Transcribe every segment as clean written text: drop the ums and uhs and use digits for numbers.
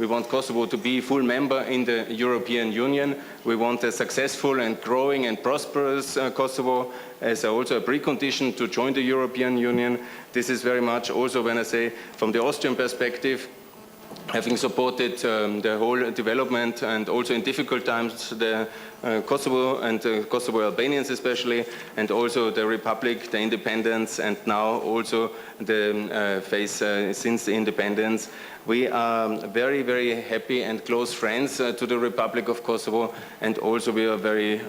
We want Kosovo to be a full member in the European Union. We want a successful and growing and prosperous Kosovo as also a precondition to join the European Union. This is very much also, when I say from the Austrian perspective, having supported the whole development and also in difficult times the Kosovo and Kosovo Albanians especially, and also the Republic, the independence, and now also the phase since the independence. We are very, very happy and close friends to the Republic of Kosovo, and also we are very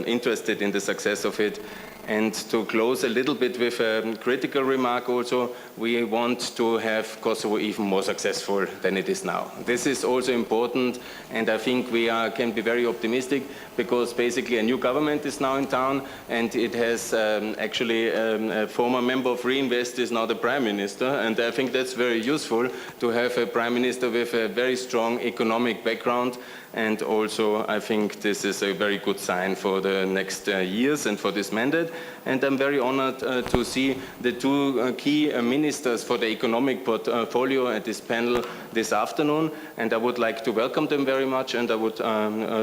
interested in the success of it. And to close a little bit with a critical remark also, we want to have Kosovo even more successful than it is now. This is also important, and I think we can be very optimistic, because basically a new government is now in town, and it has actually a former member of Riinvest is now the Prime Minister, and I think that's very useful to have a Prime Minister with a very strong economic background. And also, I think this is a very good sign for the next years and for this mandate. And I'm very honored to see the two key ministers for the economic portfolio at this panel this afternoon. And I would like to welcome them very much. And I would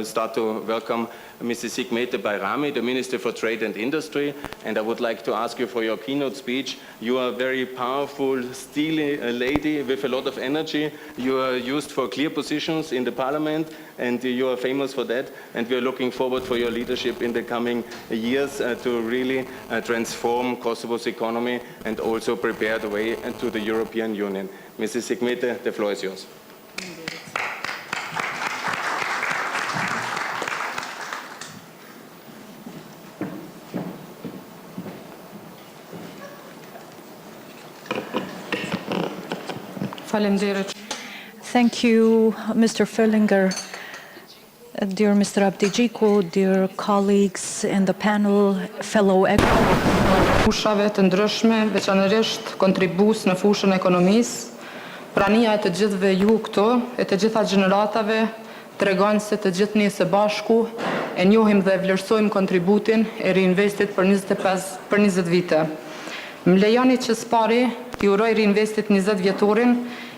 start to welcome Mrs. Hykmete Bajrami, the Minister for Trade and Industry. And I would like to ask you for your keynote speech. You are a very powerful, steely lady with a lot of energy. You are used for clear positions in the parliament, and you are famous for that. And we are looking forward for your leadership in the coming years to really transform Kosovo's economy and also prepare the way to the European Union. Mrs. Hykmete, the floor is yours. Thank you, Mr. Fellinger. Dear Mr. Abdigjiku, dear colleagues in the panel, fellow fushave të ndryshme, veçanërisht kontribues në fushën e ekonomisë, prania e të gjithëve ju këto, e të gjitha gjeneratave, tregon se të gjithë ne së bashku e njohim dhe vlerësojmë kontributin e Riinvestit për 20 vite. Më lejoni që s'pari t'i uroj Riinvestit 20 vjetorin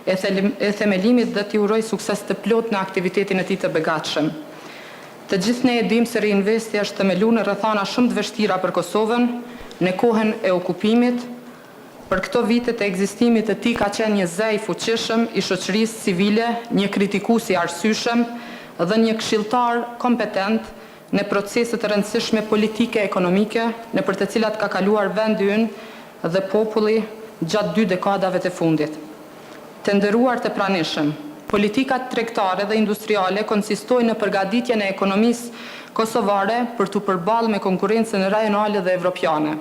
e themelimit dhe t'i uroj sukses të plot në aktivitetin e tij të begatshëm. Të gjithë ne e dim se Riinvesti është themeluar në rrethana shumë të vështira për Kosovën, në kohën e okupimit. Për këto vite të ekzistimit të tij ka qenë një zë i fuqishëm i shoqërisë civile, një kritikues i arsyeshëm dhe një këshilltar kompetent në procese të rëndësishme politike ekonomike, nëpër të cilat ka kaluar vendi ynë dhe populli gjatë 2 dekadave të fundit. Të nderuar të pranishëm, politikat tregtare dhe industriale konsistojnë në përgatitjen e ekonomisë kosovare për të përballë me konkurrencën rajonale dhe evropiane.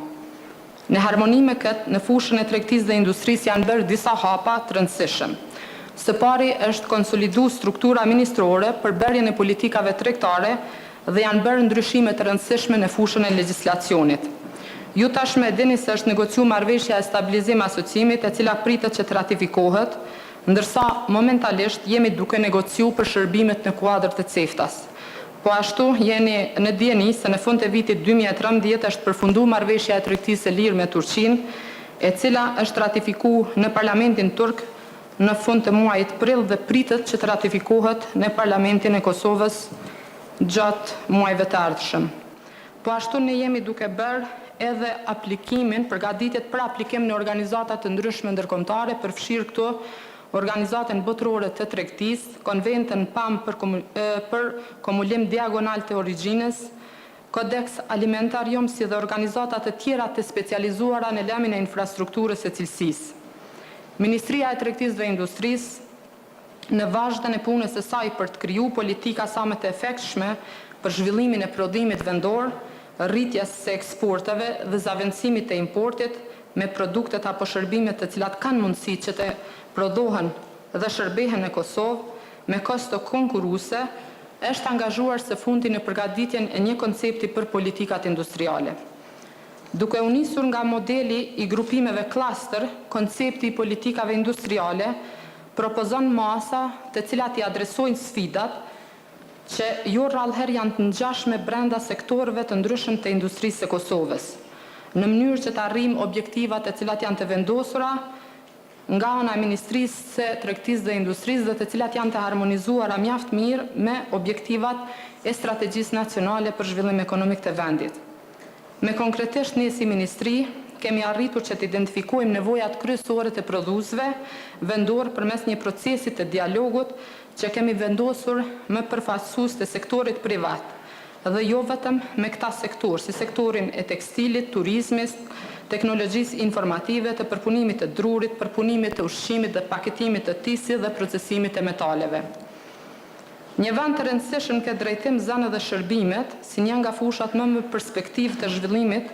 Në harmoni me këtë, në fushën e tregtisë dhe industrisë janë bërë disa hapa të rëndësishëm. Së pari është konsoliduar struktura ministrore për bërjen e politikave tregtare dhe janë bërë ndryshime të rëndësishme në fushën e legjislacionit. Ju tashmë e dini se është negociuar marrëveshja e stabilizim asociimit, e cila pritet që të ratifikohet, ndërsa momentalisht jemi duke negociuar për shërbimet në kuadër të CEFTA-s. Po ashtu jeni në dieni se në fund të vitit 2013 është përfunduar marrëveshja e tregtisë së lirë me Turqinë, e cila është ratifikuar në Parlamentin turk në fund të muajit prill dhe pritet që të ratifikohet në Parlamentin e Kosovës gjatë muajve të ardhshëm. Po ashtu ne jemi duke bërë edhe aplikimin, përgatitjet për aplikim në organizata të ndryshme ndërkombëtare, përfshirë këto organizatën botërore të tregtisë, konventën PAM për kumulim diagonal të origjinës, kodeks alimentarium, si dhe organizata të tjera të specializuara në lamin e infrastrukturës e cilësisë. Ministria e Tregtisë dhe Industrisë, në vazhdën e punës së saj për të kriju politika sa më të efektshme për zhvillimin e prodhimit vendor, rritjes së eksporteve dhe zavendësimit të importit me produktet apo shërbimet të cilat kanë mundësi që të prodhohen dhe shërbehen në Kosovë me kosto konkurruese, është angazhuar së fundi në përgatitjen e një koncepti për politikat industriale. Duke u nisur nga modeli i grupimeve klaster, koncepti i politikave industriale propozon masa të cilat i adresojnë sfidat që jo rrallëherë janë të ngjashme brenda sektorëve të ndryshëm të industrisë së Kosovës, në mënyrë që të arrijmë objektivat të cilat janë të vendosura nga ana e Ministrisë, Tregtisë dhe Industrisë, dhe të cilat janë të harmonizuara mjaft mirë me objektivat e strategjisë nacionale për zhvillim ekonomik të vendit. Me konkretisht ne si Ministri kemi arritur që të identifikojmë nevojat kryesore të prodhuesve vendor përmes një procesi të dialogut që kemi vendosur me përfaqësues të sektorit privat, dhe jo vetëm me këta sektor, si sektorin e tekstilit, turizmit, teknologjisë informative, të përpunimit të drurit, përpunimit të ushqimit dhe paketimit të tisi dhe procesimit të metaleve. Një vend të rëndësishëm këtë drejtim zënë dhe shërbimet, si një nga fushat më me perspektivë të zhvillimit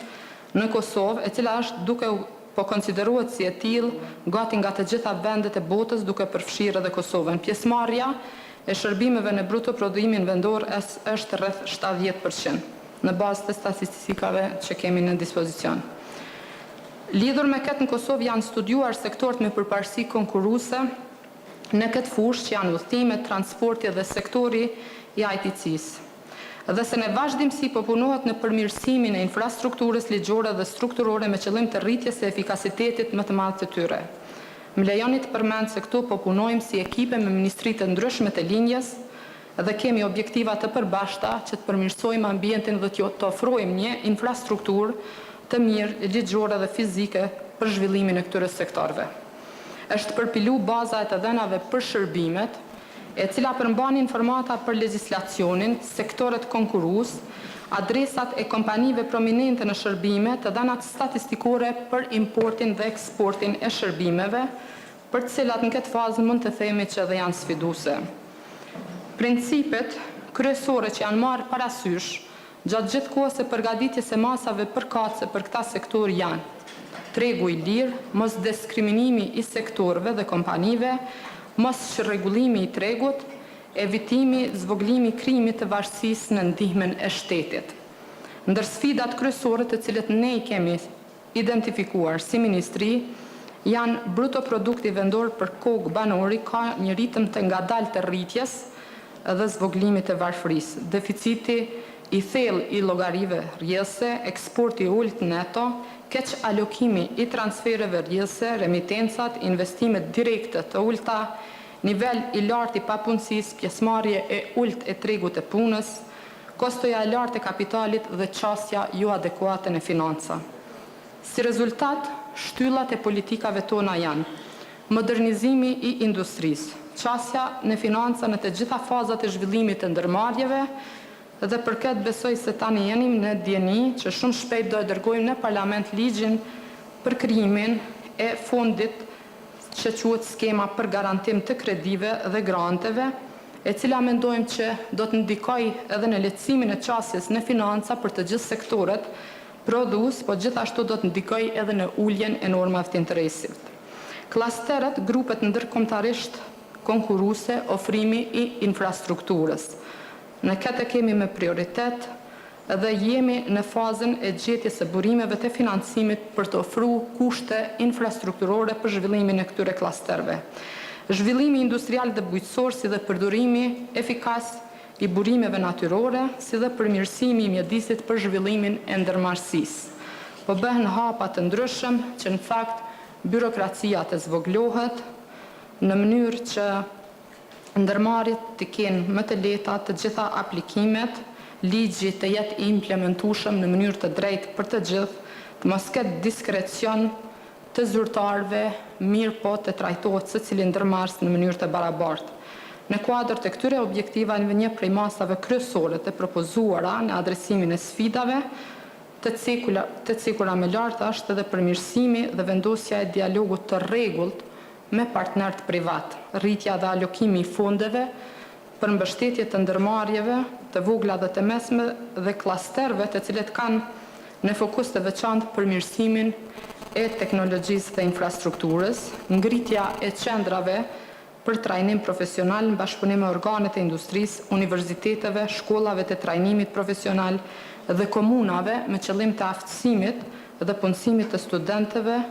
në Kosovë, e cila është duke po konsiderohet si e tillë gati nga të gjitha vendet e botës, duke përfshirë edhe Kosovën. Pjesëmarrja e shërbimeve në bruto prodhimin vendor është rreth 70%, në bazë të statistikave që kemi në dispozicion. Lidhur me këtë, në Kosovë janë studiuar sektorët me përparësi konkurruese në këtë fushë, që janë udhëtimet, transporti dhe sektori i IT-së. Dhe se në vazhdimsi po punohet në përmirësimin e infrastrukturës ligjore dhe strukturore me qëllim të rritjes së efikasitetit më të madh të tyre. Më lejoni të përmend se këtu po punojmë si ekipe me ministritë të ndryshme të linjës dhe kemi objektiva të përbashkëta që të përmirësojmë ambientin dhe të ofrojmë një infrastrukturë të mirë ligjore dhe fizike për zhvillimin e këtyre sektorëve. Është përpilu baza e të dhenave për shërbimet, e cila përmban informata për legjislacionin, sektorët konkurrues, adresat e kompanive prominente në shërbime, të dhanat statistikore për importin dhe eksportin e shërbimeve, për të cilat në këtë fazë mund të themi që dhe janë sfiduese. Principet kryesore që janë marrë parasysh gjatë gjithë kohës së përgatitjes së masave përkatëse për këta sektor janë: tregu i lirë, mos diskriminimi i sektorëve dhe kompanive, mos shërregullimi i tregut, evitimi, zvoglimi i krijimit të varësisë në ndihmën e shtetit. Ndër sfidat kryesore të cilët ne i kemi identifikuar si Ministri janë bruto produkti vendor për kokë banori ka një ritëm të ngadaltë të rritjes dhe zvoglimit të varfërisë, deficiti i thellë i llogarive rrjese, eksporti i ulët neto, keq alokimi i transfereve rrjese, remitencat, investimet direkte të ulta, nivel i lartë i papunësisë, pjesëmarrje e ulët e tregut të punës, kostoja e lartë e kapitalit dhe qasja jo adekuate në financa. Si rezultat, shtyllat e politikave tona janë modernizimi i industrisë, qasja në financa në të gjitha fazat e zhvillimit të ndërmarrjeve, dhe për këtë besoj se tani jenim në dieni që shumë shpejt do e dërgojmë në parlament ligjin për krijimin e fondit që quhet skema për garantim të kredive dhe granteve, e cila mendojmë që do të ndikojë edhe në lehtësimin e qasjes në financa për të gjithë sektorët prodhues, po gjithashtu do të ndikojë edhe në uljen e normave të interesit. Klasteret, grupet ndërkombëtarisht konkurruese, ofrimi i infrastrukturës. Në këtë kemi me prioritet dhe jemi në fazën e gjetjes së burimeve të financimit për të ofruar kushte infrastrukturore për zhvillimin e këtyre klasterëve. Zhvillimi industrial dhe bujqësor, si dhe përdorimi efikas i burimeve natyrore, si dhe përmirësimi i mjedisit për zhvillimin e ndërmarrësisë. Po bëhen hapa të ndryshëm që në fakt byrokracia të zvoglohet në mënyrë që ndërmarrjet të kenë më të lehta të gjitha aplikimet, ligji të jetë i implementueshëm në mënyrë të drejtë për të gjithë, të mos ketë diskrecion të zyrtarëve, mirë po të trajtohet secili ndërmarrës në mënyrë të barabartë. Në kuadër të këtyre objektivave, një prej masave kryesore të propozuara në adresimin e sfidave të cikura me lartë është edhe përmirësimi dhe vendosja e dialogut të rregullt me partnerët privat, rritja dhe alokimi i fondeve për mbështetje të ndërmarrjeve të vogla dhe të mesme dhe klasterëve të cilët kanë në fokus të veçantë përmirësimin e teknologjisë dhe infrastrukturës, ngritja e qendrave për trajnim profesional në bashkëpunim me organet e industrisë, universiteteve, shkollave të trajnimit profesional dhe komunave me qëllim të aftësimit dhe punësimit të studentëve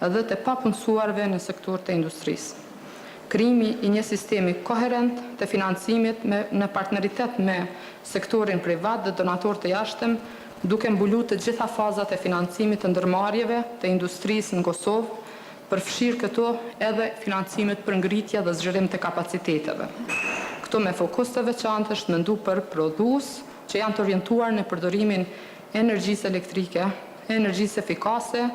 dhe të papunësuarve në sektor të industrisë. Krijimi i një sistemi koherent të financimit në partneritet me sektorin privat dhe donator të jashtëm, duke mbuluar të gjitha fazat e financimit të ndërmarrjeve të industrisë në Kosovë, përfshirë këto edhe financimet për ngritje dhe zgjerim të kapaciteteve. Këto me fokus të veçantë është mendu për prodhues që janë të orientuar në përdorimin e energjisë elektrike, energjisë efikase,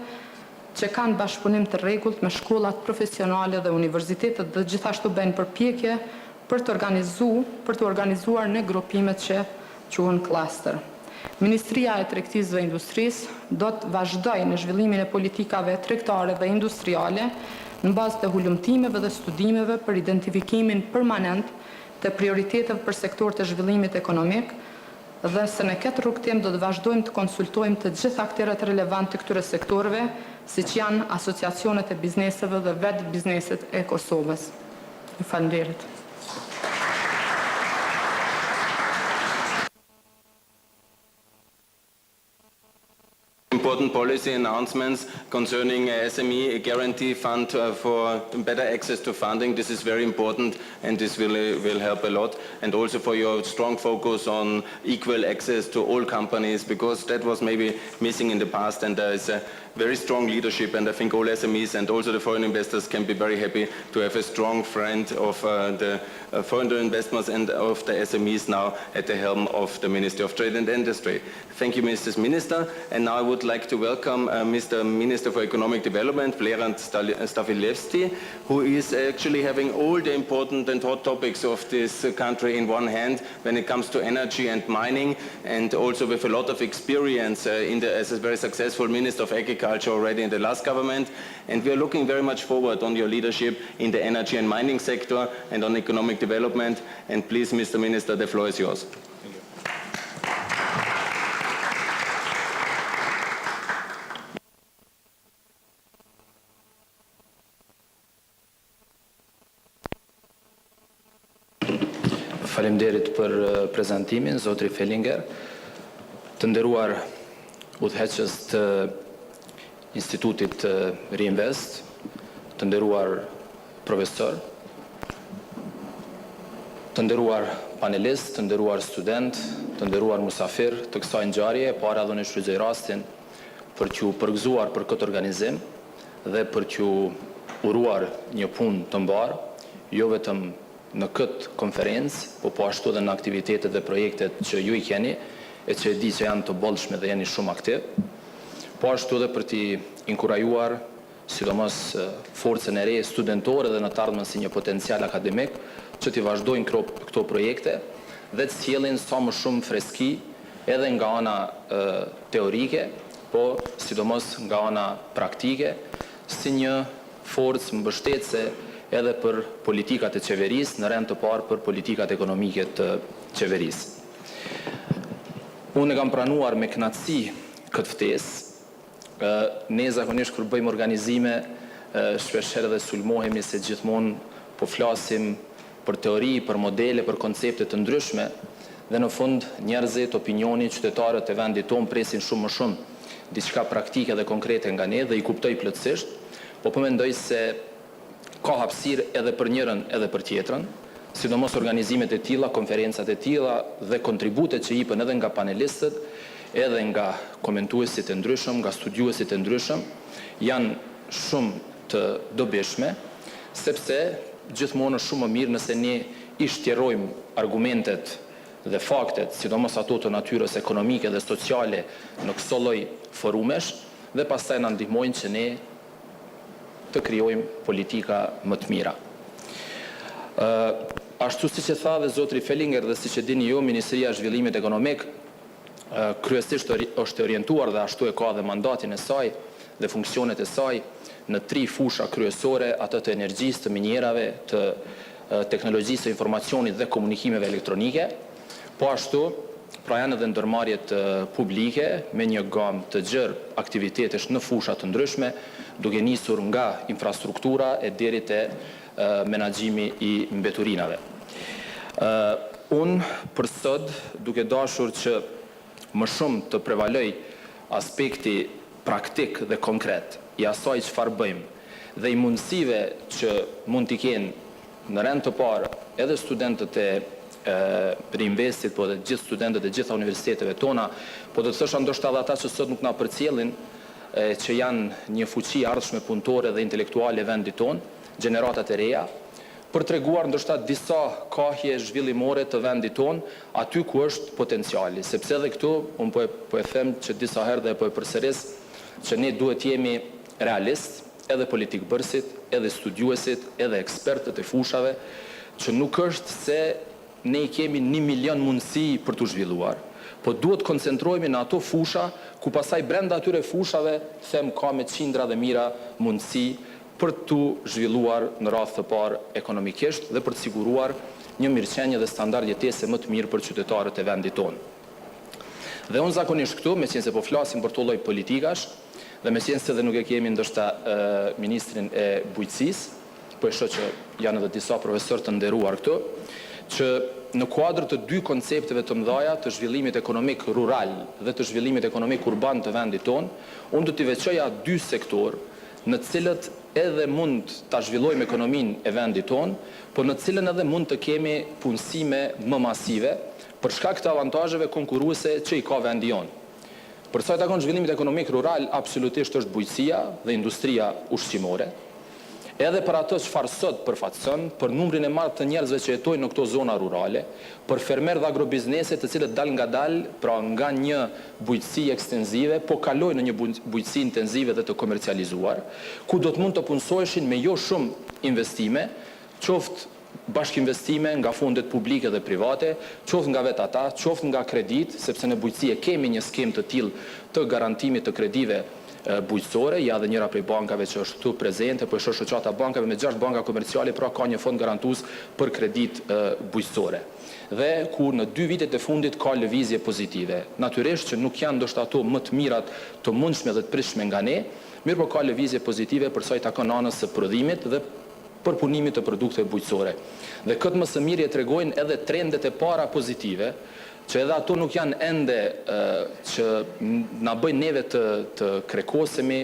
që kanë bashkëpunim të rregullt me shkollat profesionale dhe universitetet dhe gjithashtu bëjnë përpjekje për të organizuar në grupimet që quhen cluster. Ministria e Tregtisë dhe Industrisë do të vazhdojë në zhvillimin e politikave tregtare dhe industriale në bazë të hulumtimeve dhe studimeve për identifikimin permanent të prioriteteve për sektor të zhvillimit ekonomik dhe se në këtë rrugtim do të vazhdojmë të konsultojmë të gjithë aktorët relevant të këtyre sektorëve, siç janë asociacionet e bizneseve dhe vetë bizneset e Kosovës. Ju falenderit. Important policy announcements concerning SME guarantee fund for better access to funding. This is very important and this will help a lot. And also for your strong focus on equal access to all companies, because that was maybe missing in the past, and there is a very strong leadership, and I think all SMEs and also the foreign investors can be very happy to have a strong friend of the foreign investments and of the SMEs now at the helm of the Ministry of Trade and Industry. Thank you, Mrs. Minister. And now I would like to welcome Mr. Minister for Economic Development, Blerand, who is actually having all the important and hot topics of this country in one hand when it comes to energy and mining, and also with a lot of experience as a very successful Minister of Agriculture already in the last government. And we are looking very much forward on your leadership in the energy and mining sector and on economic development. And please, Mr. Minister, the floor is yours. Faleminderit për prezantimin, zotri Fellinger, të nderuar udhëheqës të Institutit Riinvest, të nderuar profesor, të nderuar panelist, të nderuar student, të nderuar musafir të kësaj ngjarje, para dhe në shfrytëzoj rastin për t'ju përgëzuar për këtë organizim dhe për t'ju uruar një punë të mbarë, jo vetëm në këtë konferencë, po ashtu edhe në aktivitetet dhe projektet që ju i keni, e që e di që janë të bollshme dhe jeni shumë aktiv, po ashtu edhe për t'i inkurajuar, sidomos forcën e re studentore dhe në të ardhmen si një potencial akademik, që t'i vazhdojnë këto projekte dhe të sjellin sa më shumë freski edhe nga ana teorike, po sidomos nga ana praktike, si një forcë mbështetëse edhe për politikat e qeverisë, në rend të parë për politikat ekonomike të qeverisë. Unë e kam pranuar me kënaqësi këtë ftesë. Ne zakonisht kur bëjmë organizime, shpeshherë dhe sulmohemi se gjithmonë po flasim për teori, për modele, për koncepte të ndryshme, dhe në fund njerëzit, opinioni, qytetarët e vendit tonë presin shumë më shumë diçka praktike dhe konkrete nga ne dhe i kuptoj plotësisht, po mendoj se ka hapësirë edhe për njërën edhe për tjetrën, sidomos organizimet e tilla, konferencat e tilla dhe kontributet që jipen edhe nga panelistët, edhe nga komentuesit e ndryshëm, nga studiuesit e ndryshëm, janë shumë të dobishme, sepse gjithmonë është shumë më mirë nëse ne i shtjerojmë argumentet dhe faktet, sidomos ato të natyrës ekonomike dhe sociale në këso lloj forumesh, dhe pastaj na ndihmojnë që ne të krijojmë politika më të mira. Ashtu siç e tha dhe zotri Fellinger dhe siç e dini ju, Ministria e Zhvillimit Ekonomik kryesisht është orientuar dhe ashtu e ka dhe mandatin e saj dhe funksionet e saj në 3 fusha kryesore, ato të energjisë, të minjerave, të teknologjisë së informacionit dhe komunikimeve elektronike, po ashtu pra janë edhe ndërmarrjet publike me një gamë të gjerë aktivitetesh në fusha të ndryshme, duke nisur nga infrastruktura e deri te menaxhimi i mbeturinave. Unë për sot, duke dashur që më shumë të prevaloj aspekti praktik dhe konkret i asaj çfarë bëjmë dhe i mundësive që mund t'i kenë në rend të parë edhe studentët e Riinvestit, po dhe gjithë studentët e gjitha universiteteve tona, po do të thosha ndoshta edhe ata që sot nuk na përcjellin, që janë një fuqi ardhshme punëtore dhe intelektuale e vendit tonë, gjeneratat e reja, për treguar ndoshta disa kahje zhvillimore të vendit tonë, aty ku është potenciali. Sepse edhe këtu, unë po e them që disa herë dhe po e përsëris, që ne duhet jemi realist, edhe politikbërësit, edhe studiuesit, edhe ekspertët e fushave, që nuk është se ne i kemi 1 milion mundësi për të zhvilluar, po duhet koncentrohemi në ato fusha, ku pasaj brenda atyre fushave, them ka me qindra dhe mira mundësi për të zhvilluar në radhë të parë ekonomikisht dhe për të siguruar një mirëqenje dhe standard jetese më të mirë për qytetarët e vendit tonë. Dhe unë zakonisht këtu, me qenë se po flasim për të lloj politikash, dhe me qenë se dhe nuk e kemi ndoshta Ministrin e Bujqësisë, po e shoh që janë edhe disa profesor të nderuar këtu, që në kuadër të dy koncepteve të mëdha të zhvillimit ekonomik rural dhe të zhvillimit ekonomik urban të vendit tonë, unë do t'i veçoja dy sektor në cilët edhe mund të zhvillojmë ekonominë e vendit tonë, por në cilën edhe mund të kemi punësime më masive për shkak të avantazheve konkurruese që i ka vendi jonë. Për sa i takon zhvillimit ekonomik rural, absolutisht është bujqësia dhe industria ushqimore. Edhe për ato çfarë sot përfaqëson, për numrin e madh të njerëzve që jetojnë në këto zona rurale, për fermerë dhe agrobizneset të cilët dal nga dal, pra nga një bujqësi ekstenzive, po kalojnë në një bujqësi intenzive dhe të komercializuar, ku do të mund të punësoheshin me jo shumë investime, qoftë bashkëinvestime nga fondet publike dhe private, qoftë nga vetë ata, qoftë nga kredit, sepse në bujqësi kemi një skemë të tillë të garantimit të kredive bujqësore, ja dhe njëra prej bankave që është këtu prezente, po e shoh shoqata bankave me 6 banka komerciale, pra ka një fond garantues për kredit bujqësore. Dhe ku në 2 vitet e fundit ka lëvizje pozitive. Natyrisht që nuk janë ndoshta ato më të mirat të mundshme dhe të prishme nga ne, mirë po ka lëvizje pozitive për sa i takon anës së prodhimit dhe përpunimit të produkteve bujqësore. Dhe këtë më së miri e tregojnë edhe trendet e para pozitive, që edhe ato nuk janë ende që na bëjnë neve të krekosemi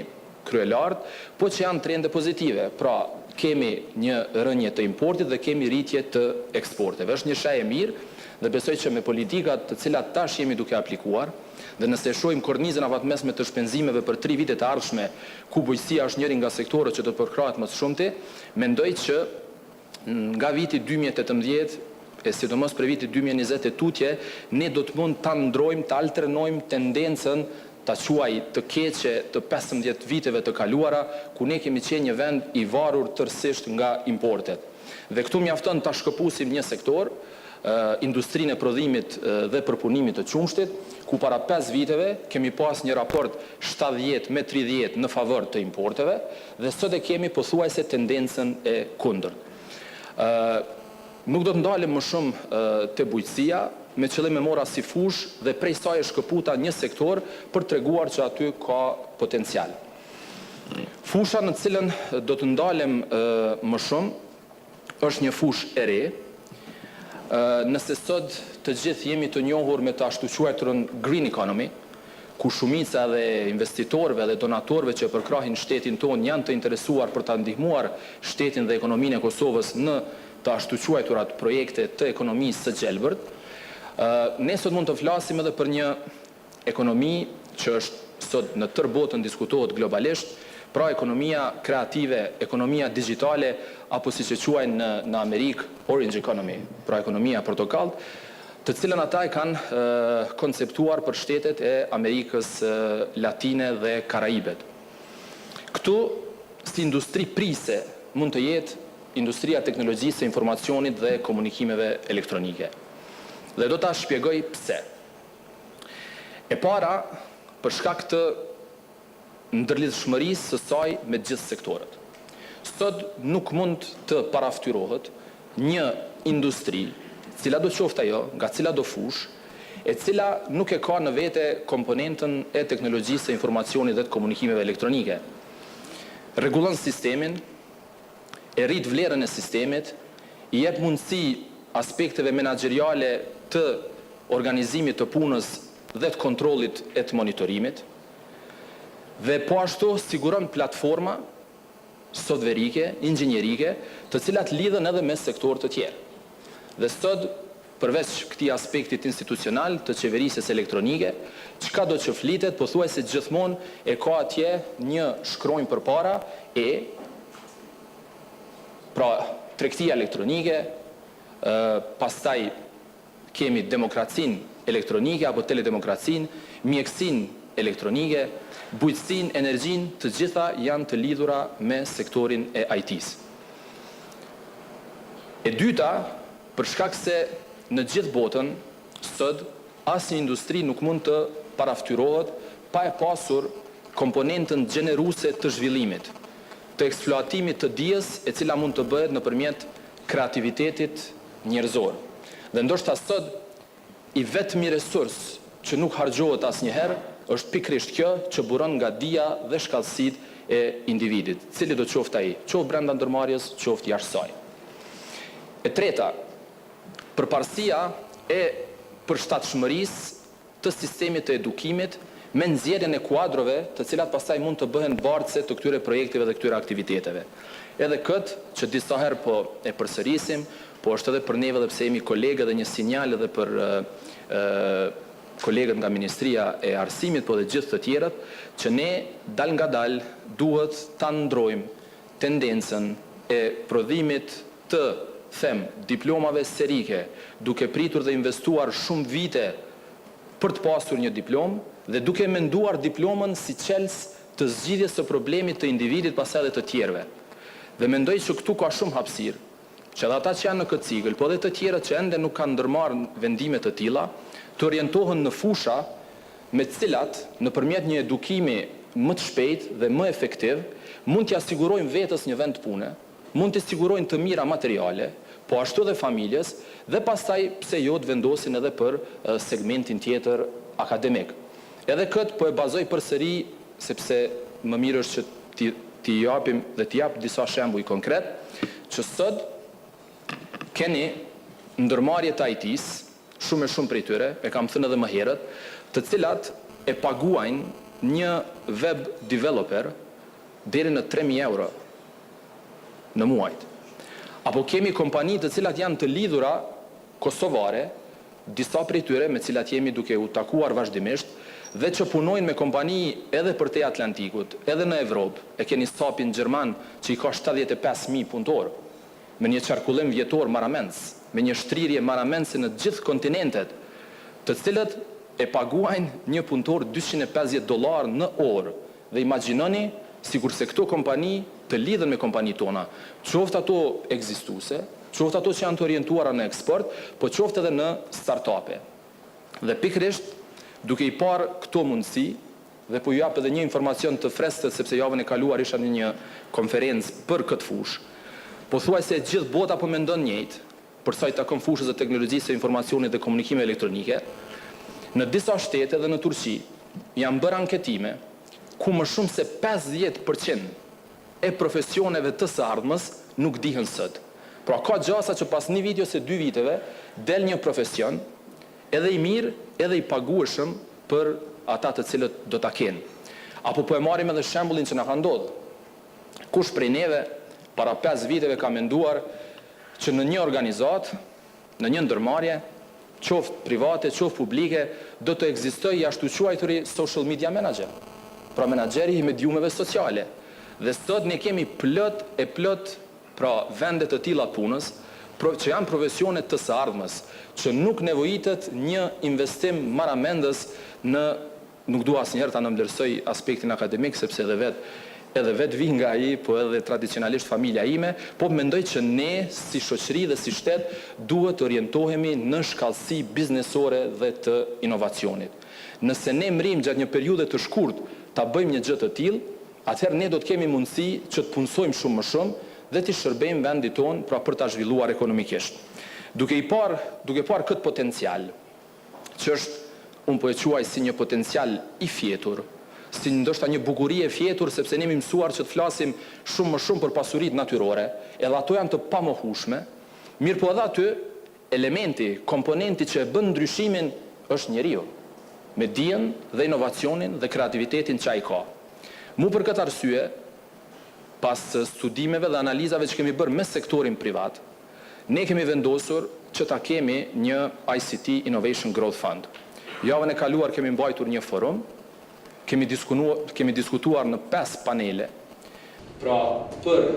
kryelart, po që janë trende pozitive. Pra, kemi një rënje të importit dhe kemi rritje të eksporteve. Është një shaj e mirë dhe besoj që me politikat të cilat tash jemi duke aplikuar, dhe nëse shohim kornizën afatmesme të shpenzimeve për 3 vite të ardhshme, ku bujqësia është njëri nga sektorët që do të përkrahet më së shumti, mendoj që nga viti 2018 e sidomos për viti 2020 e tutje, ne do të mund të ndrojmë, të alternojmë tendencën të quaj të keqe të 15 viteve të kaluara, ku ne kemi qenë një vend i varur tërësisht nga importet. Dhe këtu mjafton të shkëpusim një sektor, industrinë e prodhimit dhe përpunimit të qumshtit, ku para 5 viteve kemi pas një raport 70 me 30 në favor të importeve, dhe sot e kemi pothuajse tendencën e kundërt. Nuk do të ndalem më shumë te bujqësia, me qëllim e mora si fush dhe prej saj e shkëputa një sektor për treguar që aty ka potencial. Fusha në cilën do të ndalem më shumë është një fush e re, nëse sot të gjithë jemi të njohur me të ashtu quajturën green economy, ku shumica dhe investitorëve dhe donatorëve që përkrahin shtetin tonë janë të interesuar për ta ndihmuar shtetin dhe ekonominë e Kosovës në të ashtu quajturat projekte të ekonomisë së gjelbërt, ne sot mund të flasim edhe për një ekonomi që është sot në tërë botën diskutohet globalisht, pra ekonomia kreative, ekonomia digitale, apo si që quajnë në Amerikë orange economy, pra ekonomia portokallë, të cilën ata e kanë konceptuar për shtetet e Amerikës Latine dhe Karaibet. Këtu, si industri prise, mund të jetë industria teknologjisë, informacionit dhe komunikimeve elektronike. Dhe do ta shpjegoj pse. E para, për shkak të ndërlidhshmërisë së saj me gjithë sektorët. Sot nuk mund të paraftyrohet një industri, cila do qoftë ajo, nga cila do fush, e cila nuk e ka në vete komponentën e teknologjisë, informacionit dhe të komunikimeve elektronike. Rregullon sistemin, e rrit vlerën e sistemit, i jep mundësi aspekteve menaxheriale të organizimit të punës dhe të kontrollit e të monitorimit, dhe po ashtu siguron platforma softverike, inxhinierike, të cilat lidhen edhe me sektor të tjerë. Dhe sot përveç këtij aspektit institucional të qeverisjes elektronike, çka do që flitet, pothuajse gjithmonë e ka atje një shkronjë përpara pra tregtia elektronike, pastaj kemi demokracinë elektronike apo teledemokracinë, mjekësinë elektronike, bujqësinë, energjinë, të gjitha janë të lidhura me sektorin e IT-s. E dyta, për shkak se në gjithë botën, sot, asnjë industri nuk mund të paraftyrohet pa e pasur komponentën gjeneruese të zhvillimit, të eksploatimit të dijes e cila mund të bëhet nëpërmjet kreativitetit njerëzor. Dhe ndoshta sot i vetmi resurs që nuk harxhohet asnjëherë është pikërisht kjo që buron nga dija dhe shkallësitë e individit, cili do qoftë ai, qoftë brenda ndërmarrjes, qoftë jashtë saj. E treta, përparësia e përshtatshmërisë të sistemit të edukimit me nxjerrjen e kuadrove të cilat pastaj mund të bëhen bartëse të këtyre projekteve dhe këtyre aktiviteteve. Edhe këtë që disa herë po e përsërisim, po është edhe për neve dhe pse jemi kolegë dhe një sinjal edhe për kolegët nga Ministria e Arsimit, po dhe gjithë të tjerët, që ne dal nga dal duhet ta ndrojmë tendencën e prodhimit të diplomave serike, duke pritur dhe investuar shumë vite për të pasur një diplomë dhe duke menduar diplomën si qelës të zgjidhjes së problemit të individit pastaj edhe të tjerëve. Dhe mendoj që këtu ka shumë hapësirë, që edhe ata që janë në këtë cikël, po dhe të tjerët që ende nuk kanë ndërmarrë vendime të tilla, të orientohen në fusha me të cilat nëpërmjet një edukimi më të shpejtë dhe më efektiv mund t'i asigurojnë vetes një vend pune, mund t'i sigurojnë të mira materiale, po ashtu dhe familjes, dhe pastaj pse jo të vendosin edhe për segmentin tjetër akademik. Edhe këtë po e bazoj përsëri sepse më mirë është që t'i japim dhe t'i jap disa shembuj konkret, që sot keni ndërmarrje të IT-s, shumë e shumë prej tyre, e kam thënë edhe më herët, të cilat e paguajnë një web developer deri në 3.000 euro në muajt. Apo kemi kompani të cilat janë të lidhura kosovare, disa prej tyre me cilat jemi duke u takuar vazhdimisht, dhe që punojnë me kompani edhe për te Atlantikut, edhe në Evropë, e keni sapin Gjerman që i ka 75.000 punëtor, me një qarkullim vjetor maramens, me një shtrirje maramense në gjithë kontinentet, të cilët e paguajnë një punëtor $250 në orë. Dhe imagjinoni, sikur se këto kompani të lidhen me kompani tona, qoftë ato ekzistuese, qoftë ato që janë të orientuara në eksport, po qoftë edhe në startupe. Dhe pikërisht, duke i parë këto mundësi, dhe po ju jap edhe një informacion të freskët, sepse javën e kaluar isha në një konferencë për këtë fushë, pothuajse gjithë bota po mendon njëjtë, për sa i takon fushës së teknologjisë së informacionit dhe komunikimeve elektronike, në disa shtete dhe në Turqi janë bërë anketime ku më shumë se 50% e profesioneve të së ardhmës nuk dihen sot. Pra ka gjasa që pas një vit ose 2 viteve del një profesion edhe i mirë, edhe i pagueshëm për ata të cilët do ta kenë. Apo po e marrim edhe shembullin që na ka ndodhur. Kush prej neve para 5 viteve ka menduar që në një organizat, në një ndërmarrje, qoftë private, qoftë publike, do të ekzistojë ashtu quajturi social media manager, pra menaxheri i mediumeve sociale. Dhe sot ne kemi plot pra vende të tilla punës, që janë profesione të së ardhmës, që nuk nevojitet një investim maramendës në, nuk dua asnjëherë ta nëmvlerësoj aspektin akademik, sepse edhe vet vi nga ai, po edhe tradicionalisht familja ime, po mendoj që ne si shoqëri dhe si shtet duhet të orientohemi në shkallësi biznesore dhe të inovacionit. Nëse ne mrim gjatë një periudhe të shkurt ta bëjmë një gjë të tillë, atëherë ne do të kemi mundësi që të punësojmë shumë më shumë dhe të shërbejmë vendit tonë pra për ta zhvilluar ekonomikisht. Duke parë këtë potencial, që është, unë po e quaj si një potencial i fjetur, si ndoshta një bukuri e fjetur, sepse ne jemi mësuar që të flasim shumë më shumë për pasuritë natyrore, edhe ato janë të pamohueshme, mirë po edhe aty elementi, komponenti që e bën ndryshimin është njeriu, me dijen dhe inovacionin dhe kreativitetin që ai ka. Mu për këtë arsye, pas studimeve dhe analizave që kemi bërë me sektorin privat, ne kemi vendosur që ta kemi një ICT Innovation Growth Fund. Javën e kaluar kemi mbajtur një forum, kemi diskutuar në 5 panele, pra për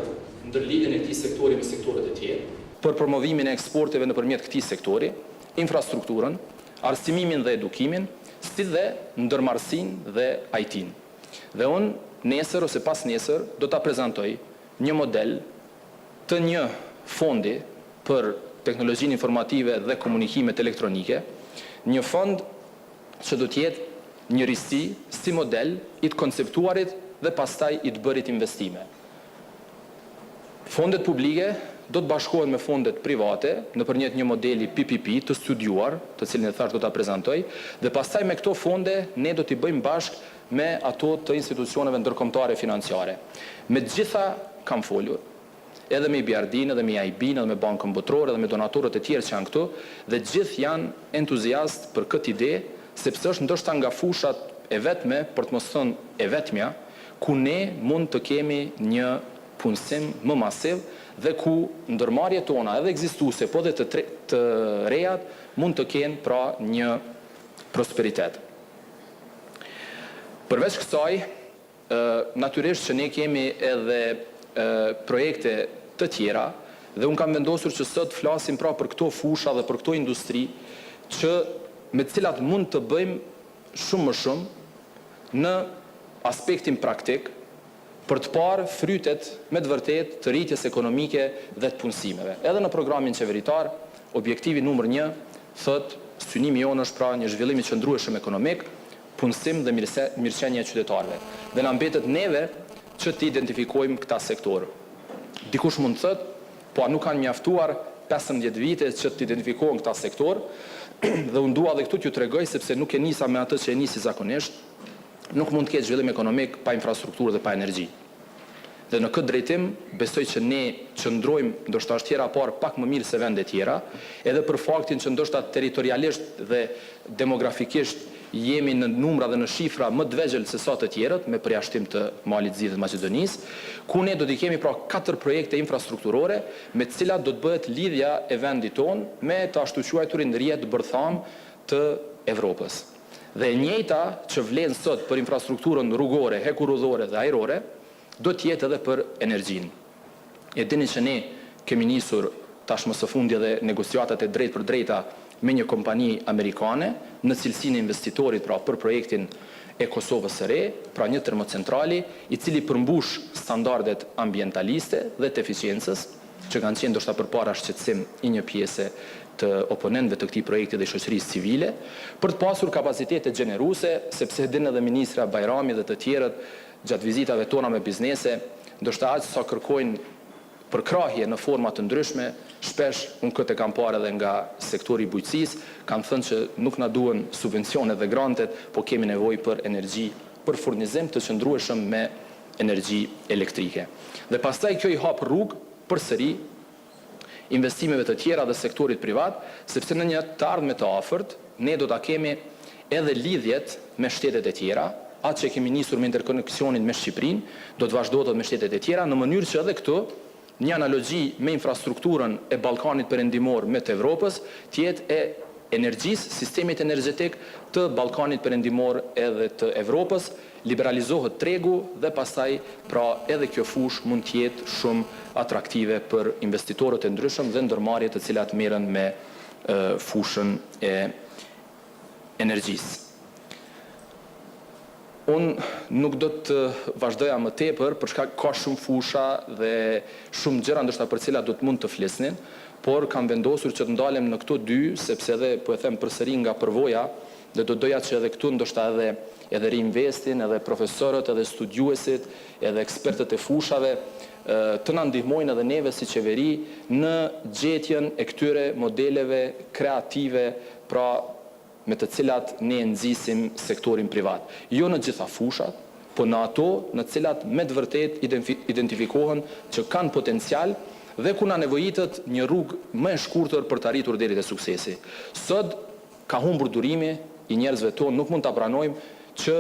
ndërlidhjen e këtij sektori me sektorët e tjerë, për promovimin e eksporteve nëpërmjet këtij sektori, infrastrukturën, arsimin dhe edukimin, si dhe ndërmarrësinë dhe IT-n. Dhe unë nesër ose pas nesër do ta prezantoj një model të një fondi për teknologjinë informative dhe komunikimet elektronike, një fond që do të jetë një risi si model i të konceptuarit dhe pastaj i të bërit investime. Fondet publike do të bashkohen me fondet private nëpërmjet një modeli PPP të studiuar, të cilin e thash do ta prezantoj, dhe pastaj me këto fonde ne do t'i bëjmë bashkë me ato të institucioneve ndërkombëtare financiare. Me të gjitha kam folur, edhe me IBRD-n, edhe me EIB-n, edhe me Bankën Botërore, edhe me donatorët e tjerë që janë këtu, dhe gjithë janë entuziast për këtë ide, sepse është ndoshta nga fushat e vetme, për të mos thënë e vetmja, ku ne mund të kemi një punësim më masiv dhe ku ndërmarrjet tona edhe ekzistuese, po dhe të rejat mund të kenë pra një prosperitet. Përveç kësaj, natyrisht që ne kemi edhe projekte të tjera dhe unë kam vendosur që sot flasim pra për këto fusha dhe për këto industri që me cilat mund të bëjmë shumë më shumë në aspektin praktik për të parë frytet me të vërtet të rritjes ekonomike dhe të punësimeve. Edhe në programin qeveritar, objektivi numër 1 thot synimi jonë është pra një zhvillim i qëndrueshëm ekonomik, punësim dhe mirëqenie e qytetarëve. Dhe na mbetet neve që të identifikojmë këta sektorë. Dikush mund të thotë, po nuk kanë mjaftuar 15 vite që të identifikohen këta sektorë, dhe unë dua dhe këtu t'ju tregoj sepse nuk e nisa me atë që e nisi zakonisht, nuk mund të ketë zhvillim ekonomik pa infrastrukturë dhe pa energji. Dhe në këtë drejtim, besoj që ne qëndrojmë ndoshta tjera parë pak më mirë se vendet tjera, edhe për faktin që ndoshta territorialisht dhe demografikisht jemi në numra dhe në shifra më të vegjël se sa të tjerët, me përjashtim të Malit Zi dhe Maqedonisë, ku ne do t'i kemi pra 4 projekte infrastrukturore, me të cilat do të bëhet lidhja e vendit ton me të ashtu quajturin rrjet bërtham të Evropës. Dhe e njëjta që vlen sot për infrastrukturën rrugore, hekurudhore dhe ajrore, do t'jetë edhe për energjinë. E dini që ne kemi nisur tashmë së fundi edhe negociatat e drejt për drejta me një kompani amerikane në cilësinë e investitorit pra për projektin e Kosovës së re, pra një termocentrali i cili përmbush standardet ambientaliste dhe të eficiencës, që kanë qenë ndoshta përpara shqetësim i një pjese të oponentëve të këtij projekti dhe shoqërisë civile, për të pasur kapacitete gjeneruese, sepse din edhe ministra Bajrami dhe të tjerët gjatë vizitave tona me biznese, ndoshta aq sa kërkojnë përkrahje në forma të ndryshme, shpesh unë këtë kam parë edhe nga sektori i bujqësisë, kanë thënë që nuk na duhen subvencionet dhe grantet, po kemi nevojë për energji, për furnizim të qëndrueshëm me energji elektrike. Dhe pastaj kjo i hap rrugë përsëri investimeve të tjera dhe sektorit privat, sepse në një të ardhme të afërt ne do ta kemi edhe lidhjet me shtetet e tjera, atë që kemi nisur me interkoneksionin me Shqipërinë, do të vazhdohet me shtetet e tjera, në mënyrë që edhe këtu një analogji me infrastrukturën e Ballkanit perëndimor me të Evropës, të jetë e energjisë, sistemit energjetik të Ballkanit perëndimor edhe të Evropës, liberalizohet tregu dhe pastaj pra edhe kjo fushë mund të jetë shumë atraktive për investitorët e ndryshëm dhe ndërmarrjet të cilat merren me fushën e energjisë. Unë nuk do të vazhdoja më tepër, përshka ka shumë fusha dhe shumë gjëra ndoshta për cilat do të mund të flisnin, por kam vendosur që të ndalem në këto dy, sepse edhe po e them përsëri nga përvoja, dhe do doja që edhe këtu ndoshta edhe Riinvestin, edhe profesorët, edhe studiuesit, edhe ekspertët e fushave, të na ndihmojnë edhe neve si qeveri në gjetjen e këtyre modeleve kreative, pra me të cilat ne nxisim sektorin privat. Jo në gjitha fushat, po në ato në cilat me të vërtet identifikohen që kanë potencial dhe ku na nevojitet një rrugë më e shkurtër për të arritur deri te suksesi. Sot ka humbur durimi i njerëzve tonë, nuk mund ta pranojmë që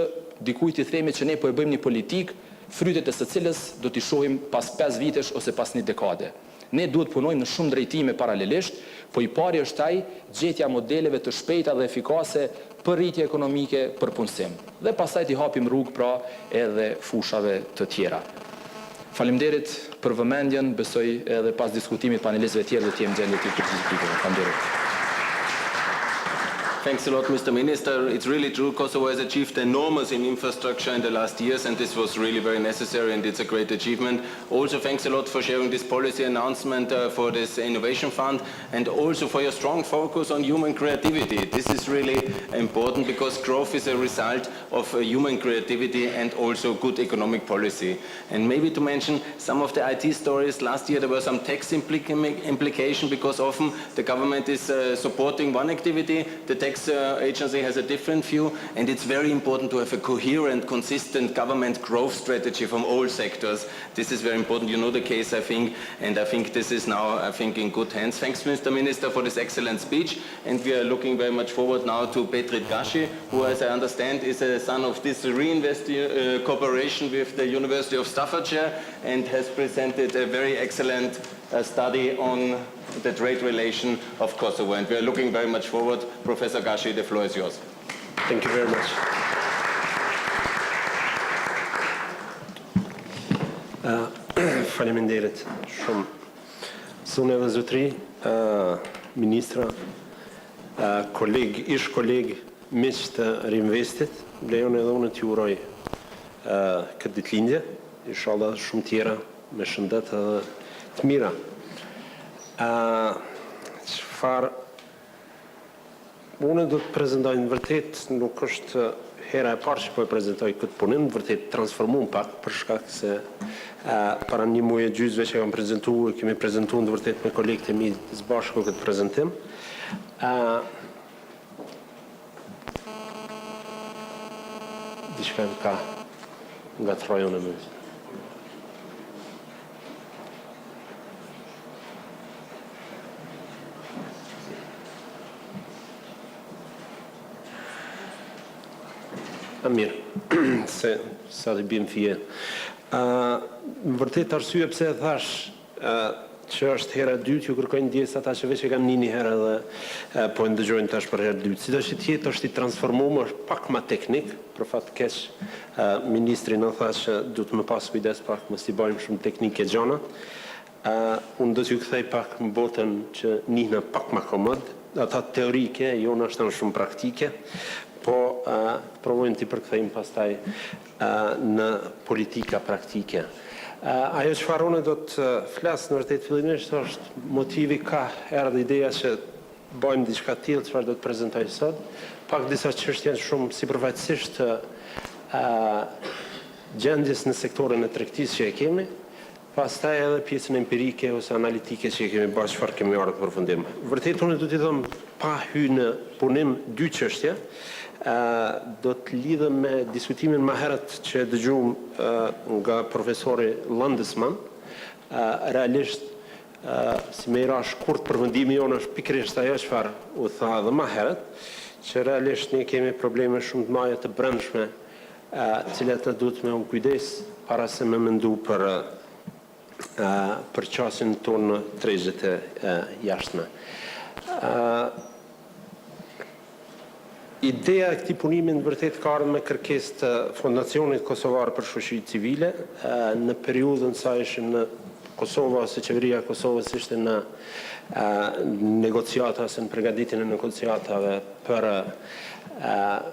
dikujt i themi që ne po e bëjmë një politikë, frytet e së cilës do t'i shohim pas 5 vitesh ose pas një dekade. Ne duhet punojmë në shumë drejtime paralelisht, po I pari është ai gjetja modeleve të shpejta dhe efikase për rritje ekonomike, për punësim. Dhe pastaj t'i hapim rrugë pra edhe fushave të tjera. Faleminderit për vëmendjen, besoj edhe pas diskutimit panelistëve tjerë do të jem gjendje të përgjigjur. Faleminderit. Thanks a lot, Mr. Minister. It's really true, Kosovo has achieved enormous in infrastructure in the last years, and this was really very necessary, and it's a great achievement. Also, thanks a lot for sharing this policy announcement for this Innovation Fund, and also for your strong focus on human creativity. This is really important because growth is a result of human creativity and also good economic policy. And maybe to mention some of the IT stories, last year there were some tax implication because often the government is supporting one activity, the tax agency has a different view, and it's very important to have a coherent, consistent government growth strategy from all sectors. This is very important. You know the case, I think, and I think this is now, in good hands. Thanks, Mr. Minister, for this excellent speech, and we are looking very much forward now to Petrit Gashi, who, as I understand, is a son of this Riinvest cooperation with the University of Staffordshire, and has presented a very excellent study on the trade relation of Kosovo, and we are looking very much forward. Professor Gashi, the floor is yours. Thank you very much. Faleminderit shumë. Zonë dhe zotri, ministra, ish koleg, miq të Riinvestit, lejon edhe unë t'ju uroj këtë ditëlindje, inshallah shumë tjera me shëndet edhe të mira. Çfarë unë do të prezantoj në vërtet, nuk është hera e parë që po e prezantoj këtë punim, në vërtet transformuar pak për shkak se para një muaji e gjysmë që kemi prezantuar në vërtet me kolegët e mi së bashku këtë prezantim. Diçka ka nga trojën e më. Mirë, se sa të bim fije. Në vërtet arsye pse e thash që është hera e dytë, ju kërkojnë ndjes ata që veç e kanë një herë dhe po e ndëgjojnë tash për herë dytë. Sidoq që tjetë është I transformuar, është pak ma teknik, për fat keq ministri në tha që du të më pas kujdes pak mos I bëjmë shumë teknike gjona. Unë do t'ju kthej pak në botën që njihna pak ma komod, ata teorike, jona është shumë praktike, po provojnë t'i përkthejmë pastaj në politika praktike. Ajo çfarë unë do të flas në vërtet fillimisht është motivi ka erdhi ideja që bëjmë diçka të tillë çfarë do të prezantoj sot, pak disa çështje shumë sipërfaqësisht gjendjes në sektorin e tregtisë që e kemi, pastaj edhe pjesën empirike ose analitike që kemi bërë çfarë kemi marrë të përfundim. Vërtet unë do t'i them pa hyrë në punim dy çështje. Do të lidhem me diskutimin më herët që dëgjuam nga profesori Landesman. Realisht, si me I ra shkurt përmendimi jonë është pikërisht ajo çfarë u tha edhe më herët, që realisht ne kemi probleme shumë të mëdha të brendshme, cilat duhet me unë kujdes para se me mendu për qasjen tonë në tregjet e jashtme. Ideja e këtij punimi në vërtet ka ardhur me kërkesë të Fondacionit Kosovar për Shoqëri Civile në periudhën sa ishim në Kosovë, ose qeveria e Kosovës ishte në negociata ose në përgatitjen e negociatave për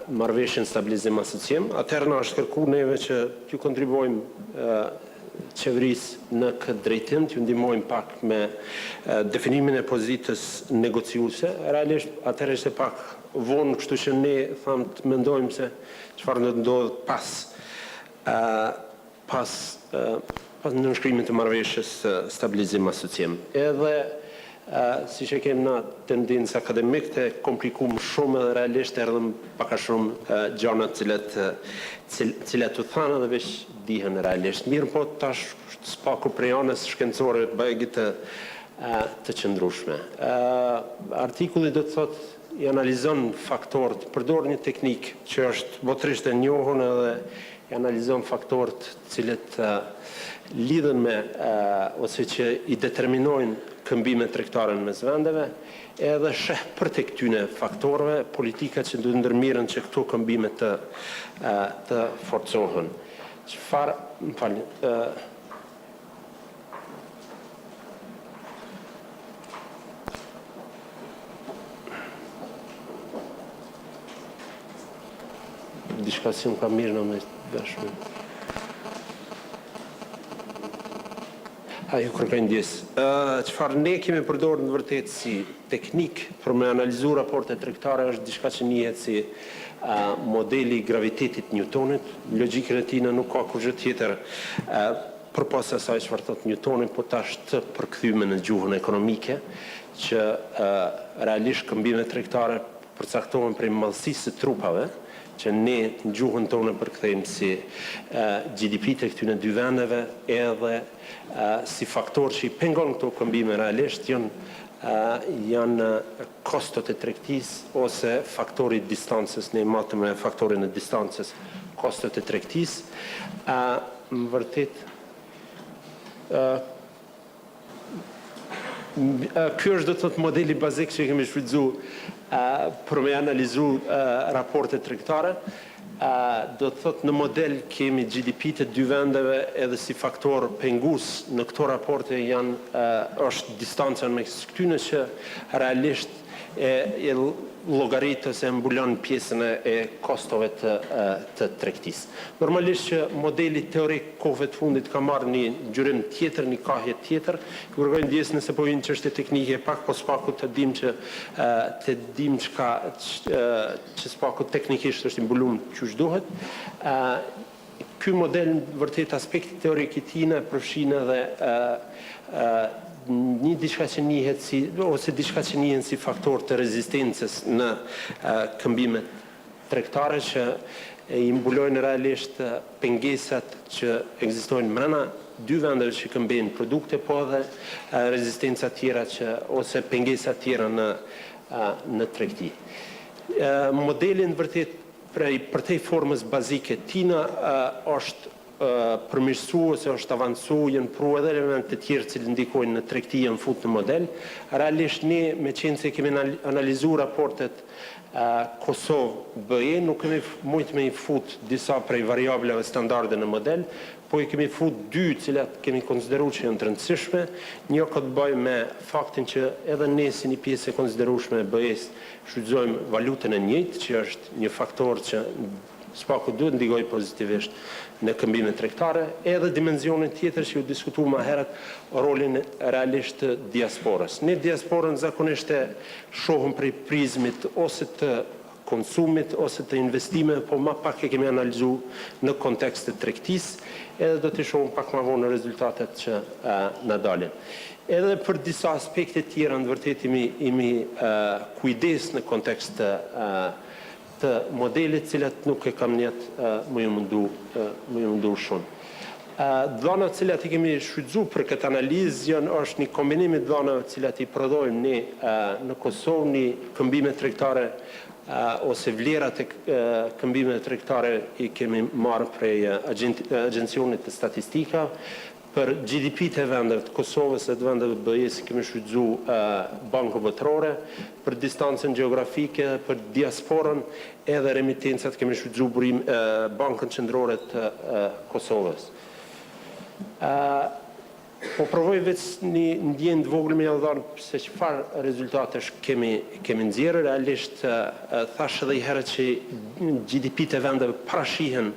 marrëveshjen stabilizim asociem. Atëherë na është kërkuar neve që t'ju kontribuojmë qeverisë në këtë drejtim, t'ju ndihmojmë pak me definimin e pozitës negociuese. Realisht atëherë ishte pak vonë, kështu që ne thamë të mendojmë se çfarë do të ndodhë pas nënshkrimit të marrëveshjes stabilizim asociem. Edhe si që kemi na tendencë akademik të komplikuar shumë edhe realisht erdhëm pak a shumë gjëra cilat u thanë dhe veç dihen realisht. Mirë po tash spaku prej anës shkencore bëjë të qëndrueshme. Artikulli do të thotë I analizon faktorët, përdor një teknik që është botërisht e njohur edhe analizon faktorët cilët lidhen me ose që i determinojnë këmbimet tregtare në mes vendeve, edhe sheh për të këtyne faktorëve politika që duhet ndërmirën që këto këmbime të forcohen. Çfarë, diçka si më ka mirë në me dashme. Ju kërkoj ndjes. Çfarë ne kemi përdorur në vërtet si teknik për me analizu raportet tregtare është diçka që njihet si modeli gravitetit Newtonit. Logjikën e tij nuk ka kurrë tjetër përpas asaj çfarë thot Newtoni, po tash të përkthyme në gjuhën ekonomike, që realisht këmbimet tregtare përcaktohen prej mallësisë së trupave, që ne në gjuhën tonë përkthejmë si GDP të këtyne dy vendeve, edhe si faktor që i pengon këto këmbime realisht janë kostot e tregtisë ose faktori distancës, ne matëm me faktorin e distancës kostot e tregtisë. Më vërtet, ky është do të thotë modeli bazik që kemi shfrytzu për me analizu raportet tregtare. Do të thotë në model kemi GDP të dy vendeve edhe si faktor pengus në këto raporte është distanca me këtyne që realisht e llogarit ose mbulon pjesën e kostove të tregtisë. Normalisht që modeli teorik kohëve të fundit ka marrë një ngjyrim tjetër, një kahje tjetër. Kërkojnë ndjes nëse po vinë çështje teknike pak po spaku të dim që spaku teknikisht është i mbuluar çush duhet. Ky model vërtet aspekti teorik i tij përfshin edhe një diçka që njihet si faktor të rezistencës në këmbimet tregtare që i mbulojnë realisht pengesat që ekzistojnë brenda dy vendeve që këmbejnë produkte, po edhe rezistenca tjera ose pengesa tjera në tregti. Modelin vërtet për tej formës bazike tina është përmirësu ose është avancu, janë pru edhe elemente të tjerë që ndikojnë në tregti janë fut në model. Realisht ne me qenë se kemi analizu raportet Kosovë BE, nuk kemi mujt me i fut disa prej variableve standarde në model, po i kemi fut dy cilat kemi konsideru që janë të rëndësishme. Një ka të bëjë me faktin që edhe ne si një pjesë e konsiderueshme e BE-s shfrytëzojmë valutën e njëjtë, që është një faktor që spaku duhet ndikojë pozitivisht në këmbimet tregtare, edhe dimenzionin tjetër që ju diskutu më herët, rolin realisht të diasporës. Ne diasporën zakonisht e shohëm prej prizmit ose të konsumit ose të investime, po ma pak e kemi analizu në kontekst të tregtisë, edhe do të shohëm pak ma vonë në rezultatet që na dalin. Edhe për disa aspekte tjera në vërtet imi kujdes në kontekst të modelit cilat nuk e kam njetë më ju mundu shumë. Dhana cilat i kemi shfrytzu për këtë analizë është një kombinimi dhanave cilat i prodhojmë ne në Kosovë, një këmbime tregtare ose vlerat e këmbime tregtare i kemi marrë prej Agjencionit të Statistika. Për GDP të vendeve të Kosovës e të vendeve BE-s kemi shfrytzu bankë botërore, për distancën gjeografike, për diasporën edhe remitencat kemi shfrytzu bankën qendrore të Kosovës. Po provoj vetë një ndjenjë të vogël me ja dhënë se çfarë rezultatesh kemi nxjerrë. Realisht thash edhe herë që GDP të vendeve parashihen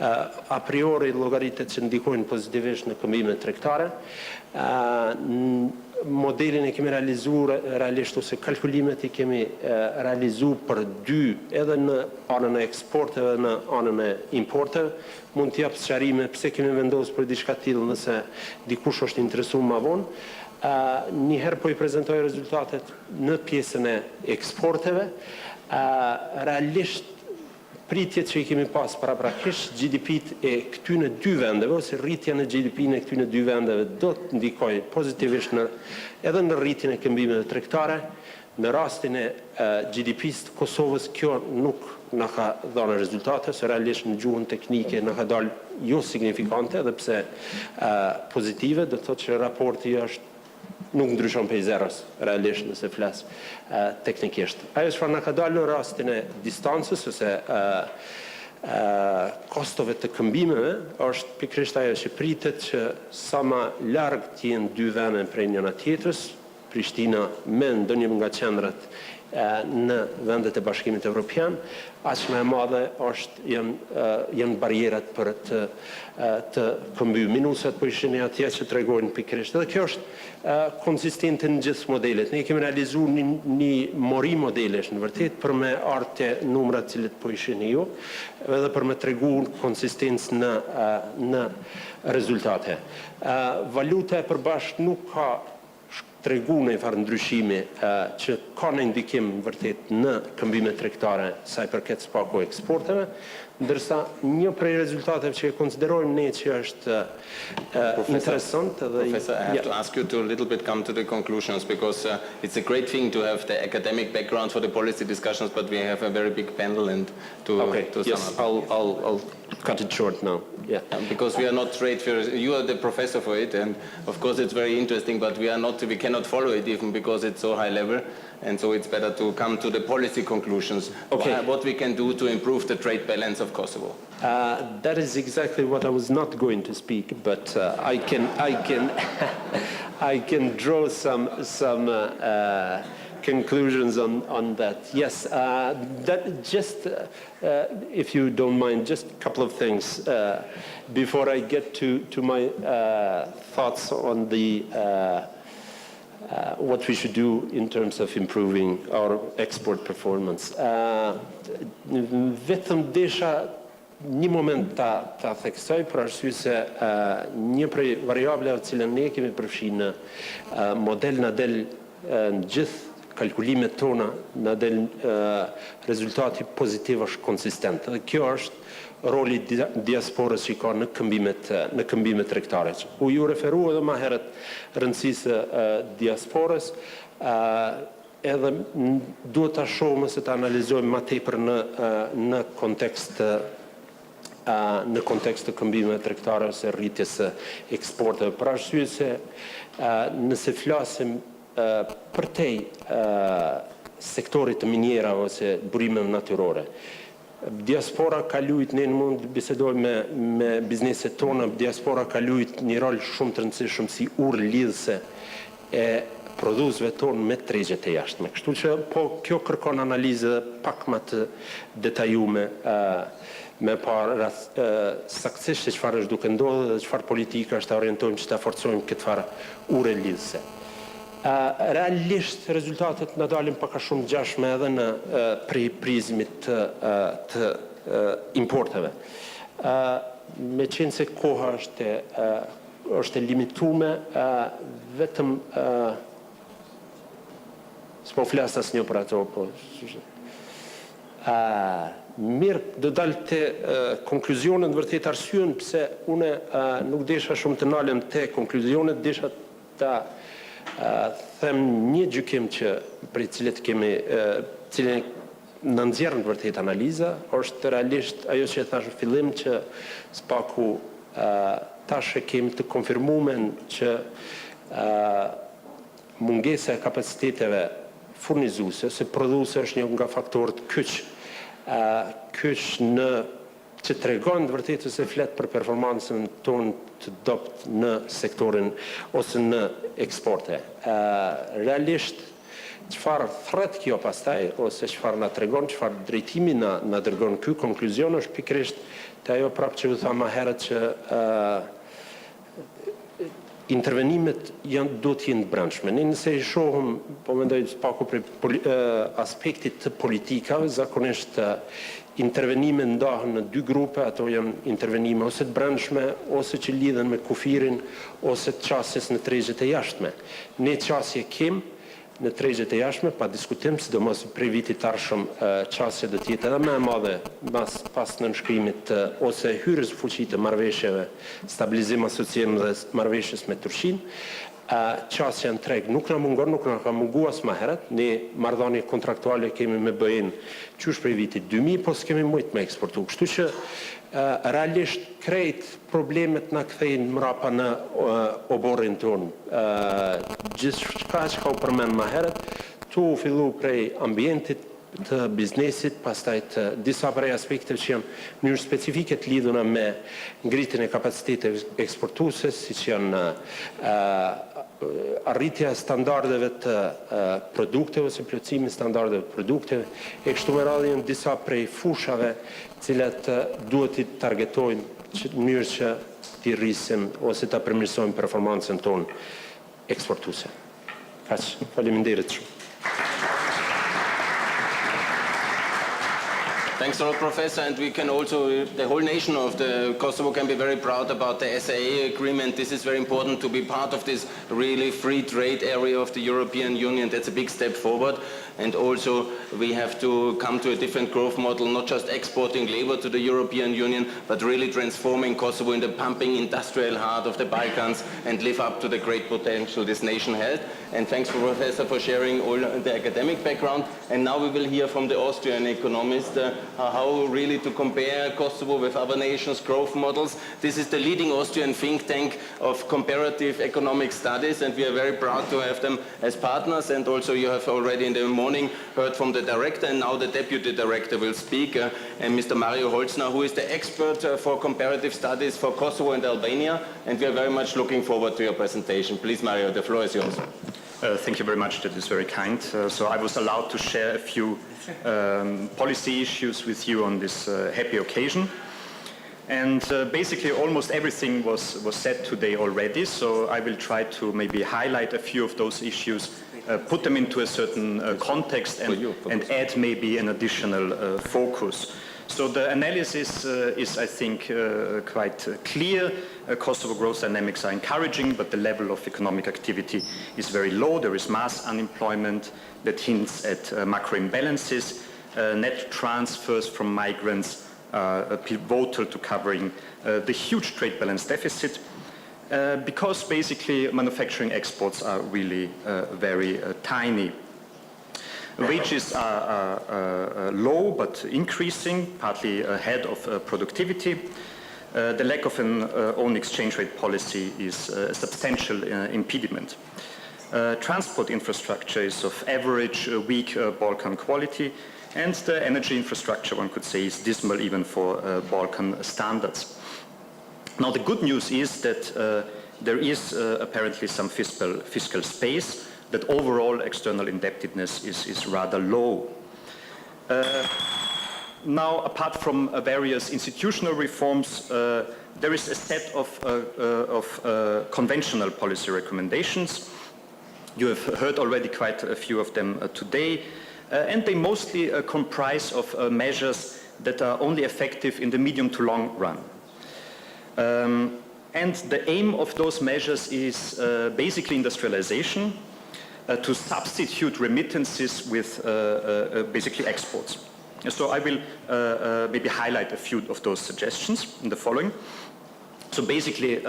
a priori llogaritet që ndikojnë pozitivisht në këmbimet tregtare. Modelin e kemi realizuar realisht ose kalkulimet i kemi realizuar për dy, edhe në anën e eksporteve dhe në anën e importeve. Mund t'jap sqarime pse kemi vendosur për diçka të tillë nëse dikush është interesuar më vonë. Një herë po i prezantoj rezultatet në pjesën e eksporteve. Realisht pritjet që i kemi pas paraprakisht, GDP-t e këtyne dy vendeve, ose rritja në GDP-n e këtyne dy vendeve do të ndikoj pozitivisht edhe në rritjen e këmbimeve tregtare. Në rastin e GDP-s të Kosovës kjo nuk na ka dhënë rezultate, se realisht në gjuhën teknike na ka dalë jo signifikante, edhe pse pozitive, do të thotë që raporti nuk ndryshon prej zerës, realisht nëse flas teknikisht. Ajo çfarë na ka dalë në rastin e distancës ose kostove të këmbimeve është pikërisht ajo që pritet që sa më larg të jenë dy vende prej njëra tjetrës, Prishtina me ndonjë nga qendrat në vendet e Bashkimit Evropian, aq më e madhe janë barierat për të këmbyer. Minusat po ishin atje që tregojnë pikërisht. Dhe kjo është konsistente në gjithë modelet. Ne kemi realizuar një mori modelesh në vërtet për me ardhte numrat të cilët po ishin ju, edhe për me treguar konsistencë në rezultate. Valuta e përbashkët nuk ka tregu në farë ndryshimi që ka në ndikim vërtet në këmbimet tregtare sa i përket spaku eksporteve, ndërsa një prej rezultateve që e konsiderojmë ne që është interesant. Professor, I have to ask you to a little bit come to the conclusions, because it's a great thing to have the academic background for the policy discussions, but we have a very big panel and to yes, sum up. I'll cut it short now. Yeah. Because we are not trade fairs. You are the professor for it, and of course it's very interesting, but we cannot follow it even because it's so high level, and so it's better to come to the policy conclusions. Okay. What we can do to improve the trade balance of Kosovo. That is exactly what I was not going to speak, but I can I can draw some conclusions on that. Yes, that just if you don't mind, just a couple of things before I get to my thoughts on the what we should do in terms of improving our export performance. Vetëm desha një moment ta theksoj për arsye se një prej variableve të cilën ne kemi përfshirë në model na del në gjithë kalkulimet tona na del rezultati pozitiv është konsistent. Dhe kjo është roli diasporës që ka në këmbimet tregtare. U ju referua edhe më herët rëndësisë diasporës, edhe duhet ta shohim se ta analizojmë më tepër në kontekst të këmbimeve tregtare ose rritjes së eksporteve. Për arsye se nëse flasim përtej sektorit të minjera ose burimeve natyrore, diaspora ka luajtur, ne mund të bisedojmë me bizneset tona, diaspora ka luajtur një rol shumë të rëndësishëm si urë lidhëse e prodhuesve tonë me tregjet e jashtme. Kështu që kjo kërkon analizë pak më të detajume me parë saktësisht çfarë është duke ndodhur dhe çfarë politika është ta orientojmë që ta forcojmë këtë farë urë lidhëse. Realisht rezultatet na dalin pak a shumë gjashme edhe në prizmit të importeve. Me qenë se koha është e limitume, vetëm s'po flas asnjë për ato, po mirë, do dalë te konkluzionet, vërtet arsyen pse une nuk desha shumë të nalem te konkluzionet, desha ta them një gjykim që për cilën në nxjerr në vërtet analiza, është realisht ajo që e thash në fillim që spaku tash e kemi të konfirmuar që mungesa e kapaciteteve furnizuese ose prodhuese është një nga faktorët kyç në që tregon vërtet se flet për performancën tonë të dopt në sektorin ose në eksporte. Realisht çfarë thret kjo pastaj ose çfarë na tregon, çfarë drejtimi na dërgon ky konkluzion është pikërisht te ajo prapë që u tha më herët që intervenimet duhet të jenë brendshme. Ne nëse i shohim, po mendoj spaku për aspektit të politikave, zakonisht intervenime ndahen në dy grupe, ato janë intervenime ose të brendshme, ose që lidhen me kufirin, ose të qasjes në tregjet e jashtme. Ne qasje kemi në tregjet e jashtme, pa diskutim, sidomos prej vitit të ardhshëm qasja do të jetë edhe më e madhe pas nënshkrimit ose hyrjes në fuqi të marrëveshjeve, stabilizim asociem dhe marrëveshjes me Turqinë. qasja në treg nuk na mungon, nuk na ka munguar as më herët. Ne marrëdhënie kontraktuale kemi me BE-n qysh prej vitit 2000, po s'kemi mujt me eksportu. Kështu që realisht krejt problemet na kthejnë mrapa në oborrin ton. Gjithçka që ka u përmend më herët, tu fillu prej ambientit, të biznesit, pastaj të disa prej aspekteve që janë në mënyrë specifike të lidhura me ngritjen e kapacitetit eksportuese, siç janë arritja e standardeve të produkteve ose plotësimi i standardeve të produkteve, e kështu me radhë janë disa prej fushave cilat duhet i targetojmë në mënyrë që t'i rrisim ose ta përmirësojmë performancën tonë eksportuese. Kaq, faleminderit shumë. Thanks a lot, Professor, and we can also, the whole nation of the Kosovo can be very proud about the SAA agreement. This is very important to be part of this really free trade area of the European Union. That's a big step forward. And also we have to come to a different growth model, not just exporting labor to the European Union, but really transforming Kosovo in the pumping industrial heart of the Balkans and live up to the great potential this nation has. And thanks, Professor, for sharing all the academic background. And now we will hear from the Austrian economist how really to compare Kosovo with other nations' growth models. This is the leading Austrian think tank of comparative economic studies, and we are very proud to have them as partners. And also you have already in the morning heard from the director, and now the deputy director will speak, and Mr. Mario Holzner, who is the expert for comparative studies for Kosovo and Albania. And we are very much looking forward to your presentation. Please, Mario, the floor is yours. Thank you very much. That is very kind. So I was allowed to share a few policy issues with you on this happy occasion. And basically almost everything was said today already, so I will try to maybe highlight a few of those issues, put them into a certain context and add maybe an additional focus. So the analysis is, I think, quite clear. Kosovo growth dynamics are encouraging, but the level of economic activity is very low. There is mass unemployment that hints at macro imbalances. Net transfers from migrants are pivotal to covering the huge trade balance deficit, because basically manufacturing exports are really very tiny. Wages are low but increasing, partly ahead of productivity. The lack of an own exchange rate policy is a substantial impediment. Transport infrastructure is of average, weak Balkan quality, and the energy infrastructure, one could say, is dismal even for Balkan standards. Now, the good news is that there is apparently some fiscal space, that overall external indebtedness is rather low. Now, apart from various institutional reforms, there is a set of conventional policy recommendations. You have heard already quite a few of them today, and they mostly comprise of measures that are only effective in the medium to long run. And the aim of those measures is basically industrialization, to substitute remittances with basically exports. So I will maybe highlight a few of those suggestions in the following. So basically,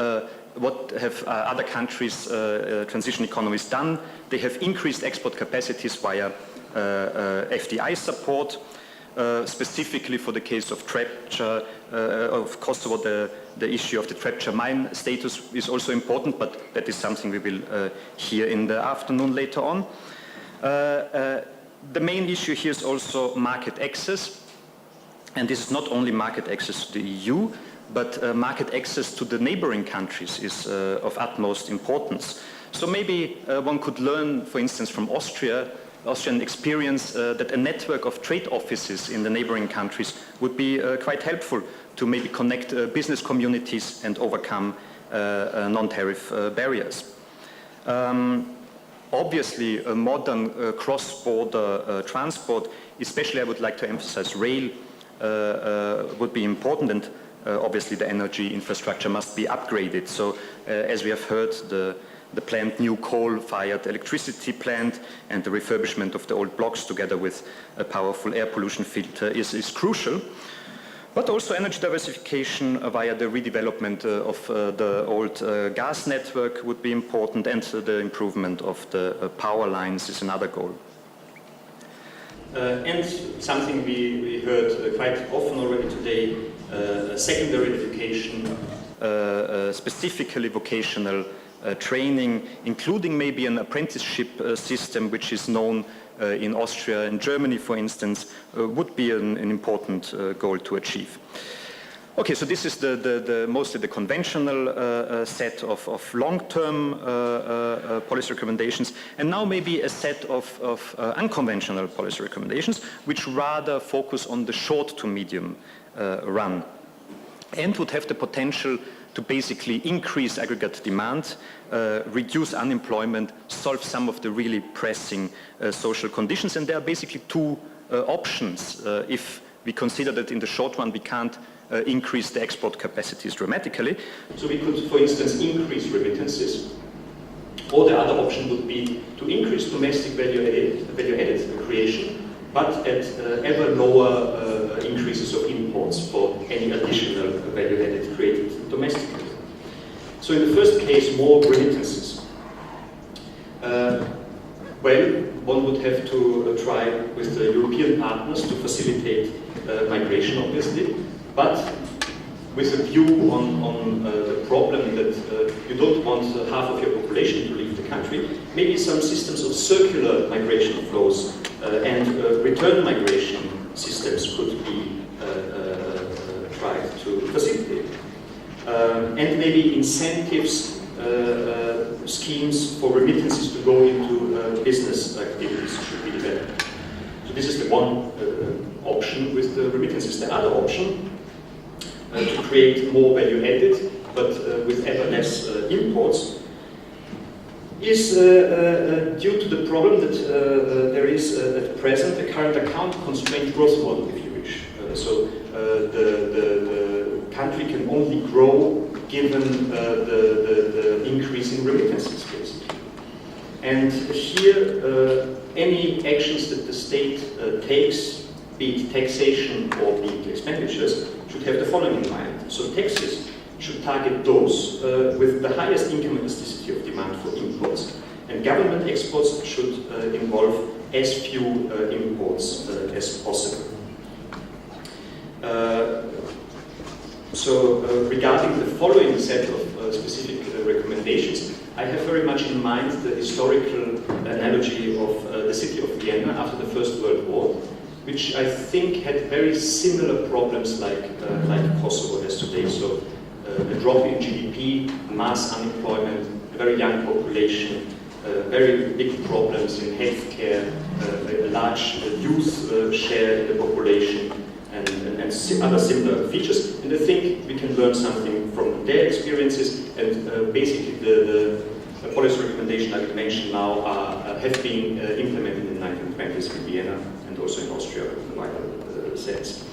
what have other countries, transition economies done? They have increased export capacities via FDI support. Specifically for the case of Trepča, of Kosovo, the issue of the Trepča mine status is also important, but that is something we will hear in the afternoon later on. The main issue here is also market access, and this is not only market access to the EU, but market access to the neighboring countries is of utmost importance. So maybe one could learn, for instance, from Austrian experience, that a network of trade offices in the neighboring countries would be quite helpful to maybe connect business communities and overcome non-tariff barriers. Obviously, a modern cross-border transport, especially I would like to emphasize rail, would be important, and obviously the energy infrastructure must be upgraded. So as we have heard, the planned new coal-fired electricity plant and the refurbishment of the old blocks together with a powerful air pollution filter is crucial. But also energy diversification via the redevelopment of the old gas network would be important, and the improvement of the power lines is another goal. And something we heard quite often already today, secondary education, specifically vocational training, including maybe an apprenticeship system which is known in Austria and Germany, for instance, would be an important goal to achieve. Okay, so this is mostly the conventional set of long-term policy recommendations, and now maybe a set of unconventional policy recommendations which rather focus on the short to medium run and would have the potential to basically increase aggregate demand, reduce unemployment, solve some of the really pressing social conditions. And there are basically two options if we consider that in the short run we can't increase the export capacities dramatically. So we could, for instance, increase remittances. Or the other option would be to increase domestic value-added creation, but at ever lower increases of imports for any additional value-added created domestically. So in the first case, more remittances. Well, one would have to try with the European partners to facilitate migration, obviously, but with a view on the problem that you don't want half of your population to leave the country, maybe some systems of circular migration flows and return migration systems could be tried to facilitate. And maybe incentives, schemes for remittances to go into business activities should be developed. So this is the one option with the remittances. The other option, to create more value added, but with ever less imports, is due to the problem that there is at present a current account constraint growth model, if you wish. So the country can only grow given the increase in remittances, basically. And here, any actions that the state takes, be it taxation or be it expenditures, should have the following in mind. So taxes should target those with the highest income elasticity of demand for imports. And government exports should involve as few imports as possible. Regarding the following set of specific recommendations, I have very much in mind the historical analogy of the city of Vienna after the First World War, which I think had very similar problems like Kosovo has today. So a drop in GDP, mass unemployment, a very young population, very big problems in healthcare, a large youth share in the population, and other similar features. And I think we can learn something from their experiences, and basically the policy recommendation I mentioned now have been implemented in the 1920s in Vienna and also in Austria in a wider sense.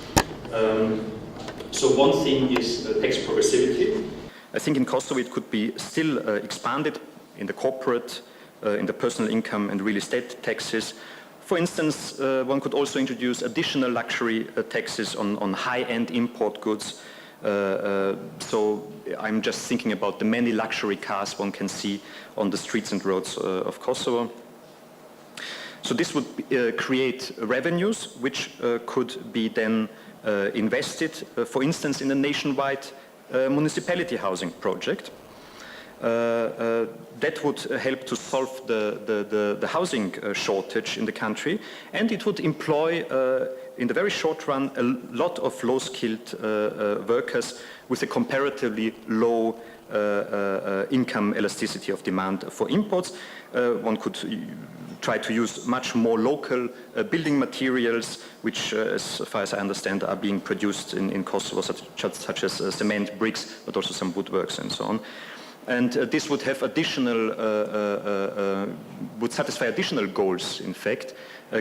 So one thing is tax progressivity. I think in Kosovo it could be still expanded in the corporate, in the personal income and real estate taxes. For instance, one could also introduce additional luxury taxes on high-end import goods. So I'm just thinking about the many luxury cars one can see on the streets and roads of Kosovo. So this would create revenues which could be then invested, for instance, in a nationwide municipality housing project. That would help to solve the housing shortage in the country, and it would employ in the very short run a lot of low-skilled workers with a comparatively low income elasticity of demand for imports. One could try to use much more local building materials, which, as far as I understand, are being produced in Kosovo, such as cement, bricks, but also some woodworks and so on. And this would have additional, would satisfy additional goals, in fact,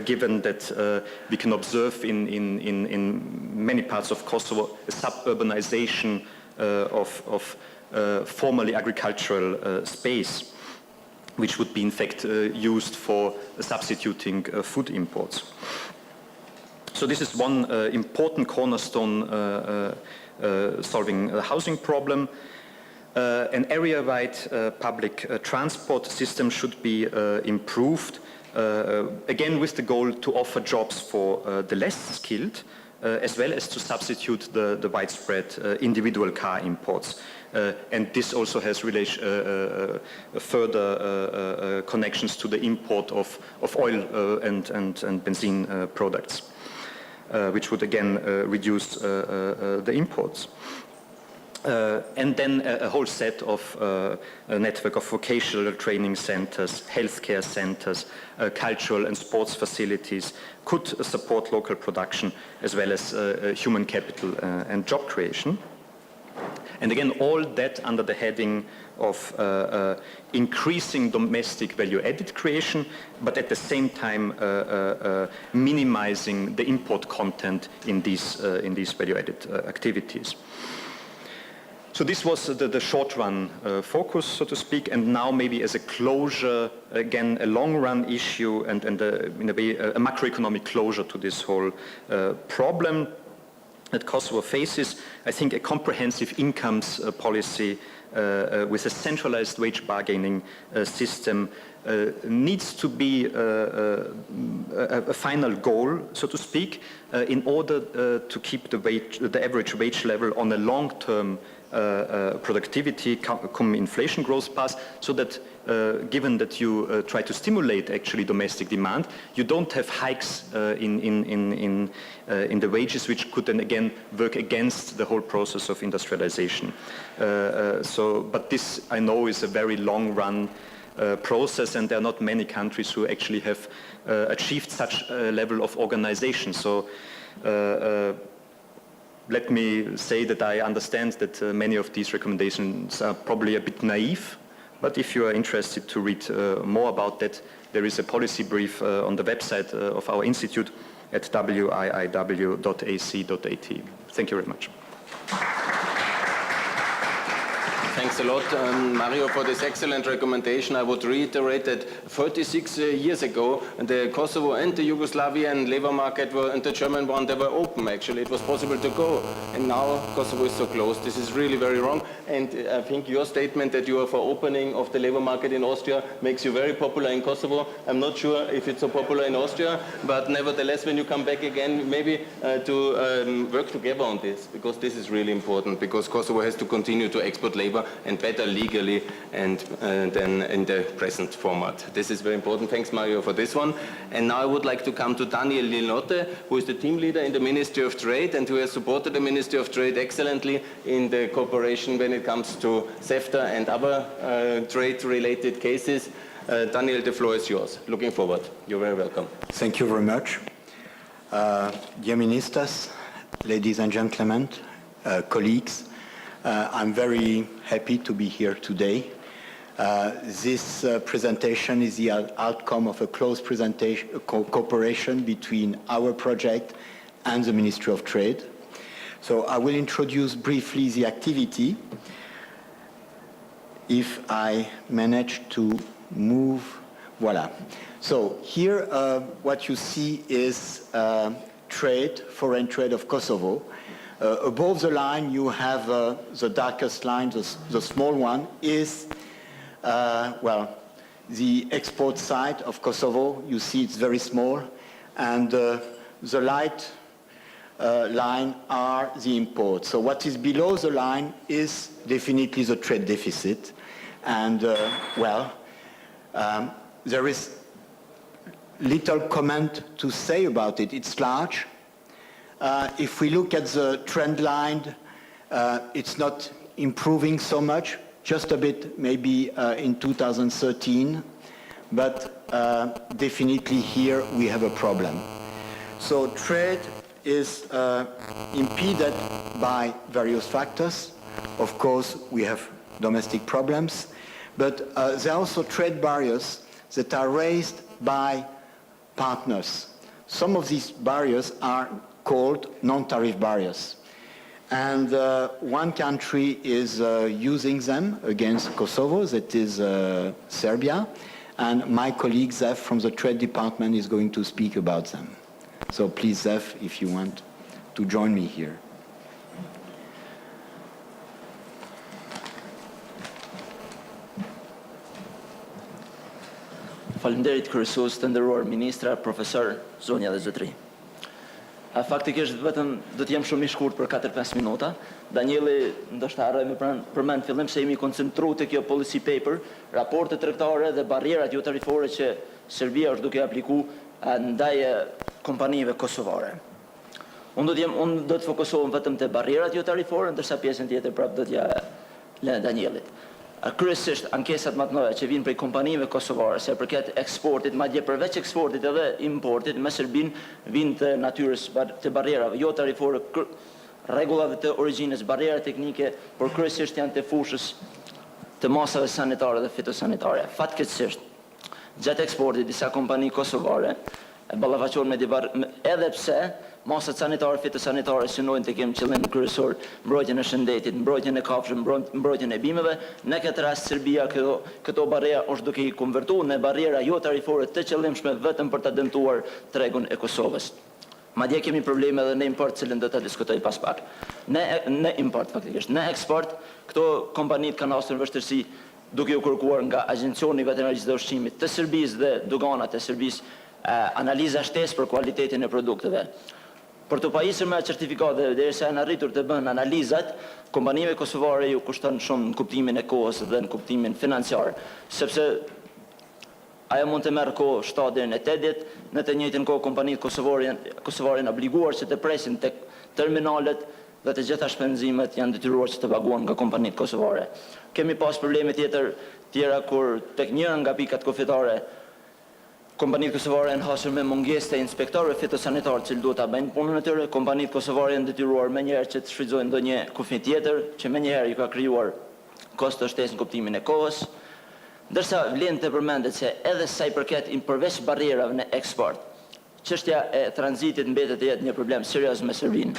given that we can observe in many parts of Kosovo a suburbanization of formerly agricultural space, which would be in fact used for substituting food imports. So this is one important cornerstone solving the housing problem. An area-wide public transport system should be improved, again with the goal to offer jobs for the less skilled, as well as to substitute the widespread individual car imports. And this also has further connections to the import of oil and benzene products, which would again reduce the imports. And then a whole set of a network of vocational training centers, healthcare centers, cultural and sports facilities could support local production as well as human capital and job creation. And again, all that under the heading of increasing domestic value-added creation, but at the same time minimizing the import content in these value-added activities. So this was the short-run focus, so to speak, and now maybe as a closure, again, a long-run issue and in a way a macroeconomic closure to this whole problem that Kosovo faces. I think a comprehensive incomes policy with a centralized wage bargaining system needs to be a final goal, so to speak, in order to keep the average wage level on a long-term productivity, inflation growth path, so that given that you try to stimulate actually domestic demand, you don't have hikes in the wages, which could then again work against the whole process of industrialization. But this, I know, is a very long-run process, and there are not many countries who actually have achieved such a level of organization. So let me say that I understand that many of these recommendations are probably a bit naive, but if you are interested to read more about that, there is a policy brief on the website of our institute at wiiw.ac.at. Thank you very much. Thanks a lot, Mario, for this excellent recommendation. I would reiterate that 36 years ago, the Kosovo and the Yugoslavian labor market and the German one, they were open, actually. It was possible to go. And now Kosovo is so closed. This is really very wrong. And I think your statement that you are for opening of the labor market in Austria makes you very popular in Kosovo. I'm not sure if it's so popular in Austria, but nevertheless, when you come back again, maybe to work together on this, because this is really important, because Kosovo has to continue to export labor and better legally and than in the present format. This is very important. Thanks, Mario, for this one. And now I would like to come to Daniel Linotte, who is the team leader in the Ministry of Trade and who has supported the Ministry of Trade excellently in the cooperation when it comes to CEFTA and other trade-related cases. Daniel, the floor is yours. Looking forward. You're very welcome. Thank you very much. Dear ministers, ladies and gentlemen, colleagues, I'm very happy to be here today. This presentation is the outcome of a close cooperation between our project and the Ministry of Trade. So I will introduce briefly the activity. If I manage to move, voila. So here what you see is trade, foreign trade of Kosovo. Above the line, you have the darkest line, the small one, is, the export side of Kosovo. You see it's very small. And the light line are the imports. So what is below the line is definitely the trade deficit. And, there is little comment to say about it. It's large. If we look at the trend line, it's not improving so much, just a bit maybe in 2013, but definitely here we have a problem. So trade is impeded by various factors. Of course, we have domestic problems, but there are also trade barriers that are raised by partners. Some of these barriers are called non-tariff barriers. And one country is using them against Kosovo, that is Serbia, and my colleague Zef from the Trade Department is going to speak about them. So please, Zef, if you want to join me here. Faleminderit kryesues të nderuar ministra, profesor, zonja dhe zotëri. Faktikisht vetëm do të jem shumë i shkurt për 4-5 minuta. Danieli ndoshta harroi me përmend fillim se jemi koncentruar te kjo policy paper, raportet tregtare dhe barrierat jo tarifore që Serbia është duke aplikuar ndaj kompanive kosovare. Unë do të fokusohem vetëm te barrierat jo tarifore, ndërsa pjesën tjetër prapë do t'ja lë Danielit. Kryesisht ankesat më të mëdha që vinë prej kompanive kosovare, se përket eksportit, madje përveç eksportit edhe importit me Serbinë, vinë të natyrës të barrierave jo tarifore, rregullave të origjinës, barriera teknike, por kryesisht janë të fushës të masave sanitare dhe fitosanitare. Fatkeqësisht, gjatë eksportit disa kompani kosovare ballafaqohen edhe pse masat sanitare, fitosanitare synojnë të kemë qëllim kryesor mbrojtjen e shëndetit, mbrojtjen e kafshëve, mbrojtjen e bimëve. Në këtë rast Serbia këto barriera është duke i konvertuar në barriera jo tarifore të qëllimshme vetëm për ta dëmtuar tregun e Kosovës. Madje kemi probleme edhe në import, cilën do ta diskutoj pas pak. Në import faktikisht, në eksport këto kompanitë kanë pasur vështirësi duke u kërkuar nga Agencioni Veterinarisë dhe Ushqimit të Serbisë dhe doganat e Serbisë analiza shtesë për cilësinë e produkteve. Për të pajisur me certifikate derisa janë arritur të bëhen analizat, kompanive kosovare ju kushton shumë në kuptimin e kohës dhe në kuptimin financiar, sepse ajo mund të merr kohë 7 deri në 8 ditë, në të njëjtën kohë kompanitë kosovare janë obliguar që të presin tek terminalet dhe të gjitha shpenzimet janë detyruar që të paguhen nga kompanitë kosovare. Kemi pas probleme tjera kur tek njëra nga pikat kufitare kompanitë kosovare janë hasur me mungesë të inspektorëve fitosanitarë që duhet ta bëjnë punën e tyre. Kompanitë kosovare janë detyruar menjëherë që të shfrytëzojnë ndonjë kufi tjetër, që menjëherë ju ka krijuar kosto shtesë në kuptimin e kohës. Ndërsa vlen të përmendet se edhe sa i përket përveç barrierave në eksport, çështja e tranzitit mbetet të jetë një problem serioz me Serbinë.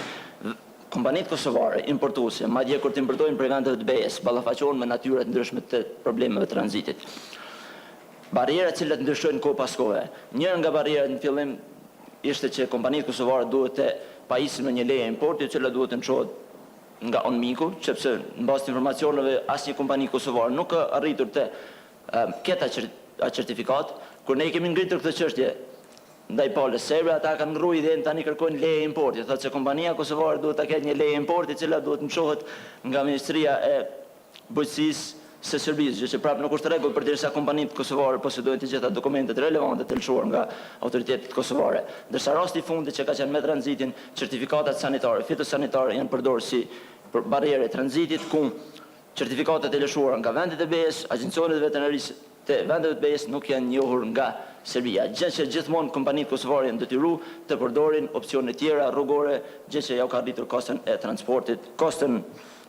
Kompanitë kosovare importuese, madje kur të importojnë prej vendeve të BE-s, ballafaqohen me natyra të ndryshme të problemeve të tranzitit. Barrierat që ndryshojnë kohë pas kohe. Njëra nga barrierat në fillim ishte që kompanitë kosovare duhet të pajisin me një leje importi, e cila duhet të çohet nga onmiku, sepse mbas të informacioneve asnjë kompani kosovare nuk ka arritur të ketë atë certifikat. Kur ne kemi ngritur këtë çështje ndaj palës serbe, ata kanë ngruar idenë tani kërkojnë leje importi, thotë se kompania kosovare duhet ta ketë një leje importi, e cila duhet të çohet nga Ministria e Bujqësisë së Serbisë, që prapë nuk është rregull përderisa kompanitë kosovare posedojnë të gjitha dokumentet relevante të lëshuar nga autoritetet kosovare. Ndërsa rasti i fundit që ka qenë me tranzitin, certifikatat sanitare, fitosanitare janë përdorur si barriere tranzitit, ku certifikatat e lëshuara nga vendet e BE-s, agjencionet e veterinarisë të vendeve të BE-s nuk janë njohur nga Serbia. Gjë që gjithmonë kompanitë kosovare janë detyruar të përdorin opsione tjera rrugore, gjë që ja ka arritur kostën e transportit, kostën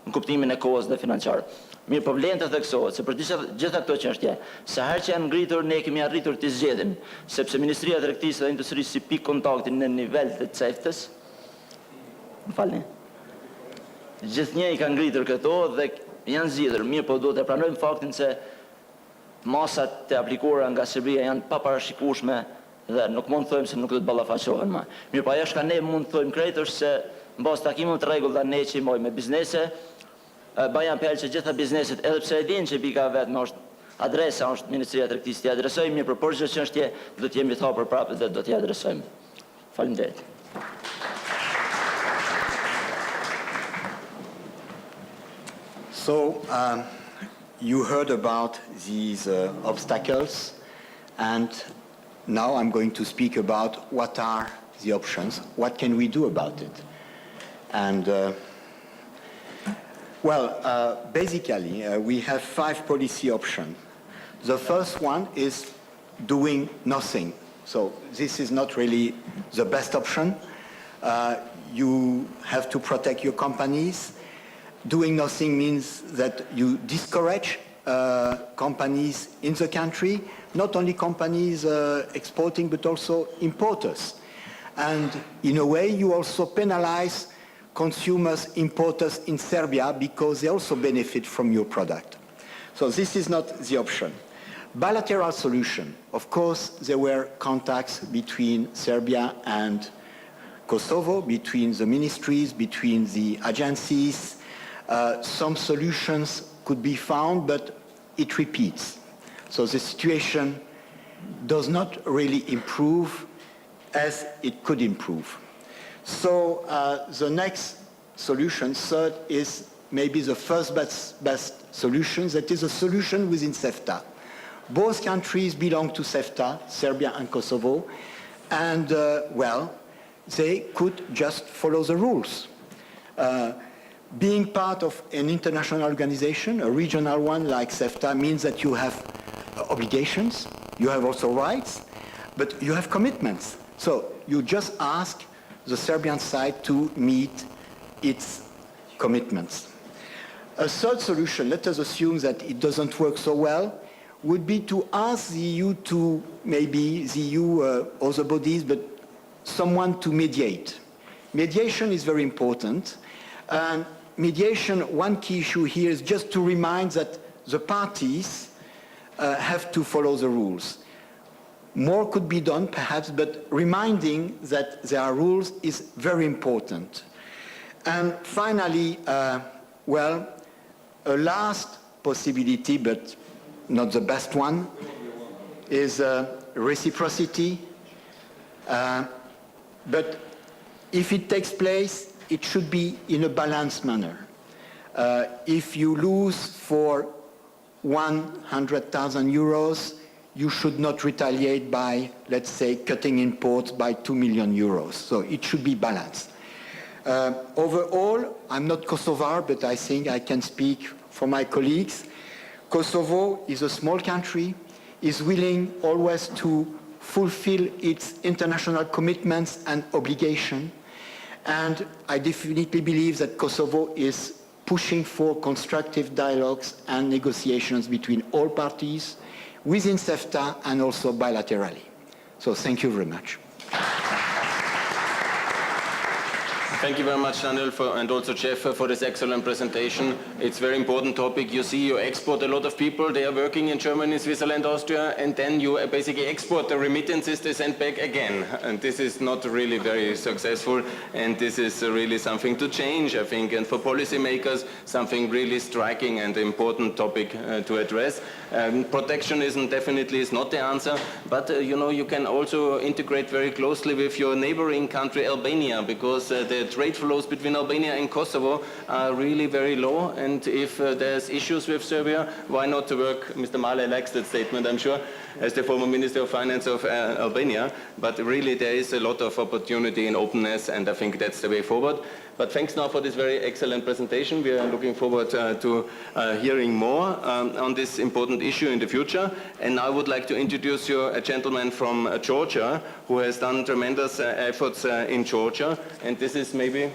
në kuptimin e kohës dhe financiar. Mirë, po vlen të theksohet se për gjitha këto çështje, sa herë që janë ngritur, ne kemi arritur të zgjedhim, sepse Ministria e Tregtisë dhe Industrisë si pikë kontakti në nivel të CEFT-s, më falni, gjithnjë i kanë ngritur këto dhe janë zgjidhur. Mirë, po duhet të pranojmë faktin se masat të aplikuara nga Serbia janë paparashikueshme dhe nuk mund të thojmë se nuk do të ballafaqohen më. Mirë, po ajo që ne mund të thojmë krejt është se mbas takimeve të rregullta ne që i mojmë me biznese, bëj apel që gjitha bizneset, edhe pse e dinë që pika vetëm është adresa, është Ministria e Tregtisë, t'i adresojmë, mirë, për çdo çështje do të jemi të hapur prapë dhe do t'i adresojmë. Faleminderit. So, you heard about these obstacles, and now I'm going to speak about what are the options, what can we do about it. And basically, we have 5 policy options. The first one is doing nothing. So this is not really the best option. You have to protect your companies. Doing nothing means that you discourage companies in the country, not only companies exporting, but also importers. And in a way, you also penalize consumers, importers in Serbia because they also benefit from your product. So this is not the option. Bilateral solution. Of course, there were contacts between Serbia and Kosovo, between the ministries, between the agencies. Some solutions could be found, but it repeats. So the situation does not really improve as it could improve. So the next solution, third, is maybe the first best solution, that is a solution within CEFTA. Both countries belong to CEFTA, Serbia and Kosovo, and well, they could just follow the rules. Being part of an international organization, a regional one like CEFTA, means that you have obligations, you have also rights, but you have commitments. So you just ask the Serbian side to meet its commitments. A third solution, let us assume that it doesn't work so well, would be to ask the EU to, maybe the EU, other bodies, but someone to mediate. Mediation is very important. And mediation, one key issue here is just to remind that the parties have to follow the rules. More could be done, perhaps, but reminding that there are rules is very important. And finally, well, a last possibility, but not the best one, is reciprocity. But if it takes place, it should be in a balanced manner. If you lose for 100,000 euros, you should not retaliate by, let's say, cutting imports by 2 million euros. So it should be balanced. Overall, I'm not Kosovar, but I think I can speak for my colleagues. Kosovo is a small country, is willing always to fulfill its international commitments and obligations. And I definitely believe that Kosovo is pushing for constructive dialogues and negotiations between all parties, within CEFTA and also bilaterally. So thank you very much. Thank you very much, Daniel, and also Jeff, for this excellent presentation. It's a very important topic. You see, you export a lot of people. They are working in Germany, Switzerland, Austria, and then you basically export the remittances they send back again. And this is not really very successful, and this is really something to change, I think, and for policymakers, something really striking and important topic to address. Protectionism definitely is not the answer, but you know, you can also integrate very closely with your neighboring country, Albania, because the trade flows between Albania and Kosovo are really very low, and if there's issues with Serbia, why not to work? Mr. Malaj likes that statement, I'm sure, as the former Minister of Finance of Albania, but really there is a lot of opportunity and openness, and I think that's the way forward. But thanks now for this very excellent presentation. We are looking forward to hearing more on this important issue in the future. And now I would like to introduce you a gentleman from Georgia who has done tremendous efforts in Georgia. And this is maybe...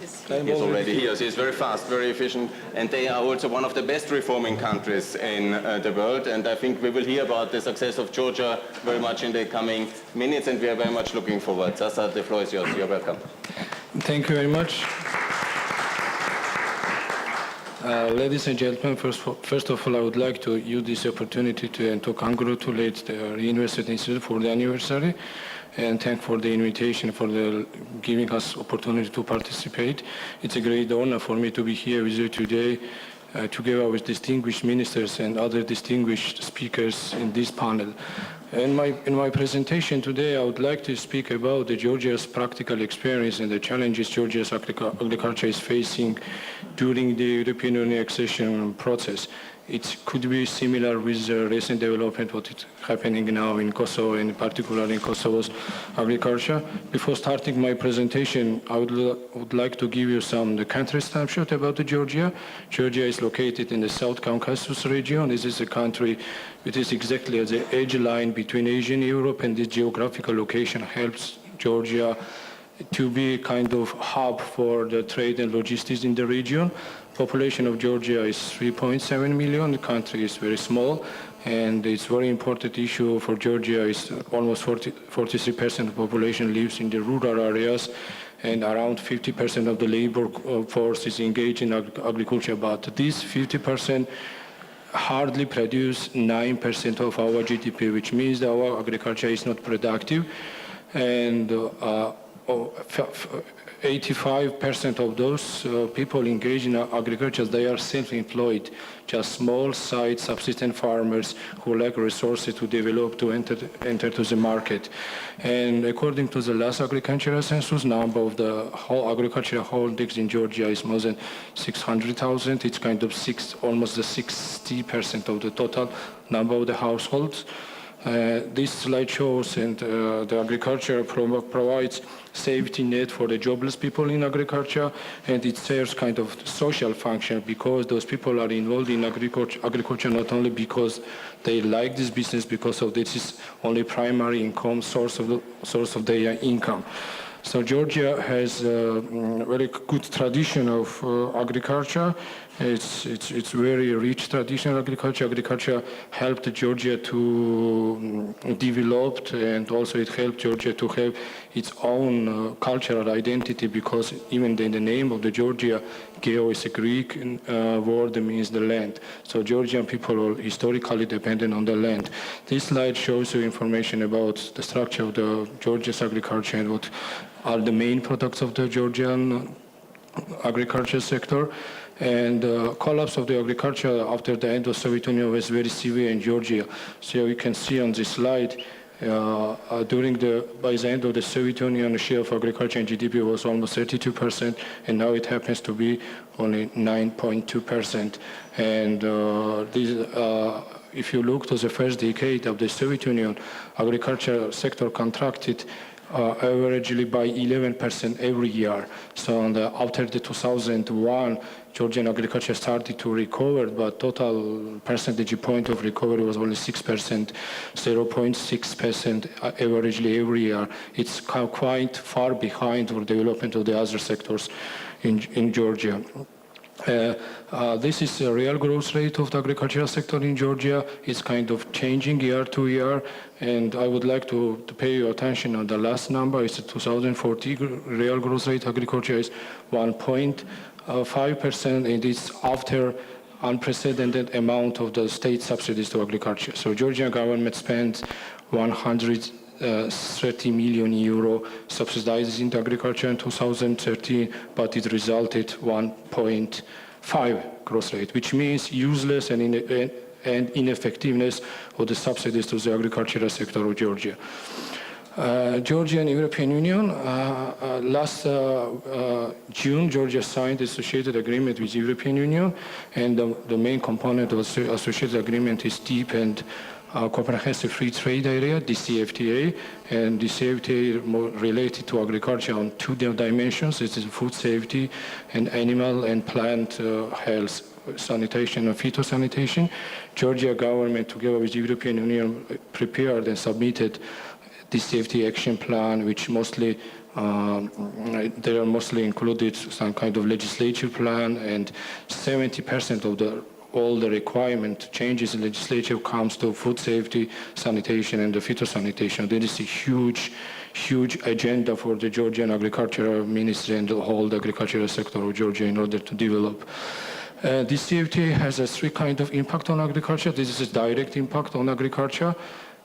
He's already here. So he's very fast, very efficient, and they are also one of the best reforming countries in the world. And I think we will hear about the success of Georgia very much in the coming minutes, and we are very much looking forward. Zaza, the floor is yours. You're welcome. Thank you very much. Ladies and gentlemen, first of all, I would like to use this opportunity to congratulate the Riinvest Institute for the anniversary, and thank for the invitation, for giving us opportunity to participate. It's a great honor for me to be here with you today, together with distinguished ministers and other distinguished speakers in this panel. In my presentation today, I would like to speak about Georgia's practical experience and the challenges Georgia's agriculture is facing during the European Union accession process. It could be similar with the recent development, what is happening now in Kosovo, and particularly in Kosovo's agriculture. Before starting my presentation, I would like to give you the country snapshot about Georgia. Georgia is located in the South Caucasus region. This is a country which is exactly at the edge line between Asia and Europe, and this geographical location helps Georgia to be kind of hub for the trade and logistics in the region. Population of Georgia is 3.7 million. The country is very small, and it's very important issue for Georgia is almost 43% of the population lives in the rural areas, and around 50% of the labor force is engaged in agriculture. But this 50% hardly produce 9% of our GDP, which means that our agriculture is not productive. And 85% of those people engaged in agriculture, they are self-employed, just small-sized subsistence farmers who lack resources to develop, to enter to the market. And according to the last agricultural census, number of the whole agricultural holdings in Georgia is more than 600,000. It's kind of almost the 60% of the total number of the households. This slide shows, and the agriculture provides safety net for the jobless people in agriculture, and it serves kind of social function because those people are involved in agriculture not only because they like this business, because of this is only primary income source of their income. So Georgia has a very good tradition of agriculture. It's very rich tradition of agriculture. Agriculture helped Georgia to develop, and also it helped Georgia to have its own cultural identity, because even in the name of the Georgia, Geo is a Greek word that means the land. So Georgian people are historically dependent on the land. This slide shows you information about the structure of the Georgia's agriculture and what are the main products of the Georgian agriculture sector. And the collapse of the agriculture after the end of the Soviet Union was very severe in Georgia. So you can see on this slide, by the end of the Soviet Union, the share of agriculture in GDP was almost 32%, and now it happens to be only 9.2%. And if you look to the first decade of the Soviet Union, agriculture sector contracted averagely by 11% every year. So after the 2001, Georgian agriculture started to recover, but total percentage point of recovery was only 6%, 0.6% averagely every year. It's quite far behind the development of the other sectors in Georgia. This is the real growth rate of the agricultural sector in Georgia. It's kind of changing year to year, and I would like to pay your attention on the last number. It's the 2014 real growth rate. Agriculture is 1.5%, and it's after unprecedented amount of the state subsidies to agriculture. So Georgian government spends 130 million euro subsidizing the agriculture in 2013, but it resulted 1.5 growth rate, which means useless and ineffectiveness of the subsidies to the agricultural sector of Georgia. Georgia and European Union, last June, Georgia signed the associated agreement with the European Union, and the main component of the associated agreement is deep and comprehensive free trade area, DCFTA, and DCFTA is more related to agriculture on two dimensions. It is food safety and animal and plant health, sanitation and phytosanitation. Georgia government, together with the European Union, prepared and submitted DCFTA action plan, which mostly there are mostly included some kind of legislature plan, and 70% of all the requirement changes in legislature comes to food safety, sanitation, and the phytosanitation. There is a huge agenda for the Georgian agricultural ministry and the whole agricultural sector of Georgia in order to develop. This CFTA has a three kind of impact on agriculture. This is a direct impact on agriculture.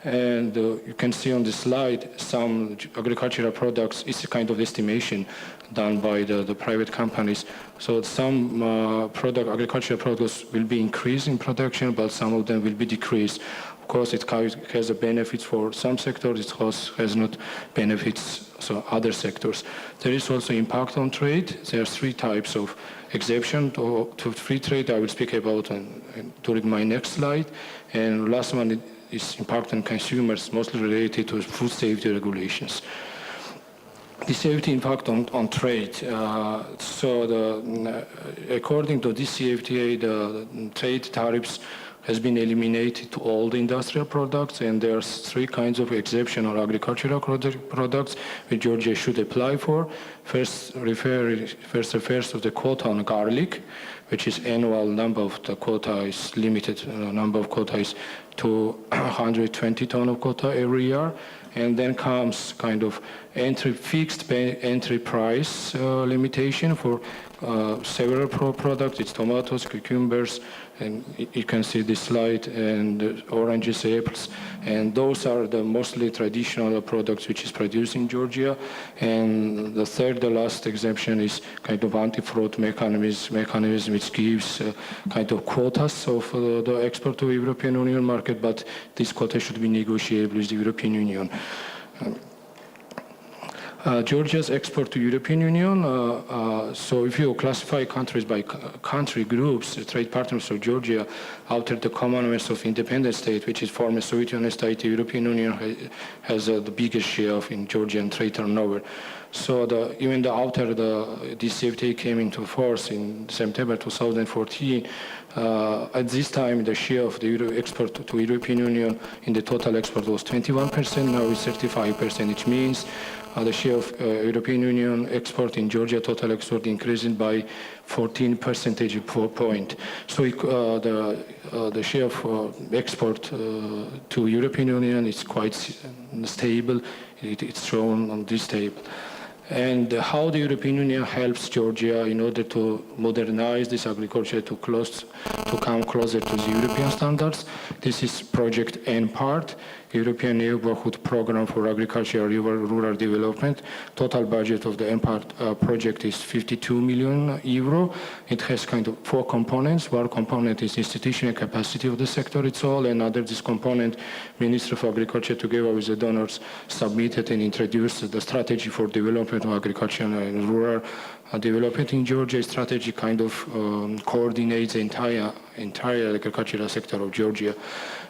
And you can see on the slide some agricultural products. It's a kind of estimation done by the private companies. So some agricultural products will be increased in production, but some of them will be decreased. Of course, it has a benefits for some sectors. It has not benefits so other sectors. There is also impact on trade. There are three types of exemption to free trade. I will speak about during my next slide. And last one is impact on consumers, mostly related to food safety regulations. The safety impact on trade. According to this CFTA, the trade tariffs has been eliminated to all the industrial products, and there's three kinds of exemption on agricultural products which Georgia should apply for. First refers to the quota on garlic, which is annual number of the quota is limited, number of quota is to 120 ton of quota every year. And then comes kind of fixed entry price limitation for several products. It's tomatoes, cucumbers, and you can see this slide, and oranges, apples, and those are the mostly traditional products which is produced in Georgia. And the last exemption is kind of anti-fraud mechanism which gives kind of quotas of the export to European Union market, but this quota should be negotiable with the European Union. Georgia's export to European Union, so if you classify countries by country groups, the trade partners of Georgia, after the Commonwealth of Independent State, which is former Soviet Union state, the European Union has the biggest share of in Georgian trade turnover. So even after the DCFTA came into force in September 2014, at this time the share of the export to European Union in the total export was 21%, now it's 35%, which means the share of European Union export in Georgia total export increasing by 14 percentage point. So the share of export to European Union is quite stable. It's shown on this table. And how the European Union helps Georgia in order to modernize this agriculture to come closer to the European standards. This is project N-Part, European Neighborhood Program for Agriculture and Rural Development. Total budget of the N-Part project is 52 million euro. It has kind of 4 components. One component is institutional capacity of the sector itself, and under this component, Ministre of Agriculture together with the donors submitted and introduced the strategy for development of agriculture and rural development in Georgia. Strategy kind of coordinates the entire agricultural sector of Georgia.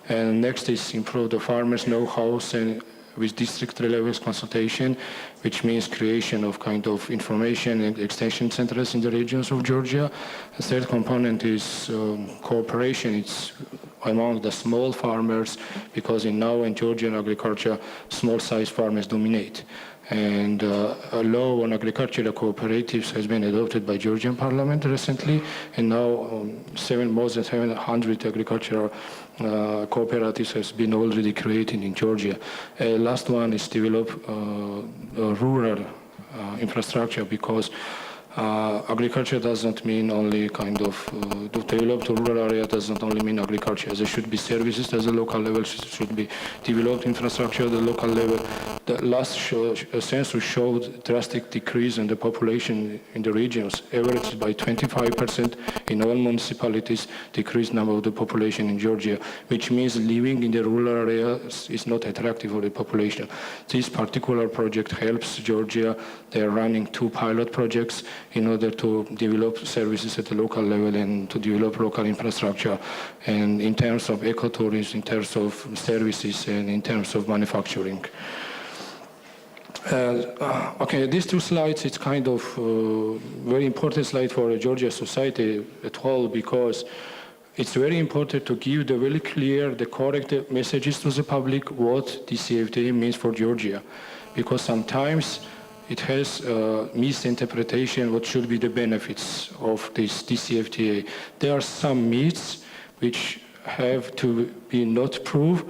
And next is improve the farmers' know-how and with district level consultation, which means creation of kind of information and extension centers in the regions of Georgia. The third component is cooperation. It's among the small farmers, because now in Georgian agriculture, small-sized farmers dominate. And a law on agricultural cooperatives has been adopted by Georgian Parliament recently, and now more than 700 agricultural cooperatives has been already created in Georgia. Last one is develop rural infrastructure, because agriculture doesn't mean only kind of to develop the rural area doesn't only mean agriculture. There should be services at the local level, should be developed infrastructure at the local level. The last census showed drastic decrease in the population in the regions, averaged by 25% in all municipalities, decreased number of the population in Georgia, which means living in the rural areas is not attractive for the population. This particular project helps Georgia. They are running 2 pilot projects in order to develop services at the local level and to develop local infrastructure, and in terms of ecotourism, in terms of services, and in terms of manufacturing. Okay, these 2 slides, it's kind of very important slide for Georgia society at whole, because it's very important to give the very clear, the correct messages to the public what DCFTA means for Georgia, because sometimes it has misinterpretation what should be the benefits of this DCFTA. There are some myths which have to be not proved,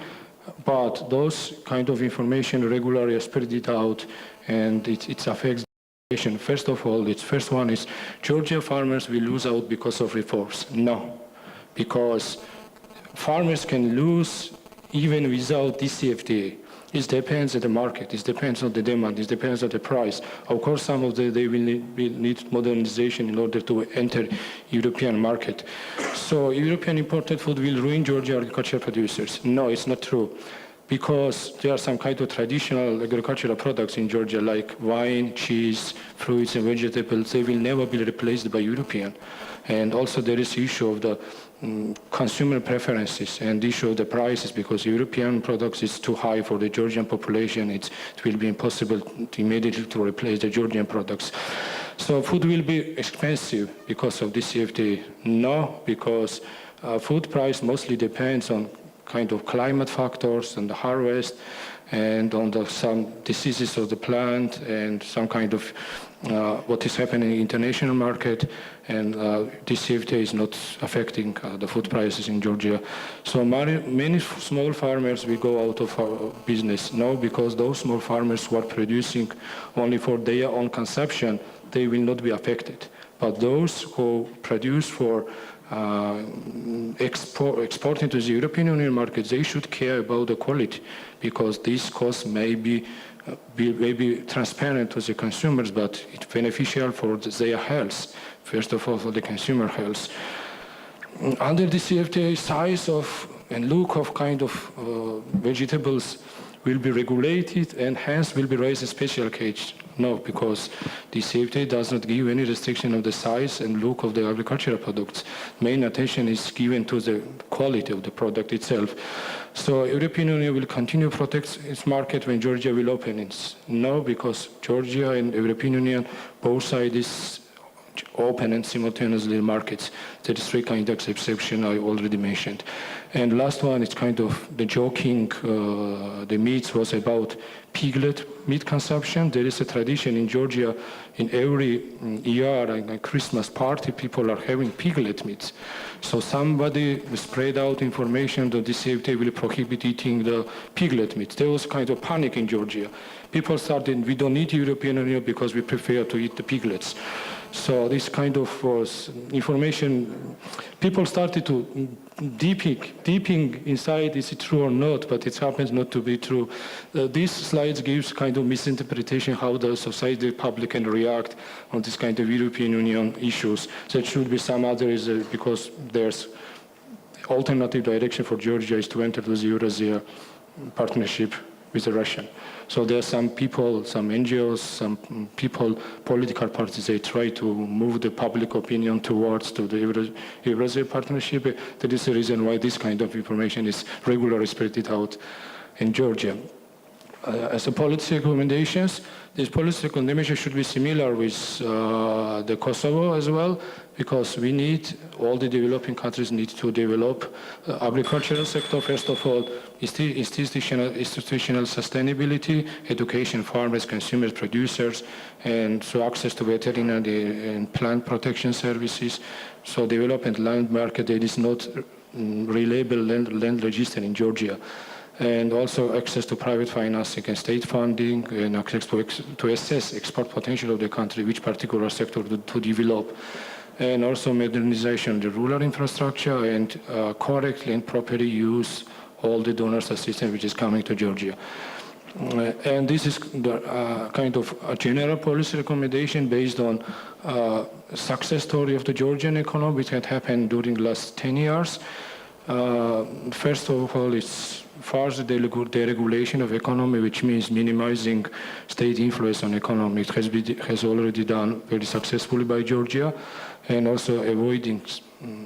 but those kind of information regularly are spread it out, and it affects the nation. First of all, first one is Georgia farmers will lose out because of reforms. No, because farmers can lose even without DCFTA. It depends on the market, it depends on the demand, it depends on the price. Of course, some of they will need modernization in order to enter European market. So European imported food will ruin Georgia agricultural producers. No, it's not true, because there are some kind of traditional agricultural products in Georgia, like wine, cheese, fruits and vegetables. They will never be replaced by European. And also there is the issue of the consumer preferences and the issue of the prices, because European products is too high for the Georgian population. It will be impossible to immediately to replace the Georgian products. So food will be expensive because of this CFTA. No, because food price mostly depends on kind of climate factors and the harvest, and on some diseases of the plant, and some kind of what is happening in the international market, and this CFTA is not affecting the food prices in Georgia. So many small farmers will go out of business now, because those small farmers who are producing only for their own consumption, they will not be affected. but those who produce for exporting to the European Union market, they should care about the quality, because these costs may be transparent to the consumers, but it's beneficial for their health, first of all for the consumer health. Under the CFTA, size of and look of kind of vegetables will be regulated and hence will be raised in special cage. No, because the CFTA does not give any restriction of the size and look of the agricultural products. Main attention is given to the quality of the product itself. So European Union will continue to protect its market when Georgia will open it. No, because Georgia and European Union, both sides open and simultaneously markets. There is three kind of exception I already mentioned. And last one is kind of the joking, the meats was about piglet meat consumption. There is a tradition in Georgia, in every year, like a Christmas party, people are having piglet meats. So somebody spread out information that the CFTA will prohibit eating the piglet meat. There was kind of panic in Georgia. People started, we don't need European Union because we prefer to eat the piglets. So this kind of was information, people started to deeping inside, is it true or not, but it happens not to be true. These slides gives kind of misinterpretation how the society, public can react on this kind of European Union issues. There should be some others because there's alternative direction for Georgia is to enter the Eurasia partnership with the Russian. So there are some people, some NGOs, some people, political parties, they try to move the public opinion towards to the Eurasia partnership. That is the reason why this kind of information is regularly spread out in Georgia. As a policy recommendations, these policy recommendations should be similar with the Kosovo as well, because we need, all the developing countries need to develop agricultural sector, first of all, institutional sustainability, education, farmers, consumers, producers, and so access to veterinary and plant protection services. So development land market, there is not reliable land register in Georgia. And also access to private financing and state funding, and access to assess export potential of the country, which particular sector to develop. And also modernization of the rural infrastructure and correctly and properly use all the donors assistance which is coming to Georgia. And this is the kind of a general policy recommendation based on success story of the Georgian economy, which had happened during the last 10 years. First of all, it's further deregulation of economy, which means minimizing state influence on economy. It has already done very successfully by Georgia, and also avoiding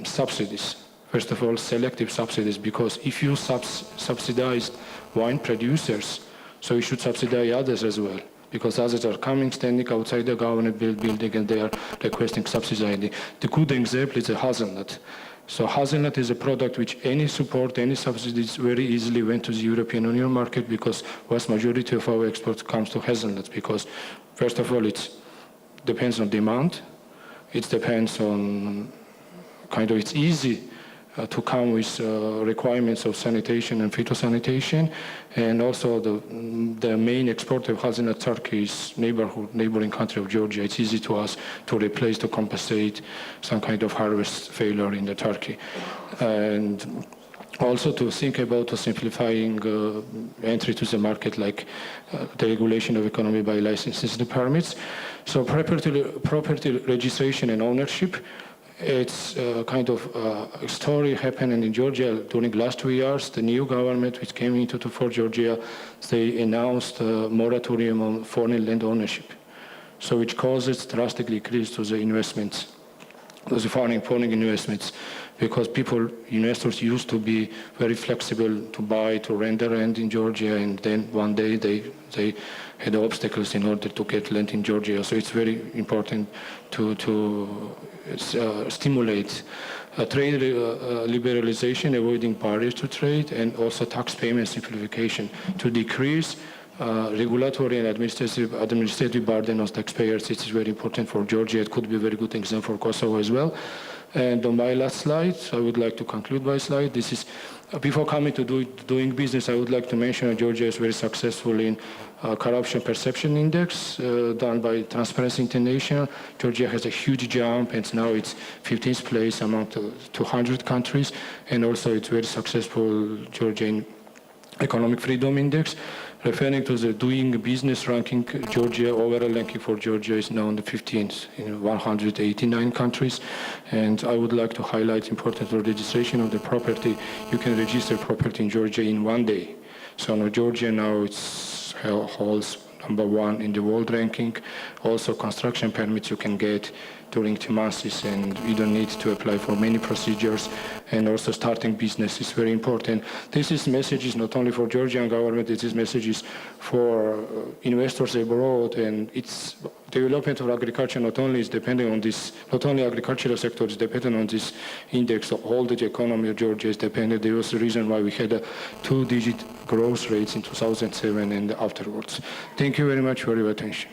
subsidies. First of all, selective subsidies, because if you subsidize wine producers, so you should subsidize others as well, because others are coming, standing outside the government building, and they are requesting subsidy. The good example is the hazelnut. So hazelnut is a product which any support, any subsidies very easily went to the European Union market, because vast majority of our exports comes to hazelnuts, because first of all it depends on demand, it depends on kind of, it's easy to come with requirements of sanitation and phytosanitation, and also the main exporter of hazelnut, Turkey, is neighboring country of Georgia. It's easy to us to replace, to compensate some kind of harvest failure in the Turkey. And also to think about simplifying entry to the market, like the regulation of economy by licenses and permits. So property registration and ownership. It's kind of a story happening in Georgia during the last 2 years. The new government which came into for Georgia, they announced a moratorium on foreign land ownership, so which causes drastic decrease to the investments, to the foreign investments, because investors used to be very flexible to buy, to rent the land in Georgia, and then one day they had obstacles in order to get land in Georgia. So it's very important to stimulate trade liberalization, avoiding barriers to trade, and also tax payment simplification to decrease regulatory and administrative burden on taxpayers. It is very important for Georgia. It could be a very good example for Kosovo as well. And on my last slide, I would like to conclude my slide. This is Before coming to doing business, I would like to mention that Georgia is very successful in corruption perception index done by Transparency International. Georgia has a huge jump, and now it's 15th place among 200 countries, and also it's very successful Georgian Economic Freedom Index. Referring to the doing business ranking, Georgia, overall ranking for Georgia is now on the 15th in 189 countries. And I would like to highlight important registration of the property. You can register property in Georgia in 1 day. So now Georgia now holds #1 in the world ranking. Also construction permits you can get during 2 months, and you don't need to apply for many procedures, and also starting business is very important. This is messages not only for Georgian government, it is messages for investors abroad, and it's development of agriculture not only is depending on this, not only agricultural sector is dependent on this index, of all the economy of Georgia is dependent. There was a reason why we had a 2-digit growth rates in 2007 and afterwards. Thank you very much for your attention.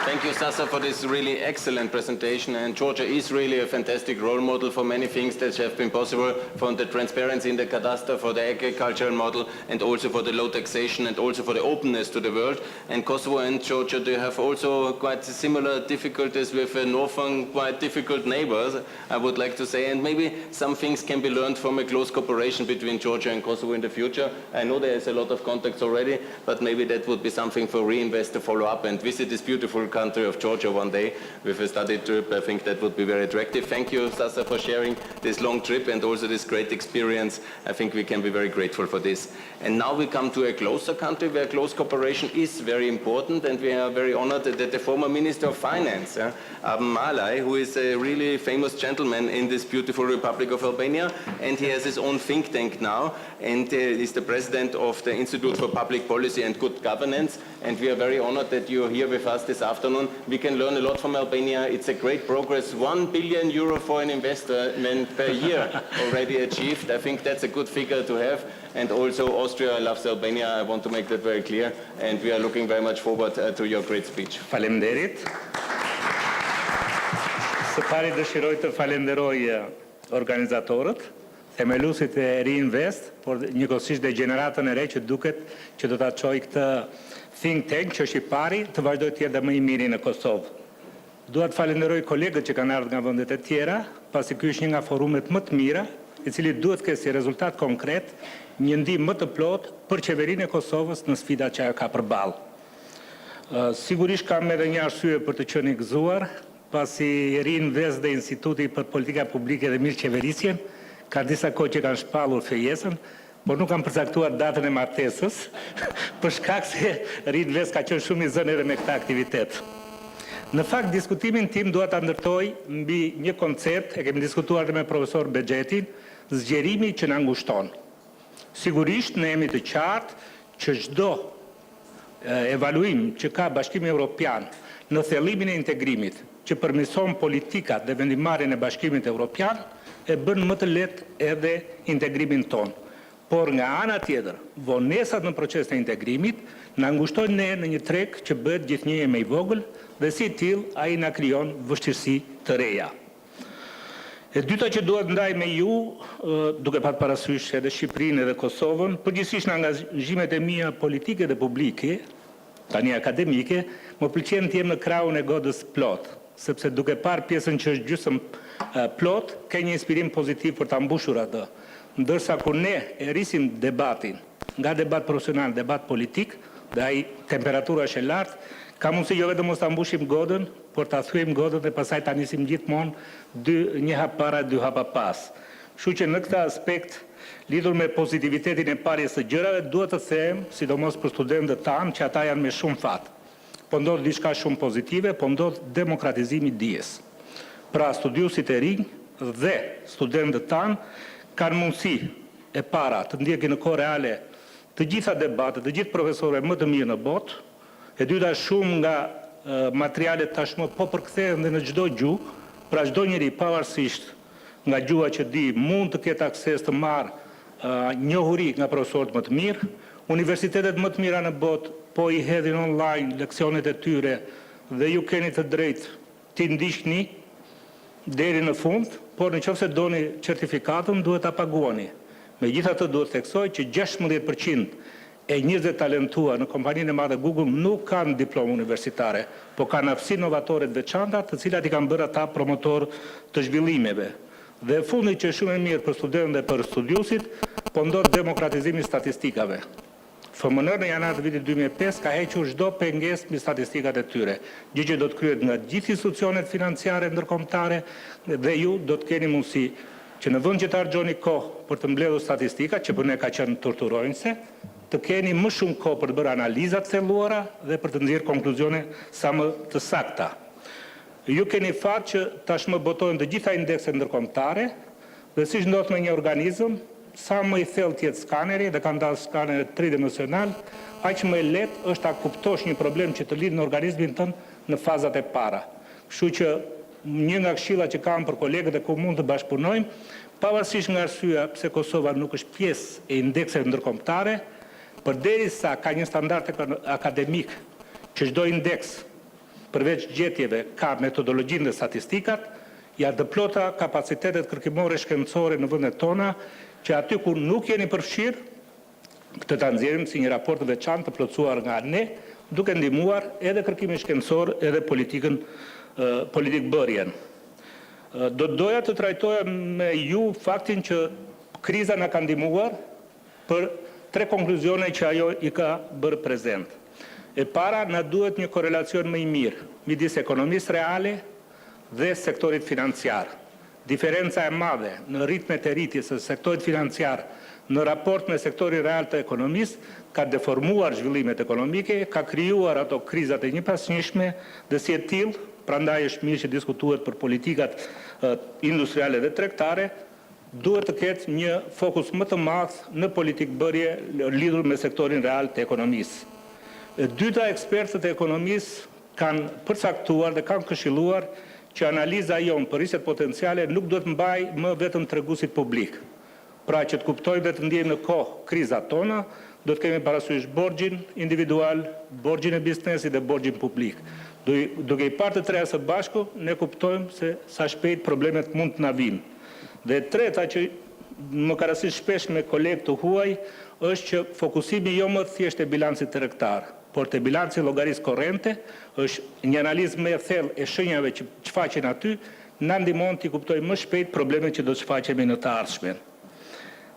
Thank you, Zaza, for this really excellent presentation. And Georgia is really a fantastic role model for many things that have been possible, from the transparency in the cadastre, for the agricultural model, and also for the low taxation, and also for the openness to the world. And Kosovo and Georgia, they have also quite similar difficulties with northern, quite difficult neighbors, I would like to say. And maybe some things can be learned from a close cooperation between Georgia and Kosovo in the future. I know there is a lot of contacts already, but maybe that would be something for Riinvest to follow up and visit this beautiful country of Georgia one day with a study trip. I think that would be very attractive. Thank you, Zaza, for sharing this long trip and also this great experience. I think we can be very grateful for this. And now we come to a closer country where close cooperation is very important, and we are very honored that the former Minister of Finance, Arben Malaj, who is a really famous gentleman in this beautiful Republic of Albania, and he has his own think tank now, and is the president of the Institute for Public Policy and Good Governance. And we are very honored that you're here with us this afternoon. We can learn a lot from Albania. It's a great progress. €1 billion for an investment per year already achieved. I think that's a good figure to have. And also Austria loves Albania. I want to make that very clear. And we are looking very much forward to your great speech. Faleminderit. Së pari dëshiroj të falenderoj organizatorët, themeluesit e Riinvest, por njëkohësisht dhe gjeneratën e re që duket që do ta çojë këtë think tank që është i pari të vazhdoj të jetë dhe më i miri në Kosovë. Dua të falenderoj kolegët që kanë ardhur nga vendet e tjera, pasi ky është një nga forumet më të mira, i cili duhet të ketë si rezultat konkret një ndihmë më të plotë për qeverinë e Kosovës në sfidat që ajo ka përballë. Sigurisht kam edhe një arsye për të qenë i gëzuar, pasi Riinvest dhe Instituti për Politika Publike dhe Mirëqeverisjen ka disa kohë që kanë shpallur fejesën, por nuk kam përcaktuar datën e martesës, për shkak se Riinvest ka qenë shumë i zënë edhe me këtë aktivitet. Në fakt, diskutimin tim dua ta ndërtoj mbi një koncept, e kemi diskutuar me profesor Bexhetin, zgjerimi që na ngushton. Sigurisht ne jemi të qartë që çdo evaluim që ka Bashkimi Evropian në thellimin e integrimit që përmirëson politikat dhe vendimarrjen e Bashkimit Evropian e bën më të lehtë edhe integrimin ton. Por nga ana tjetër, vonesat në procesin e integrimit na ngushtojnë ne në një treg që bëhet gjithnjëje më i vogël dhe si tillë ai na krijon vështirësi të reja. E dyta që duhet ndaj me ju, duke pat parasysh edhe Shqipërinë edhe Kosovën, përgjithsisht në angazhimet e mia politike dhe publike, tani akademike, më pëlqen të jem në krahun e godës plot, sepse duke parë pjesën që është gjysmë plot, ka një inspirim pozitiv për ta mbushur atë. Ndërsa kur ne e rrisim debatin, nga debat profesional, debat politik, dhe ai temperatura është e lartë, ka mundësi jo vetëm mos ta mbushim godën, por ta thyejmë godën dhe pastaj ta nisim gjithmonë një hap para, dy hapa pas. Kështu që në këtë aspekt, lidhur me pozitivitetin e parjes së gjërave, duhet të them, sidomos për studentët tanë, që ata janë me shumë fat. Po ndodh diçka shumë pozitive, po ndodh demokratizimi i dijes. Pra studiuesit e rinj dhe studentët tanë kanë mundësi e para të ndjekin në kohë reale të gjitha debatet, të gjithë profesorëve më të mirë në botë, e dyta shumë nga materialet tashmë po përkthehen dhe në çdo gjuhë, pra çdo njeri pavarësisht nga gjuha që di mund të ketë akses të marrë njohuri nga profesorët më të mirë, universitetet më të mira në botë po i hedhin online leksionet e tyre dhe ju keni të drejtë t'i ndiqni deri në fund, por nëse doni certifikatën duhet ta paguani. Megjithatë duhet theksoj që 16% e njerëzve talentuar në kompaninë e madhe Google nuk kanë diplomë universitare, po kanë aftësi inovatore të veçanta, të cilat i kanë bërë ata promotor të zhvillimeve. Dhe fundi që është shumë e mirë për studentët dhe për studiusit, po ndodh demokratizimi i statistikave. FMN në janar të vitit 2005 ka hequr çdo pengesë mbi statistikat e tyre, gjë që do të kryhet nga gjithë institucionet financiare ndërkombëtare dhe ju do të keni mundësi që në vend që të harxhoni kohë për të mbledhur statistika, që për ne ka qenë torturojnëse, të keni më shumë kohë për të bërë analiza të thelluara dhe për të nxjerrë konkluzione sa më të sakta. Ju keni fat që tashmë botojnë të gjitha indekset ndërkombëtare dhe siç ndodh me një organizëm, sa më i thellë të jetë skaneri dhe kanë dalë skanere tridimensional, aq më e lehtë është ta kuptosh një problem që të lidh në organizmin tënd në fazat e para. Kështu që një nga këshillat që kam për kolegët e ku mund të bashkëpunojmë, pavarësisht nga arsyeja pse Kosova nuk është pjesë e indekseve ndërkombëtare, përderisa ka një standard akademik që çdo indeks përveç gjetjeve ka metodologjinë dhe statistikat, janë të plota kapacitetet kërkimore shkencore në vendet tona, që aty ku nuk jeni përfshirë, këtë ta nxjerrim si një raport të veçantë të plotësuar nga ne, duke ndihmuar edhe kërkimin shkencor, edhe politikbërjen. Do doja të trajtoja me ju faktin që kriza na ka ndihmuar për 3 konkluzione që ajo i ka bërë prezent. E para, na duhet një korelacion më i mirë midis ekonomisë reale dhe sektorit financiar. Diferenca e madhe në ritmet e rritjes së sektorit financiar në raport me sektorin real të ekonomisë ka deformuar zhvillimet ekonomike, ka krijuar ato krizat e njëpasnjëshme dhe si e tillë, prandaj është mirë që diskutohet për politikat industriale dhe tregtare, duhet të ketë një fokus më të madh në politikbërje lidhur me sektorin real të ekonomisë. E dyta, ekspertët e ekonomisë kanë përcaktuar dhe kanë këshilluar që analiza jonë për rrisjet potenciale nuk duhet mbaj më vetëm treguesit publik. Pra që të kuptojmë dhe të ndjejmë në kohë krizat tona, do të kemi parasysh borxhin individual, borxhin e biznesit dhe borxhin publik. Duke i parë të treja së bashku, ne kuptojmë se sa shpejt problemet mund të na vinë. Dhe treta që më ka rasti shpesh me kolegë të huaj, është që fokusimi jo më thjesht e bilancit tregtar, por te bilanci llogarisë korrente, është një analizë më e thellë e shenjave që shfaqen aty, na ndihmon të kuptojmë më shpejt problemet që do të shfaqemi në të ardhmen.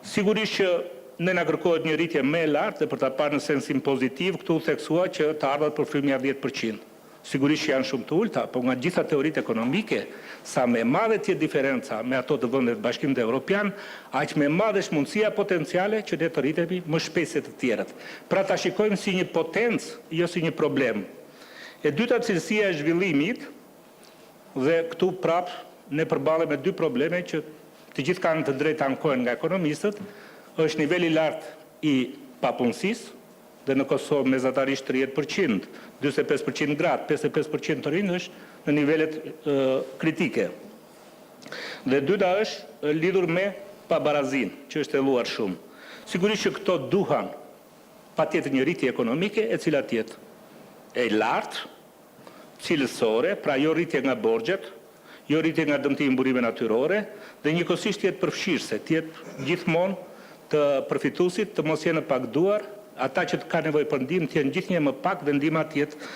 Sigurisht që ne na kërkohet një rritje më e lartë dhe për ta parë në sensin pozitiv, këtu theksua që të ardhat përfrymja 10%. Sigurisht që janë shumë të ulta, por nga gjitha teoritë ekonomike, sa më e madhe të jetë diferenca me ato të vendet Bashkimit Evropian, aq më e madhe është mundësia potenciale që ne të rritemi më shpejt se të tjerët. Pra ta shikojmë si një potencë, jo si një problem. E dyta, cilësia e zhvillimit, dhe këtu prap ne përballemi me 2 probleme që të gjithë kanë të drejtë të ankohen nga ekonomistët, është niveli i lartë i papunësisë, dhe në Kosovë mesatarisht 30%, 45% gratë, 55% të rinë është në nivelet kritike. Dhe dyta është lidhur me pabarazin, që është thelluar shumë. Sigurisht që këto duhan patjetër një rritje ekonomike e cila të jetë e lartë, cilësore, pra jo rritje nga borxhet, jo rritje nga dëmtimi i burimeve natyrore, dhe njëkohësisht të jetë përfshirëse, të jetë gjithmonë të përfituesit, të mos jenë pagduar, ata që ka nevojë për ndihmë të jenë gjithnjë më pak dhe ndihma të jetë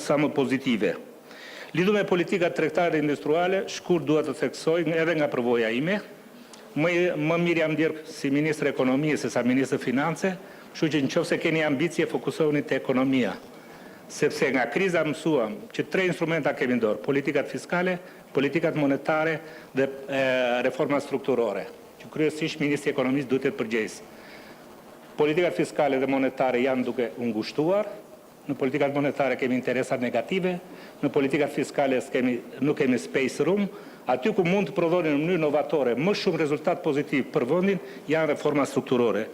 sa më pozitive. Lidhur me politikat tregtare dhe industriale, shkurt dua të theksoj edhe nga përvoja ime, më mirë jam ndjerë si Ministre Ekonomie se sa Ministre Finance, kështu që nëse keni ambicie fokusohuni te ekonomia. Sepse nga kriza mësuam që 3 instrumenta kemi në dorë, politikat fiskale, politikat monetare dhe reforma strukturore, që kryesisht Ministri i Ekonomisë duhet të jetë përgjegjës. Politikat fiskale dhe monetare janë duke u ngushtuar, në politikat monetare kemi interesa negative, në politikat fiskale nuk kemi space room, aty ku mund të prodhoni në mënyrë inovatore më shumë rezultat pozitiv për vendin janë reforma strukturore.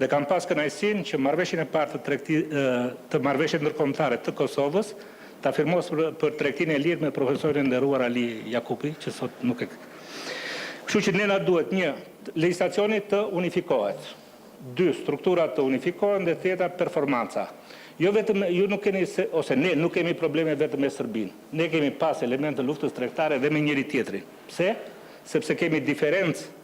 Dhe kam pas kënaqësinë që marrëveshjen e parë të marrëveshjes ndërkombëtare të Kosovës ta firmos për tregtinë e lirë me profesorin nderuar Ali Jakupi, që sot nuk e. Kështu që ne na duhet një, legjislacioni të unifikohet. 2, strukturat të unifikohen dhe tjera performanca. Jo vetëm ju nuk keni ose ne nuk kemi probleme vetëm me Serbinë. Ne kemi pas elemente luftës tregtare dhe me njëri tjetrin. Pse? sepse kemi diferencë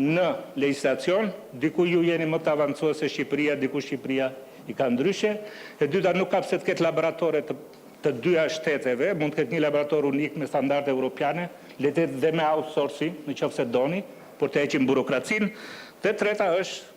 në legislacion, diku ju jeni më të avancuar se Shqipëria, diku Shqipëria i ka ndryshe. E dyta, nuk ka pse të ketë laboratore të dyja shteteve, mund të ketë një laborator unik me standarde europiane, le të jetë dhe me outsourcing, në qoftë se doni, për të heqim burokracinë. Dhe treta është,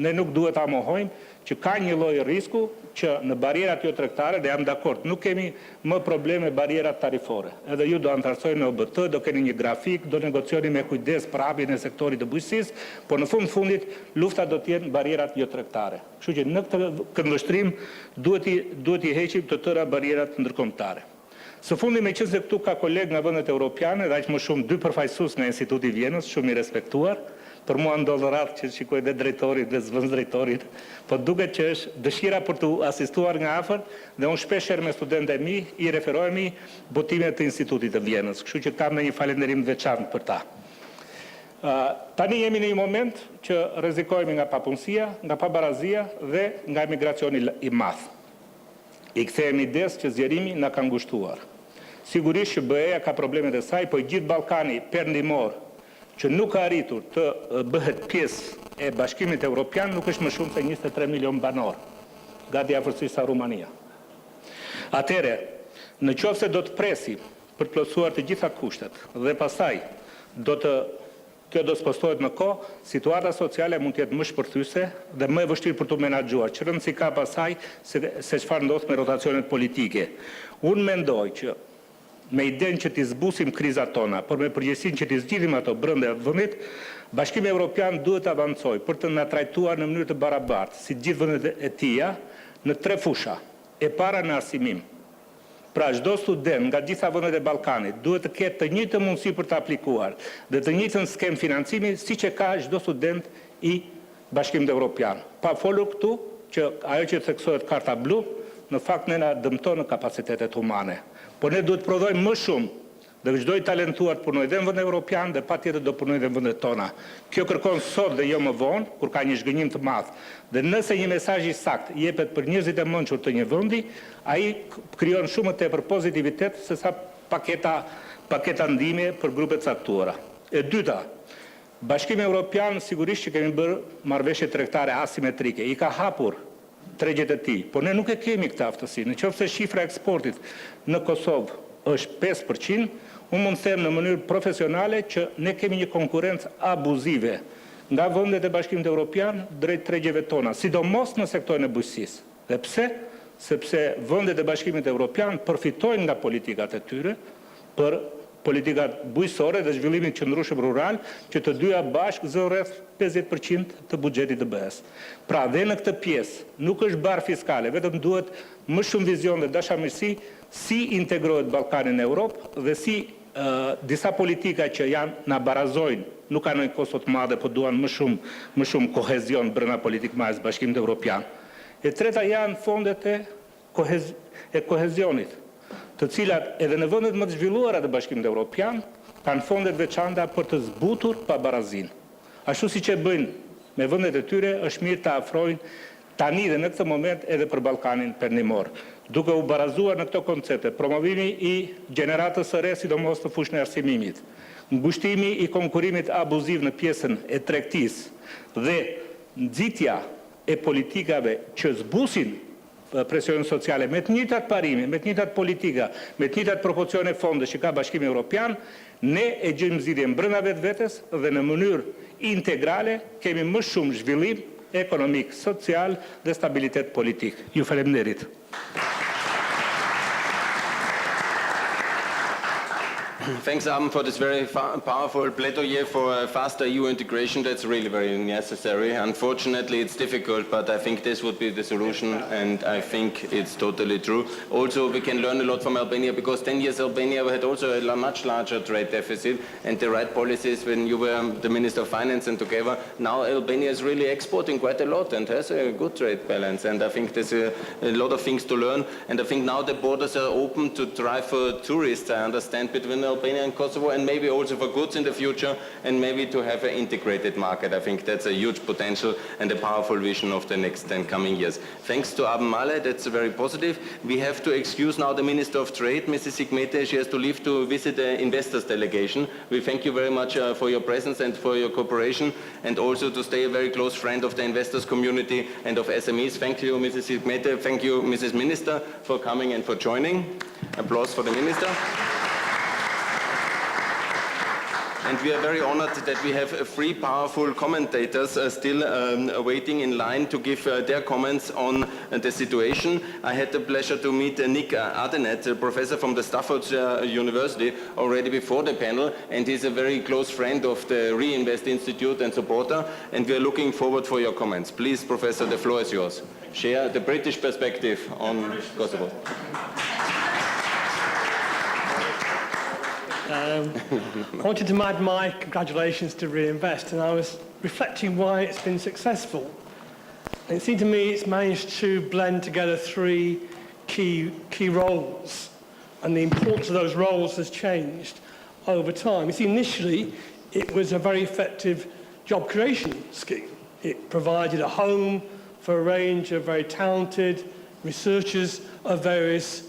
ne nuk duhet ta mohojmë që ka një lloj risku që në barierat jo tregtare, dhe jam dakord, nuk kemi më probleme barierat tarifore. Edhe ju do antarësojnë në OBT, do keni një grafik, do negocioni me kujdes për hapjen e sektorit të bujqësisë, por në fundit lufta do të jenë barierat jo tregtare. Kështu që në këtë këndvështrim duhet i heqim të tëra barierat ndërkombëtare. Së fundi, me qëse këtu ka kolegë nga vendet europiane, dhe aq më shumë 2 përfaqësues nga Instituti Vienës, shumë i respektuar. Për mua ndodh rrallë që shikoj dhe drejtorit dhe zëvendësdrejtorit, po duket që është dëshira për të asistuar nga afër, dhe unë shpeshherë me studentët e mi i referohemi botimet të Institutit të Vienës, kështu që kam një falënderim të veçantë për ta. Tani jemi në një moment që rrezikohemi nga papunësia, nga pabarazia dhe nga emigracioni i madh. I kthehemi ides që zgjerimi na ka ngushtuar. Sigurisht që BE-ja ka problemet e saj, po i gjithë Ballkani perëndimor që nuk ka arritur të bëhet pjesë e Bashkimit Evropian nuk është më shumë se 23 milion banor, gati afërsisht sa Rumania. Atëre, në qoftë se do të presim për të plotësuar të gjitha kushtet dhe pastaj kjo do të spostohet në kohë, situata sociale mund të jetë më shpërthyese dhe më e vështirë për të menaxhuar. Që rëndësi ka pasaj se çfarë ndodh me rotacionet politike. Unë mendoj që me idenë që t'i zbusim krizat tona, por me përgjegjësinë që t'i zgjidhim ato brenda vendit, Bashkimi Evropian duhet të avancojë për të na trajtuar në mënyrë të barabartë, si gjithë vendet e tija, në 3 fusha. E para në arsimim. Pra çdo student nga gjitha vendet e Ballkanit duhet të ketë të njëjtën mundësi për të aplikuar dhe të njëjtën skemë financimi siç e ka çdo student i Bashkimit Evropian. Pa folur këtu që ajo që theksohet karta blu, në fakt ne na dëmton në kapacitetet humane. Por ne duhet prodhojmë më shumë dhe çdo i talentuar të punojë dhe në vendet evropian dhe patjetër do punojë dhe në vendet tona. Kjo kërkon sot dhe jo më vonë, kur ka një zhgënjim të madh. Dhe nëse një mesazh i saktë jepet për njerëzit e mençur të një vendi, ai krijon shumë më tepër pozitivitet se sa paketa ndihme për grupe të caktuara. E dyta, Bashkimi Evropian sigurisht që kemi bërë marrëveshje tregtare asimetrike, i ka hapur tregjet e tij, por ne nuk e kemi këtë aftësi. Nëse shifra e eksportit në Kosovë është 5%, unë mund të them në mënyrë profesionale që ne kemi një konkurrencë abuzive nga vendet e Bashkimit Evropian drejt tregjeve tona, sidomos në sektorin e bujqësisë. Dhe pse? Sepse vendet e Bashkimit Evropian përfitojnë nga politikat e tyre për politikat bujqësore dhe zhvillimin qëndrueshëm rural, që të dyja bashkë zën rreth 50% të buxhetit të BE-s. Pra, dhe në këtë pjesë nuk është barë fiskale, vetëm duhet më shumë vizion dhe dashamirësi si integrohet Ballkani në Europë dhe si disa politika që na barazojnë, nuk kanë një kosto të madhe, por duan më shumë kohezion brenda politikë marrës Bashkimit Evropian. E treta janë fondet e kohezionit, të cilat edhe në vendet më të zhvilluara të Bashkimit Evropian kanë fondet veçanta për të zbutur pabarazinë. Ashtu siç e bëjnë me vendet e tyre, është mirë të afrojnë tani dhe në këtë moment edhe për Ballkanin perëndimor, duke u barazuar në këto koncepte: promovimi i gjeneratës së re, sidomos në fushën e arsimimit, ngushtimi i konkurimit abuziv në pjesën e tregtisë dhe nxitja e politikave që zbusin presionin sociale me të njëjtat parime, me të njëjtat politika, me të njëjtat proporcione fondesh që ka Bashkimi Evropian, ne e gjejmë zgjidhjen brenda vetvetes dhe në mënyrë integrale kemi më shumë zhvillim ekonomik, social dhe stabilitet politik. Ju faleminderit. Thanks, Arben, for this very powerful plaidoyer for faster EU integration. That's really very necessary. Unfortunately, it's difficult, but I think this would be the solution, and I think it's totally true. Also, we can learn a lot from Albania, because 10 years Albania had also a much larger trade deficit, and the right policies when you were the Minister of Finance and together. Now Albania is really exporting quite a lot and has a good trade balance, and I think there's a lot of things to learn, and I think now the borders are open to try for tourists, I understand, between Albania Albania and Kosovo, and maybe also for goods in the future, and maybe to have an integrated market. I think that's a huge potential and a powerful vision of the next 10 coming years. Thanks to Arben Malaj, that's very positive. We have to excuse now the Minister of Trade, Mrs. Hykmete. She has to leave to visit the investors delegation. We thank you very much for your presence and for your cooperation, and also to stay a very close friend of the investors community and of SMEs. Thank you, Mrs. Hykmete. Thank you, Mrs. Minister, for coming and for joining. Applause for the Minister. And we are very honored that we have three powerful commentators still waiting in line to give their comments on the situation. I had the pleasure to meet Nick Adenet, a professor from the Stafford University, already before the panel, and he's a very close friend of the Riinvest Institute and supporter, and we are looking forward for your comments. Please, Professor, the floor is yours. Share the British perspective on Kosovo. I wanted to add my congratulations to Riinvest, and I was reflecting why it's been successful. And it seemed to me it's managed to blend together three key roles, and the importance of those roles has changed over time. You see, initially, it was a very effective job creation scheme. It provided a home for a range of very talented researchers of various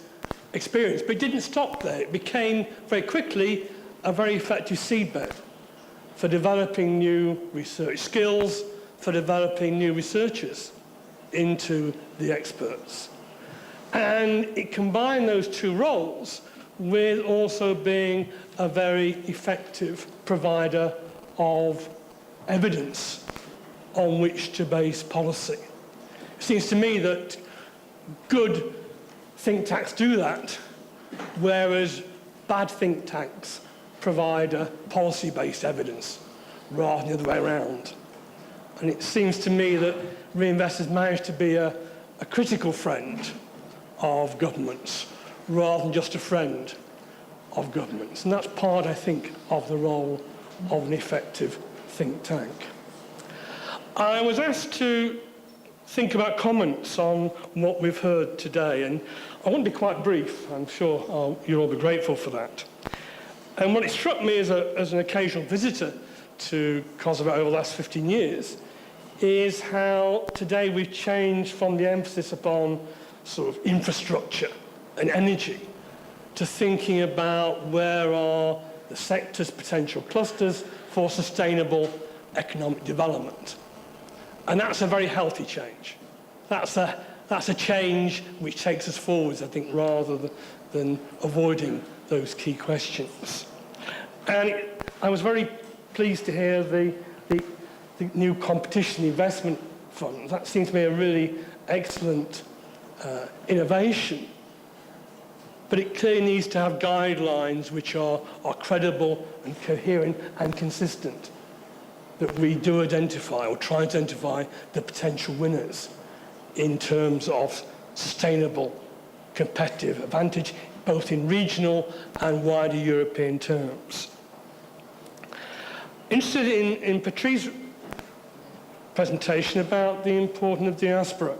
experience, but it didn't stop there. It became very quickly a very effective seedbed for developing new research skills, for developing new researchers into the experts. And it combined those two roles with also being a very effective provider of evidence on which to base policy. It seems to me that good think tanks do that, whereas bad think tanks provide a policy-based evidence rather than the other way around. And it seems to me that Riinvest has managed to be a critical friend of governments rather than just a friend of governments. And that's part, I think, of the role of an effective think tank. I was asked to think about comments on what we've heard today, and I want to be quite brief. I'm sure you'll all be grateful for that. And what it struck me as an occasional visitor to Kosovo over the last 15 years is how today we've changed from the emphasis upon sort of infrastructure and energy to thinking about where are the sector's potential clusters for sustainable economic development. And that's a very healthy change. That's a change which takes us forwards, I think, rather than avoiding those key questions. And I was very pleased to hear the new competition investment fund. That seems to be a really excellent innovation. But it clearly needs to have guidelines which are credible and coherent and consistent, that we do identify or try to identify the potential winners in terms of sustainable competitive advantage, both in regional and wider European terms. Interested in Patrice's presentation about the importance of diaspora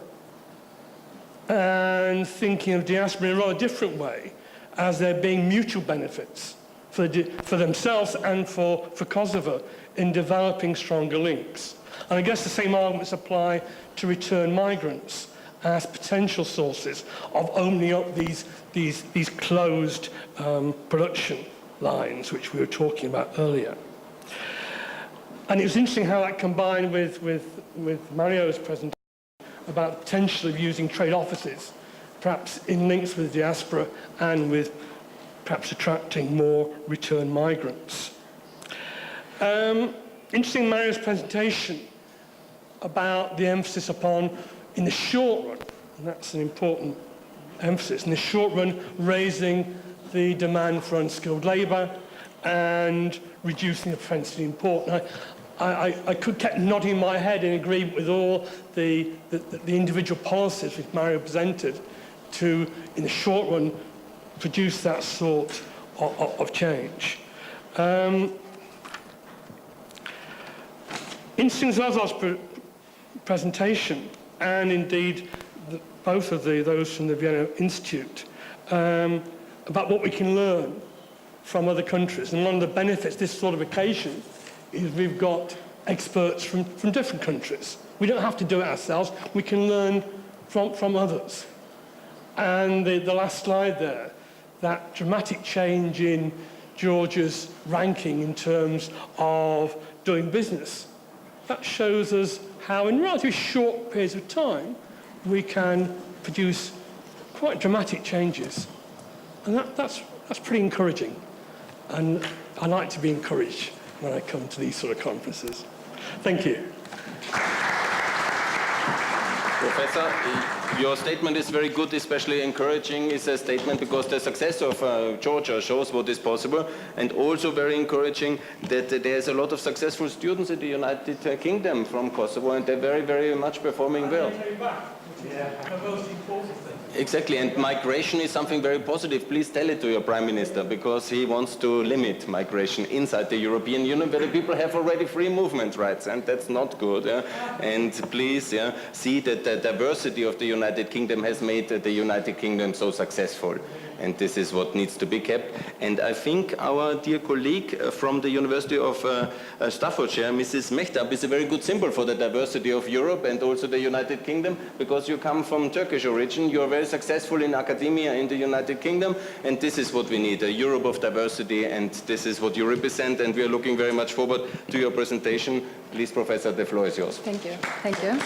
and thinking of diaspora in a rather different way, as there being mutual benefits for themselves and for Kosovo in developing stronger links. And I guess the same arguments apply to return migrants as potential sources of opening up these closed production lines, which we were talking about earlier. And it was interesting how that combined with Mario's presentation about the potential of using trade offices, perhaps in links with the diaspora and with perhaps attracting more return migrants. Interesting Mario's presentation about the emphasis upon, in the short run, and that's an important emphasis, in the short run, raising the demand for unskilled labour and reducing the propensity to import. And I could keep nodding my head in agreement with all the individual policies which Mario presented to, in the short run, produce that sort of change. Interesting Zaza's presentation, and indeed both of those from the Vienna Institute, about what we can learn from other countries. And one of the benefits of this sort of occasion is we've got experts from different countries. We don't have to do it ourselves. We can learn from others. And the last slide there, that dramatic change in Georgia's ranking in terms of doing business, that shows us how in relatively short periods of time we can produce quite dramatic changes. And that's pretty encouraging. And I like to be encouraged when I come to these sort of conferences. Thank you. Professor, your statement is very good, especially encouraging is a statement because the success of Georgia shows what is possible, and also very encouraging that there's a lot of successful students in the United Kingdom from Kosovo, and they're very, very much performing well. Exactly, and migration is something very positive. Please tell it to your Prime Minister, because he wants to limit migration inside the European Union, where the people have already free movement rights, and that's not good. And please see that the diversity of the United Kingdom has made the United Kingdom so successful. And this is what needs to be kept. And I think our dear colleague from the University of Staffordshire, Mrs. Mehtab, is a very good symbol for the diversity of Europe and also the United Kingdom, because you come from Turkish origin, you are very successful in academia in the United Kingdom, and this is what we need, a Europe of diversity, and this is what you represent, and we are looking very much forward to your presentation. Please, Professor, the floor is yours. Thank you. Thank you.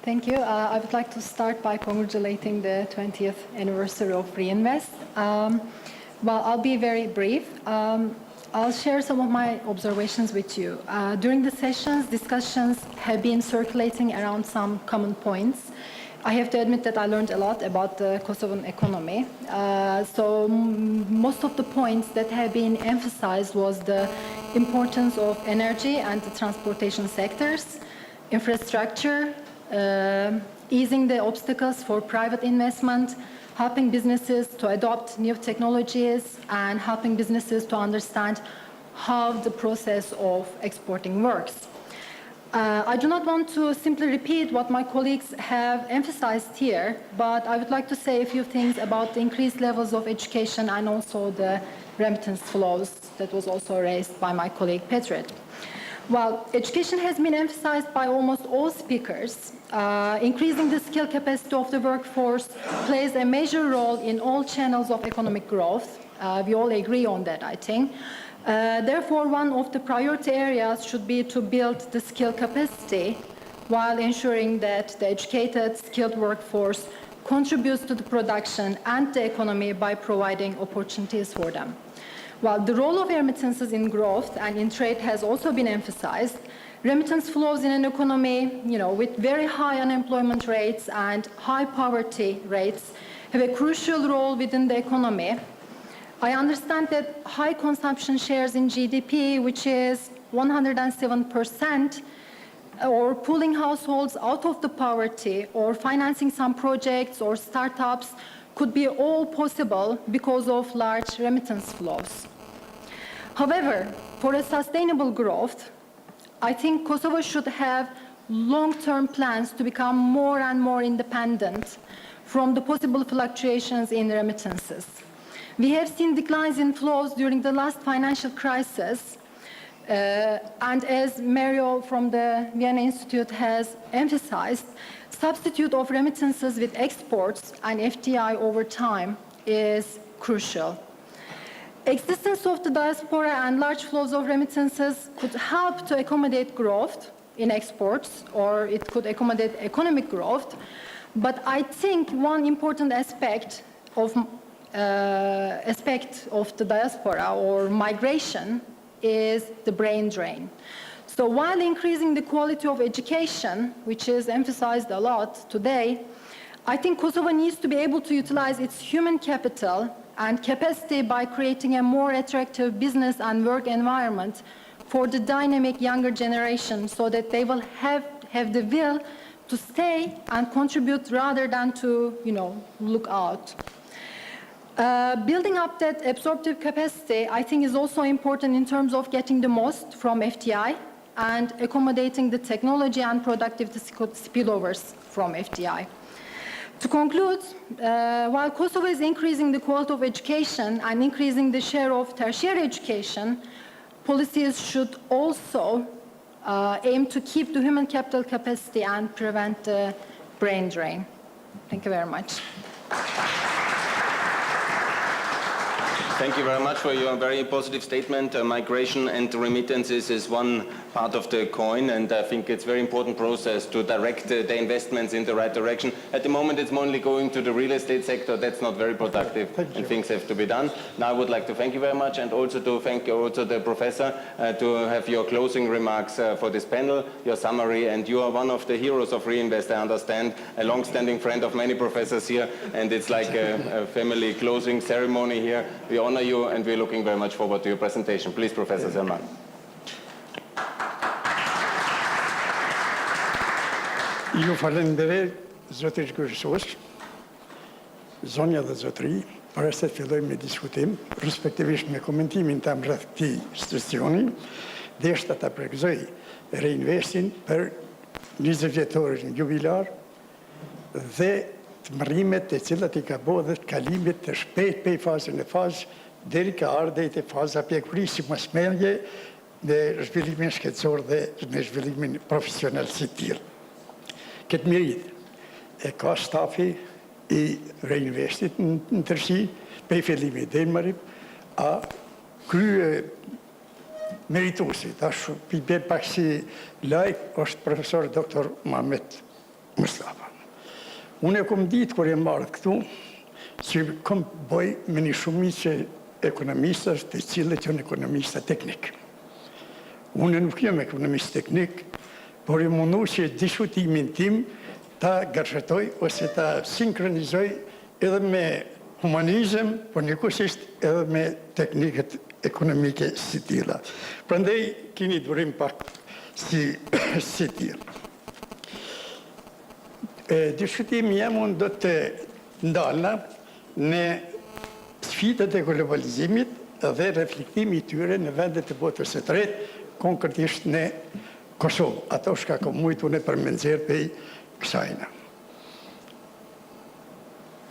Thank you. I would like to start by congratulating the 20th anniversary of Riinvest. Well, I'll be very brief. I'll share some of my observations with you. During the sessions, discussions have been circulating around some common points. I have to admit that I learned a lot about the Kosovan economy. So most of the points that have been emphasized was the importance of energy and the transportation sectors, infrastructure, easing the obstacles for private investment, helping businesses to adopt new technologies, and helping businesses to understand how the process of exporting works. I do not want to simply repeat what my colleagues have emphasized here, but I would like to say a few things about the increased levels of education and also the remittance flows that was also raised by my colleague Petrit. Well, education has been emphasized by almost all speakers. Increasing the skill capacity of the workforce plays a major role in all channels of economic growth. We all agree on that, I think. Therefore, one of the priority areas should be to build the skill capacity while ensuring that the educated, skilled workforce contributes to the production and the economy by providing opportunities for them. While the role of remittances in growth and in trade has also been emphasized, remittance flows in an economy, with very high unemployment rates and high poverty rates have a crucial role within the economy. I understand that high consumption shares in GDP, which is 107%, or pulling households out of the poverty, or financing some projects or startups could be all possible because of large remittance flows. However, for a sustainable growth, I think Kosovo should have long-term plans to become more and more independent from the possible fluctuations in remittances. We have seen declines in flows during the last financial crisis, and as Mario from the Vienna Institute has emphasized, substitute of remittances with exports and FDI over time is crucial. Existence of the diaspora and large flows of remittances could help to accommodate growth in exports, or it could accommodate economic growth. But I think one important aspect of the diaspora or migration is the brain drain. So while increasing the quality of education, which is emphasized a lot today, I think Kosovo needs to be able to utilize its human capital and capacity by creating a more attractive business and work environment for the dynamic younger generation so that they will have the will to stay and contribute rather than to, look out. Building up that absorptive capacity, I think, is also important in terms of getting the most from FDI and accommodating the technology and productivity spillovers from FDI. To conclude, while Kosovo is increasing the quality of education and increasing the share of tertiary education, policies should also aim to keep the human capital capacity and prevent the brain drain. Thank you very much. Thank you very much for your very positive statement. Migration and remittances is one part of the coin, and I think it's a very important process to direct the investments in the right direction. At the moment, it's mainly going to the real estate sector. That's not very productive, and things have to be done. Now, I would like to thank you very much, and also to thank also the professor to have your closing remarks for this panel, your summary, and you are one of the heroes of Riinvest, I understand, a long-standing friend of many professors here, and it's like a family closing ceremony here. We honor you, and we're looking very much forward to your presentation. Please, Professor Zerman. Ju falenderoj zotërisht kryesor, zonja dhe zotëri, para se të fillojmë me diskutim, respektivisht me komentimin tam rreth këtij sesioni, deshta ta prekëzoj Riinvestin për 20 vjetorin jubilar dhe të mërrimet të cilat i ka bërë dhe të kalimit të shpejt për fazën e fazë deri ka ardhur te faza pjekërisë si mosmerrje në zhvillimin shkencor dhe në zhvillimin profesional si të tillë. Këtë merit e ka stafi i Riinvestit në tërësi, prej fillimit deri në marrim, a krye merituesi, tash i bën pak si lajk, është profesor doktor Muhamet Mustafa. Unë e kom ditë kur e marrë këtu, që kom bëj me një shumicë ekonomistës të cilët janë ekonomista teknik. Unë nuk jam ekonomist teknik, por i mundu që diskutimin tim ta gërshetoj ose ta sinkronizoj edhe me humanizëm, por njëkohësisht edhe me teknikët ekonomike si tilla. Prandaj keni durim pak si tillë. Diskutimi jam unë do të ndalna në sfidat e globalizimit dhe reflektimi i tyre në vendet e botës së tretë, konkretisht në Kosovë. Ato shka ka mujtu në përmendzirë për kësajna.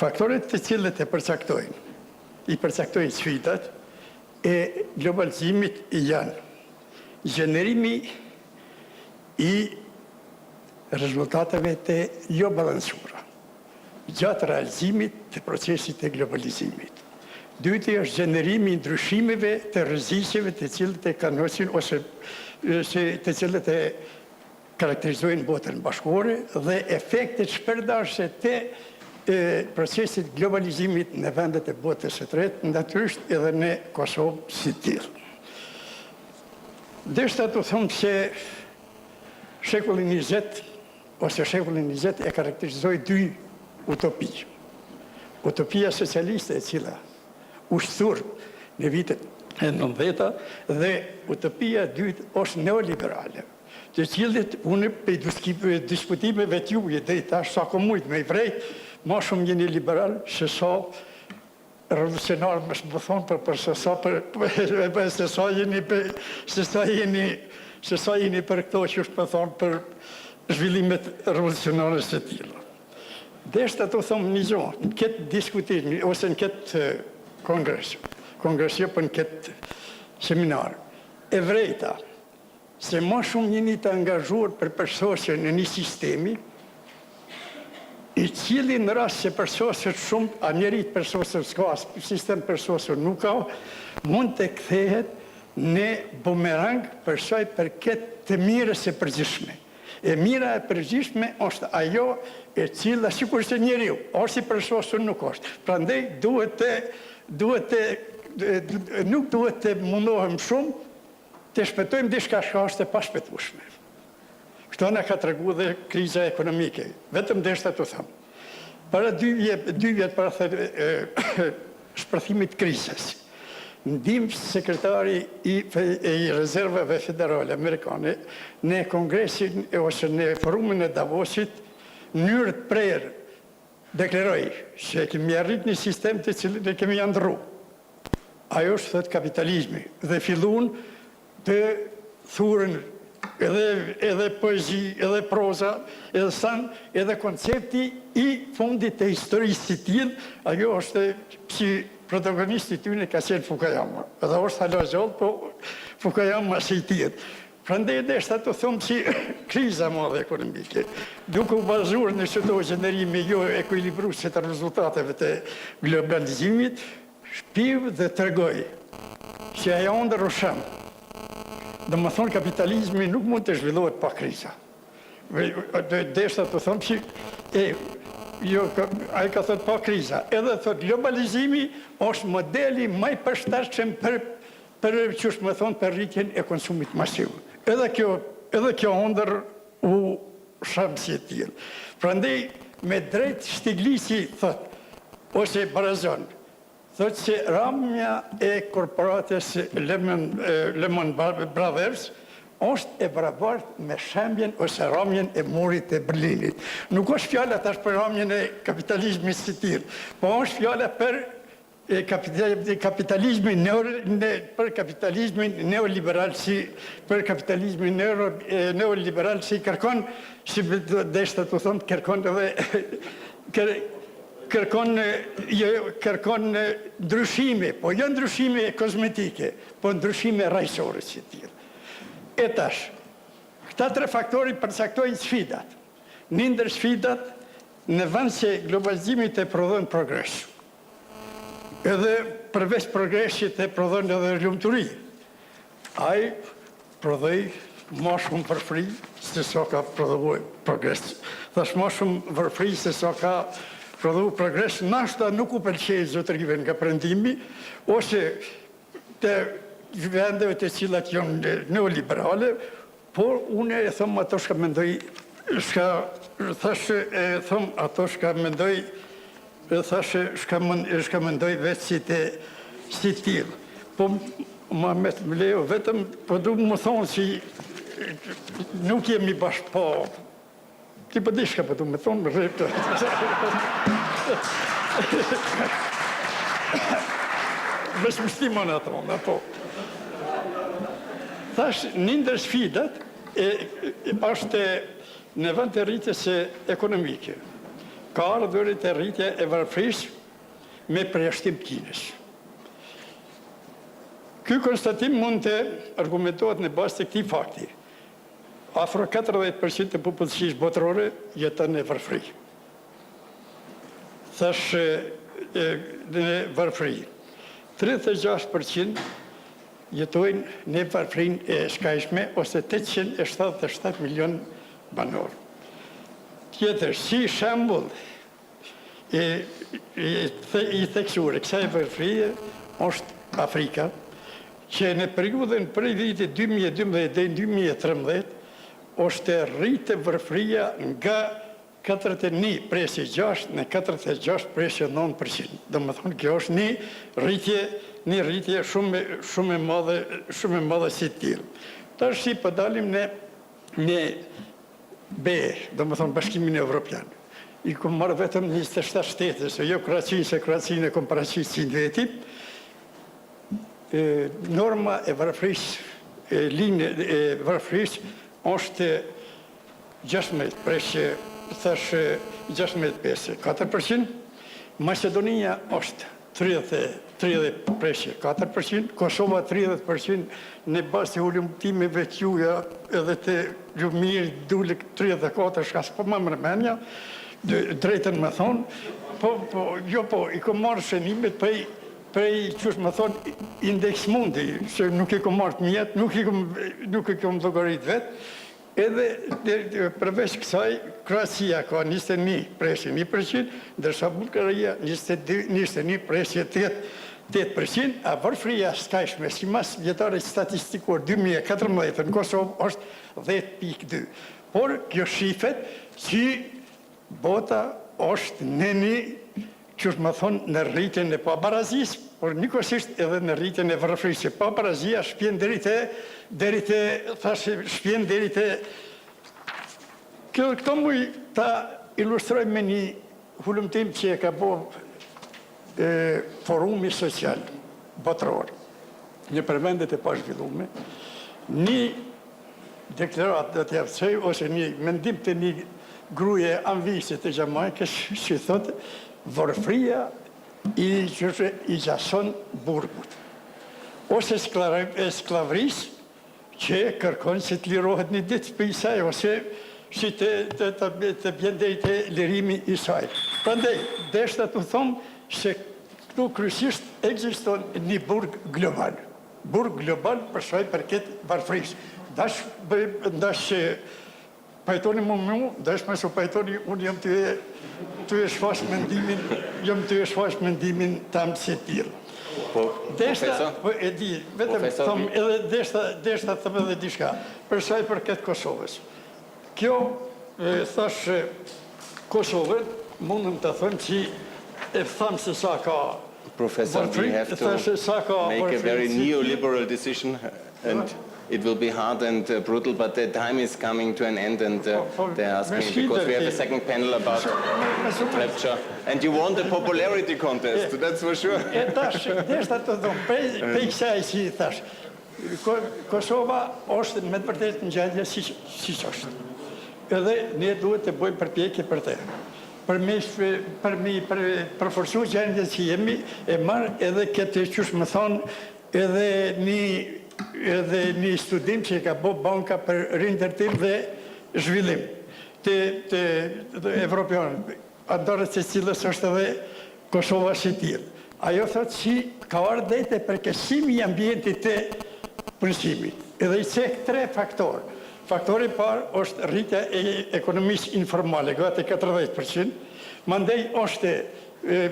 Faktoret të cilët i përcaktojnë sfidat e globalizimit janë gjenerimi i rezultateve të jo balansura gjatë realizimit të procesit të globalizimit. Dyti është gjenerimi i ndryshimeve të rreziqeve të cilët e kanosin ose të cilët e karakterizojnë botën bashkore dhe efektet shpërndarëse të procesit globalizimit në vendet e botës së tretë, natyrisht edhe në Kosovë si tillë. Deshta të them se shekullin 20 ose shekullin 20 e karakterizoi dy utopi. Utopia socialiste e cila ushtur në vitet e 90 dhe utopia dytë është neoliberale, të cilët unë për diskutimeve t'juaj dhe tash sa kom mujt me i vrejt, ma shumë jeni liberal se sa revolucionar më shmë thonë se sa jeni për këto që është më thonë për zhvillimet revolucionare së tilla. Deshta të thomë një gjohë, në këtë diskutim, ose në këtë kongresio për në këtë seminar, e vrejta, se ma shumë jeni të angazhuar për përsosje në një sistemi, i cili në rast se përsosjet shumë, a njerit përsosjet s'ka, sistem përsosjet nuk ka, mund të kthehet në bumerang përsoj për këtë të mirës e përgjithshme. E mira e përgjithshme është ajo e cila sikur se njeriu, ose përsosur nuk është. Prandaj nuk duhet të mundohem shumë të shpëtojmë diçka që është e pashpëtueshme. Këto na ka tregu dhe kriza ekonomike. Vetëm deshta të them. Para 2 vjet para shpërthimit krizës, ndihmë sekretari i rezervave federale amerikane në kongresin ose në forumin e Davosit, në mënyrë të prerë deklaroi se kemi arrit një sistem të cilin e kemi ndrru. Ajo është thot kapitalizmi dhe fillun të thurën edhe poezi, edhe proza, edhe san, edhe koncepti I fundit të historisë si tillë, ajo është si protagonisti tyne ka qenë Fukuyama. Edhe është hala gjallë, po Fukuyama si tjetë. Prandaj deshta të thomë si kriza madhe ekonomike, duke u bazuar në çdo gjenerimi jo ekuilibruese të rezultateve të globalizimit, shpiv dhe tregoj që ajo ndër usham. Dhe më thonë kapitalizmi nuk mund të zhvillohet pa kriza. Deshta të thomë që ai ka thënë pa kriza. Edhe thot globalizimi është modeli më I përshtatshëm për çush më thonë për rritjen e konsumit masiv. Edhe kjo ndër u sham si e tillë. Prandaj me drejt Stiglitzi thot ose Barazon thot se ramja e korporatës Lehman Brothers është e barabartë me shembjen ose ramjen e murit të Berlinit. Nuk është fjala tash për ramjen e kapitalizmit si tillë, po është fjala për kapitalizmin neoliberal si kërkon, si deshta të thonë, kërkon edhe kërkon ndryshime, po jo ndryshime kozmetike, po ndryshime rajsore si tillë. E tash, këta tre faktori përcaktojnë sfidat. Një ndër sfidat në vend se globalizimi të prodhon progres. Edhe përveç progresit të prodhon edhe lumturi. Ai prodhoi më shumë përfri se sa ka prodhuar progres. Thash më shumë përfri se sa ka prodhuar progres, nashta nuk u pëlqej zotërive nga perëndimi ose të vendeve të cilat janë neoliberale, por unë e thëmë ato shka mendoj, shka mendoj vetë si tillë. Po ma me të leo vetëm, po du më thonë si nuk jemi bashkë, po ti po di shka po du më thonë, më rrëpë. Vesh më shtimon ato, po. Thash, një ndër sfidat është në vend të rritjes ekonomike. Ka ardhur të rritja e varfërisë me përjashtim Kinës. Ky konstatim mund të argumentohet në bazë të këtij fakti. Afro 40% të popullsisë botërore jeton në varfëri. Thash, në varfëri. 36% jetojnë në varfërinë e shkajshme ose 877 milion banor. Tjetër, si shembull I theksur e kësaj varfërie është Afrika, që në periudhën prej vitit 2012 dhe 2013 është rritë varfëria nga 41,6 në 46,9%. Do më thonë, kjo është një rritje shumë e madhe si tillë. Tash si po dalim në BE, do më thonë Bashkimin Evropian. I kom marrë vetëm 27 shtete, se jo Kroacinë e kom paraqitur si vetit. Norma e varfërisë, linja e varfërisë është 16,4%, Macedonia është 30,4%, Kosova 30% në bazë të ulëmtimeve të juja edhe të Ljumir dule 34, shka s'po më mërmenja, drejtën më thonë, I kom marrë shënimit prej qësh më thonë indeks mundi, që nuk I kom marrë të mjetë, nuk I kom llogarit vetë, edhe përveç kësaj, Kroacia ka 21,1%, ndërsa Bullgaria 21,8%, a varfëria skajshme si mas vjetare statistikor 2014 në Kosovë është 10,2%. Por kjo shifet që bota është në një, që më thonë, në rritjen e pabarazisë, por njëkohësisht edhe në rritjen e varfërisë. Pabarazia shpjen deri te këto muj ta ilustroj me një hulumtim që e ka bo forumi social botëror në përvendet e pazhvillume. Një deklarat do t'ja pësoj, ose një mendim të një gruje anvisit të Gjamaikës që thotë varfëria i gjason burgut. Ose sklavris që kërkon që të lirohet një ditë për i saj, ose që të bjendej të lirimi i saj. Prandaj, deshta të thomë se këtu kryesisht ekziston një burg global. Burg global për shaj për këtë varfëris. Dash pajtoni mu, dash me su pajtoni, unë jam të e shfash mendimin tam si tjilë. Deshta, e di, vetëm thom, edhe deshta thëm edhe dishka, përshaj për këtë Kosovës. Kjo, thash, Kosovën, mundëm të thëmë që e thamë se sa ka Professor, we have to make a very neoliberal decision, and it will be hard and brutal, but the time is coming to an end, and they're asking, because we have a second panel about rapture. And you won the popularity contest, that's for sure. E tash, deshta të thomë, pej kësaj si thash, Kosova është me të vërtetë në gjendje si që është. Edhe ne duhet të bëjmë përpjekje për te. Për mi përforcu gjendje që jemi, e marë edhe këtë qësh më thonë, edhe një studim që ka bo banka për rindërtim dhe zhvillim të Evropianë, andorët se cilës është edhe Kosova si tjilë. Ajo thotë që ka ardhete për kësimi i ambientit të punësimit. Edhe i cek 3 faktorë. Faktori parë është rritja e ekonomisë informale, gati 40%, mandej është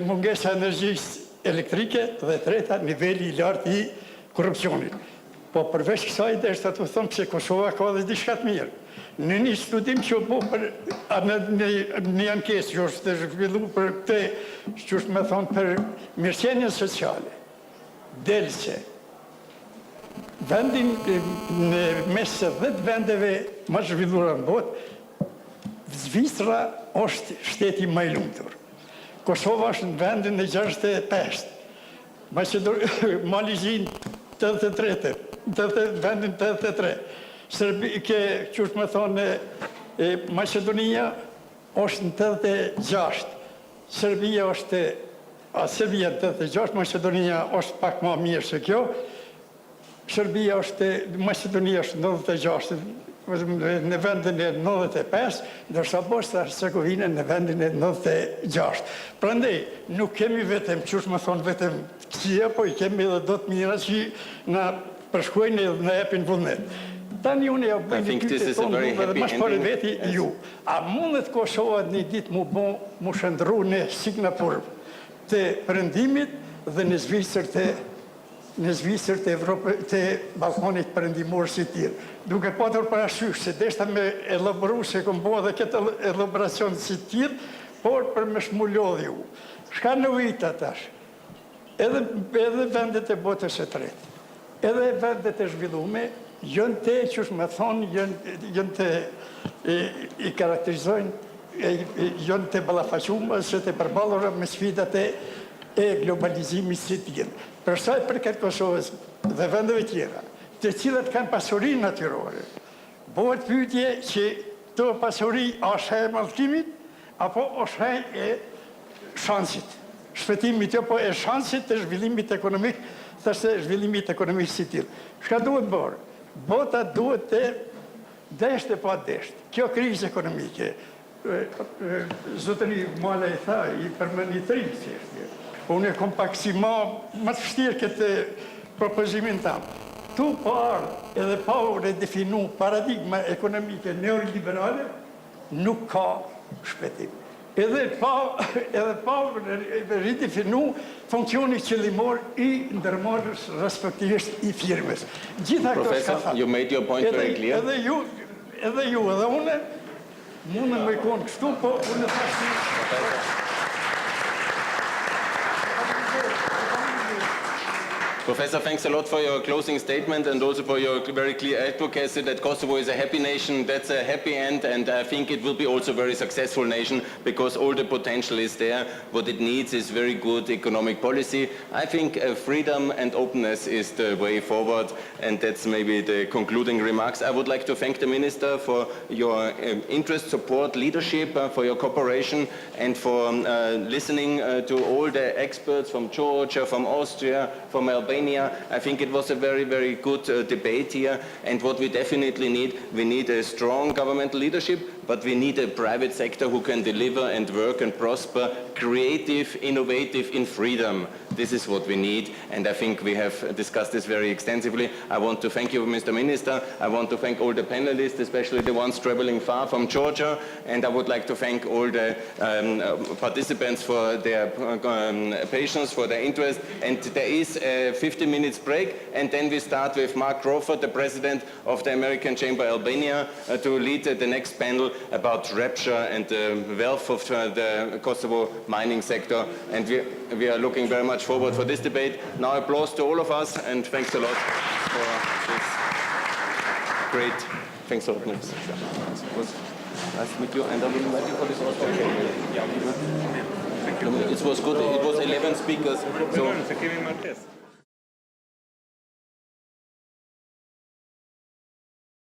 mungesa energjisë elektrike dhe treta nivelli i lartë i korrupsionit. Po përveç kësaj deshta të thëmë se Kosova ka dhe diçka të mirë. Në një studim që po për një ankesë që është zhvillu për këtë, që është me thonë për mirëqenien sociale, del se vendin në mes se 10 vendeve më zhvillura në botë, Zvicra është shteti më i lumtur. Kosova është në vendin e 65. Malizin 83. Vendin 83. Që është me thonë, Macedonia është në 86. Serbia është në 86, Macedonia është pak ma mirë se kjo. Macedonia është në 96, në vendin e 95, ndërsa Bosnia-Hercegovina në vendin e 96. Prandaj, nuk kemi vetëm, që është më thonë vetëm kësia, po i kemi edhe do të mira që në përshkojnë edhe në epin vullnet. Tani unë e bëjnë një kyte tonë dhe më shpore veti ju. A mundet Kosova një dit mu shëndru në Singapur të përëndimit dhe në Zvicër të Balkanit përëndimor si tjilë. Duke patur parasysh se deshta me elaboru se këmë bo dhe këtë elaboracion si tjilë, por për me shmullodhi ju. Shka në vita tash, edhe vendet e botës e tretë, edhe vendet e zhvillume, jënë të, që është me thonë, jënë të i karakterizojnë, jënë të balafaqumë, se të përballura me sfidat e globalizimit si tjilë. Përsaj për këtë Kosovës dhe vendeve tjera, të cilët kanë pasuri natyrore, bëhet pyetje që të pasuri është e mallkimit, apo është e shansit. Shpëtimit jo, po e shansit të zhvillimit ekonomik, thashtë zhvillimit ekonomik si tjilë. Shka duhet bërë? Bota duhet të deshte pa deshte. Kjo krizë ekonomike, zotëri Malaj tha, i përmend një trim, si është. Unë e kom pak si më të fështirë këtë propozimin tamë. Tu parë edhe pa u redefinu paradigma ekonomike neoliberale, nuk ka shpëtim. Edhe pa u redefinu funksioni qëllimor i ndërmarrës respektivisht i firmes. Professor, you made your point very clear. Edhe une, mundën me konë kështu, po unë Professor, thanks a lot for your closing statement and also for your very clear advocacy that Kosovo is a happy nation. That's a happy end, and I think it will be also a very successful nation because all the potential is there. What it needs is very good economic policy. I think freedom and openness is the way forward, and that's maybe the concluding remarks. I would like to thank the Minister for your interest, support, leadership, for your cooperation, and for listening to all the experts from Georgia, from Austria, from Albania. I think it was a very, very good debate here, and what we definitely need, we need a strong governmental leadership, but we need a private sector who can deliver and work and prosper, creative, innovative, in freedom. This is what we need, and I think we have discussed this very extensively. I want to thank you, Mr. Minister. I want to thank all the panelists, especially the ones traveling far from Georgia, and I would like to thank all the participants for their patience, for their interest. And there is a 50 minutes break, and then we start with Mark Crawford, the president of the American Chamber Albania, to lead the next panel about rapture and the wealth of the Kosovo mining sector. And we are looking very much forward for this debate. Now applause to all of us, and thanks a lot for this great. Thanks a lot, Minister. It was nice to meet you, and I will invite you for this also. It was good. It was 11 speakers. So